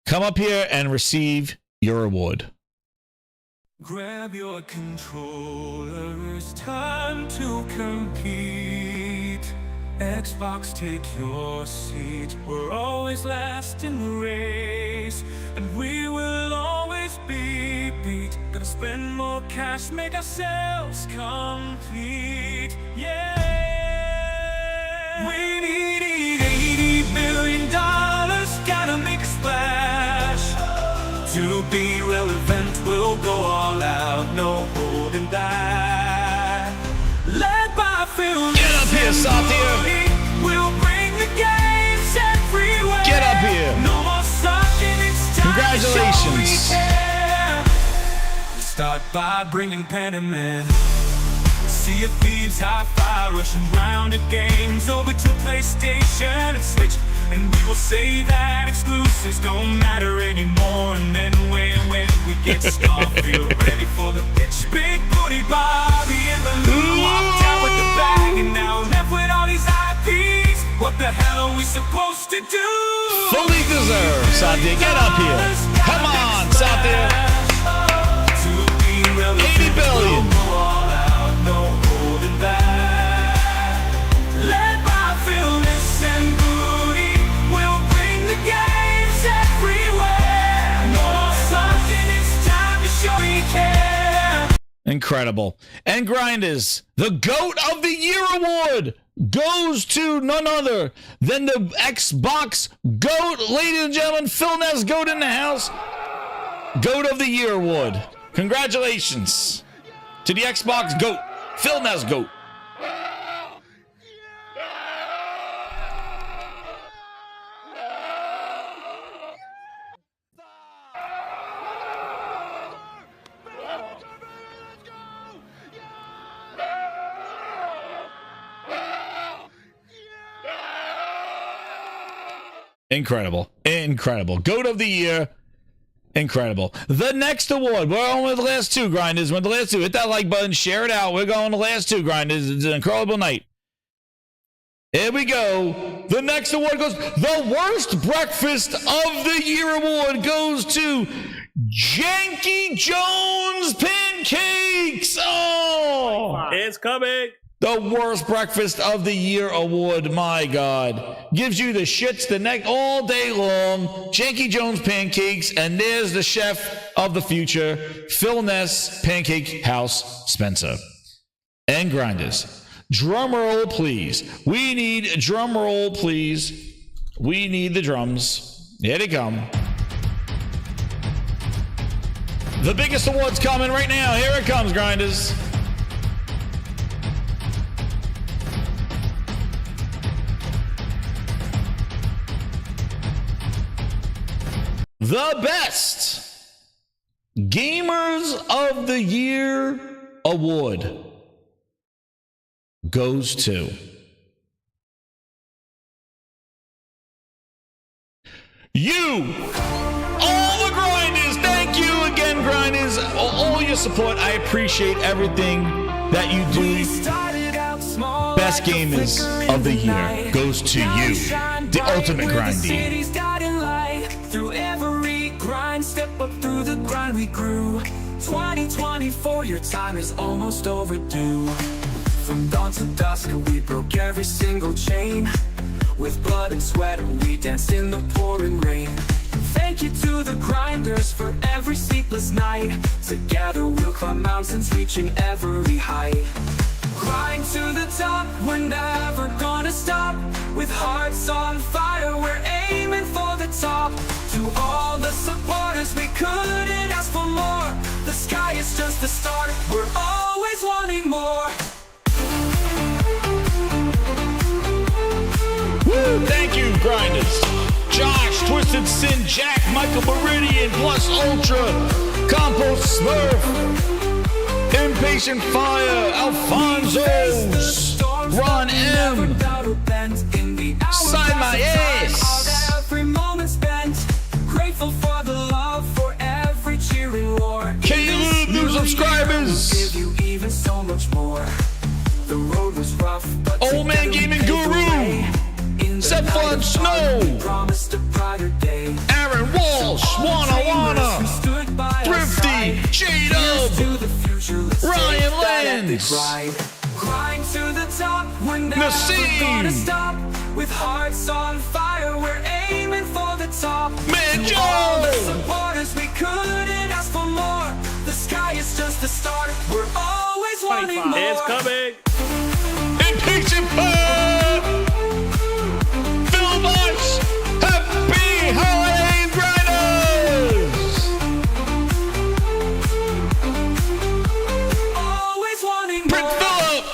come up here and receive your award. Grab your controller, it's time to compete. Xbox, take your seat. We're always last in the race, and we will always be beat. Gonna spend more cash, make ourselves complete. Yeah, we need $80 billion. Gotta make a splash to be relevant. We'll go all out, no holding back. Led by Phil. Get up here, Satya. We'll bring the games everywhere. Get up here. No more sucking, it's time. Congratulations. To show we care. Start by bringing pen and men. See if thieves high fire rushing round at games over to PlayStation and Switch. And we will say that exclusives don't matter anymore. And then when we get Starfield ready for the pitch, big booty Bobby and Baloo walked out with the bag, and now left with all these IPs. What the hell are we supposed to do? Fully deserved, Satya. Get up here. Come on, Satya. 80 billion. No holding back. Led by Philness and Booty, we'll bring the games everywhere. No something, it's time to show we care. Incredible. And Grinders, the GOAT of the Year award goes to none other than the Xbox GOAT. Ladies and gentlemen, Phil Ness, GOAT in the house. GOAT of the Year award. Congratulations to the Xbox GOAT, Phil Ness, GOAT. Incredible. Incredible. Goat of the year. Incredible. The next award. We're on with the last two, Grinders. With the last two. Hit that like button. Share it out. We're going to the last two, Grinders. It's an incredible night. Here we go. The next award goes. The worst breakfast of the year award goes to Janky Jones Pancakes. Oh, it's coming. The worst breakfast of the year award, my God. Gives you the shits the neck all day long. Janky Jones Pancakes, and there's the chef of the future, Phil Ness, Pancake House Spencer. And Grinders. Drum roll, please. We need drum roll, please. We need the drums. Here they come. The biggest award's coming right now. Here it comes, Grinders. The best Gamers of the Year award goes to you, all the Grinders. Thank you again, Grinders. All your support. I appreciate everything that you do. Best Gamers of the Year goes to you, the ultimate grindie. Through every grind, step up through the grind we grew. 2024, your time is almost overdue. From dawn to dusk, we broke every single chain. With blood and sweat, we danced in the pouring rain. Thank you to the grinders for every sleepless night. Together we'll climb mountains, reaching every height. Grind to the top, we're never gonna stop. With hearts on fire, we're aiming for the top. To all the supporters, we couldn't ask for more. The sky is just the start, we're always wanting more. Woo! Thank you, Grinders. Josh, Twisted Sin, Jack, Michael Meridian, Plus Ultra, Compost Smurf, Impatient Fire, Alfonso's, Ron M, Sign My Ass. Every moment spent, grateful for the love, for every cheering roar. Caleb, new subscribers. Give you even so much more. The road was rough, but Old Man Gaming Guru, Set Flood Snow, promised a brighter day. Aaron Walsh, Wana, Thrifty, J-Dub, Ryan Lands, Grind to the top, we're never gonna stop. With hearts on fire, we're aiming for the top. Man, To all the supporters, we couldn't ask for more. The sky is just the start, we're always wanting more. It's coming. Impatient Fire, Phil Marsh, Happy Holidays, Grinders. Always wanting Prince more. Philip.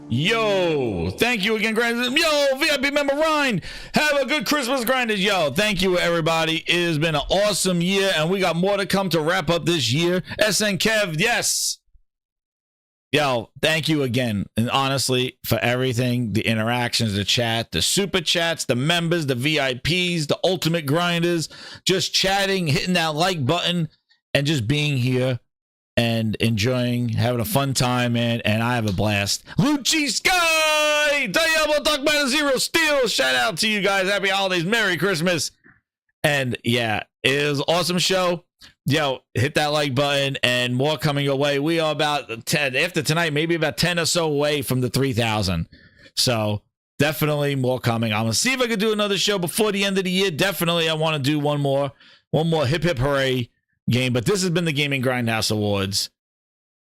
Yo, thank you again, Grinders. Yo, VIP member Ryan, have a good Christmas, Grinders. Yo, thank you, everybody. It has been an awesome year, and we got more to come to wrap up this year. SN Kev, yes. Yo, thank you again. And honestly, for everything, the interactions, the chat, the super chats, the members, the VIPs, the ultimate grinders, just chatting, hitting that like button, and just being here and enjoying, having a fun time, man. And I have a blast. Lucci Sky, Diablo Talk by Zero Steel, shout out to you guys. Happy holidays, Merry Christmas. And yeah, it was an awesome show. Yo, hit that like button, and more coming your way. We are about 10 after tonight, maybe about 10 or so away from the 3,000. So definitely more coming. I'm gonna see if I can do another show before the end of the year. Definitely, I want to do one more hip hip hooray game. But this has been the Gaming Grindhouse Awards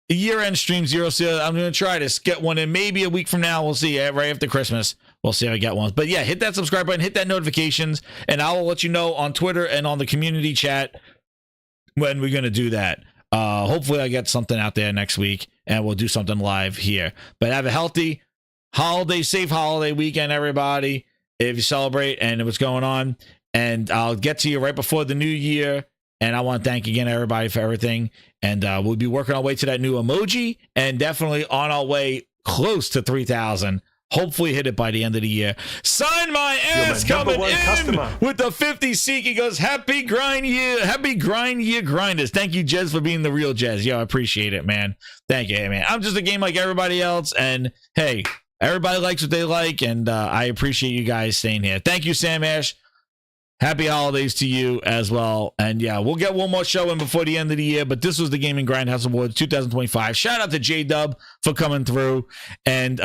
year-end stream 0. I'm gonna try to get one in maybe a week from now. We'll see. Right after Christmas, we'll see if I get one. But yeah, hit that subscribe button, hit that notifications, and I will let you know on Twitter and on the community chat when we're going to do that. Hopefully I get something out there next week, and we'll do something live here. But have a healthy holiday, safe holiday weekend, everybody, if you celebrate and what's going on. And I'll get to you right before the new year. And I want to thank again everybody for everything. And we'll be working our way to that new emoji, and definitely on our way close to 3,000 Hopefully hit it by the end of the year. Sign my ass coming in customer. with the 50 Seek. He goes, happy grind year grinders. Thank you, Jez, for being the real Jez. Yo, I appreciate it, man. Thank you, man. I'm just a game like everybody else, and hey, everybody likes what they like, and I appreciate you guys staying here. Thank you, Sam Ash. Happy holidays to you as well. And yeah, we'll get one more show in before the end of the year, but this was the Gaming Grindhouse Awards 2025. Shout out to J-Dub for coming through and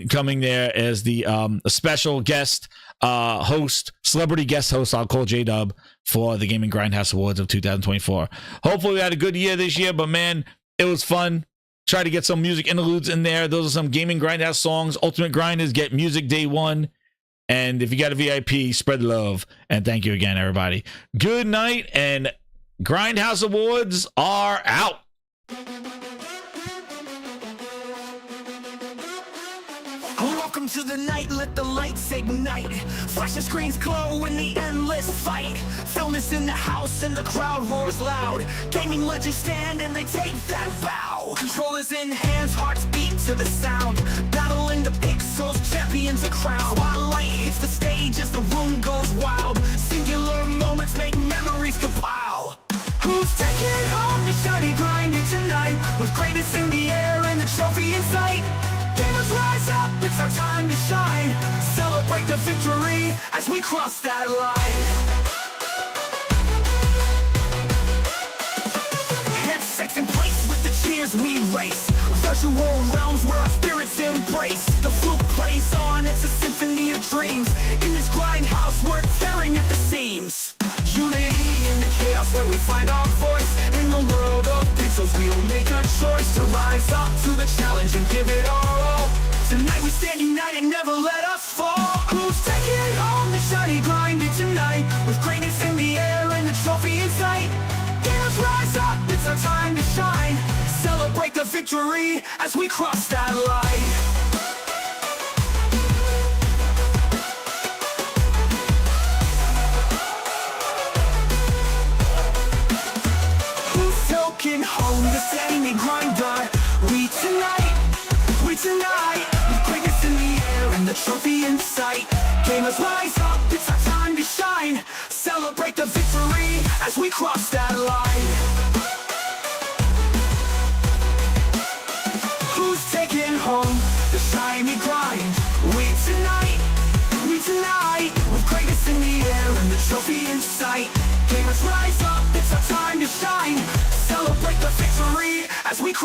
coming there as the special guest host, celebrity guest host, I'll call J-Dub, for the Gaming Grindhouse Awards of 2024. Hopefully we had a good year this year, but man, it was fun. Try to get some music interludes in there. Those are some Gaming Grindhouse songs. Ultimate Grinders get music day one. And if you got a VIP, spread love. And thank you again, everybody. Good night, and Grindhouse Awards are out. Welcome to the night, let the lights ignite. Flashing screens glow in the endless fight. Film is in the house and the crowd roars loud. Gaming legends stand and they take that vow. Controllers in hands, hearts beat to the sound. Battle in the pixels, champions are crowned. Spotlight hits the stage as the room goes wild. Singular moments make memories compile. Who's taking home the shiny grinding tonight? With greatness in the air and the trophy in sight. Gamers rise up, it's our time to shine. Celebrate the victory as we cross that line. Headsets in place with the cheers we race. Virtual realms where our spirits embrace. The flute plays on, it's a symphony of dreams. In this grindhouse, we're tearing at the seams. Unity in the chaos where we find our voice. In the world of pixels, we'll make a choice to rise up to the challenge and give it our all. Tonight we stand united, never let us fall. Who's taking home the shiny grinding tonight? With greatness in the air and the trophy in sight. Gamers rise up, it's our time to shine. Celebrate the victory as we cross that line. Home the gaming grinder. We tonight, with greatness in the air and the trophy in sight. Gamers rise up, it's our time to shine. Celebrate the victory as we cross that line. Who's taking home the shiny grind? We tonight, with greatness in the air and the trophy in sight. Gamers rise up, it's our time to shine. Celebrate the victory as we cross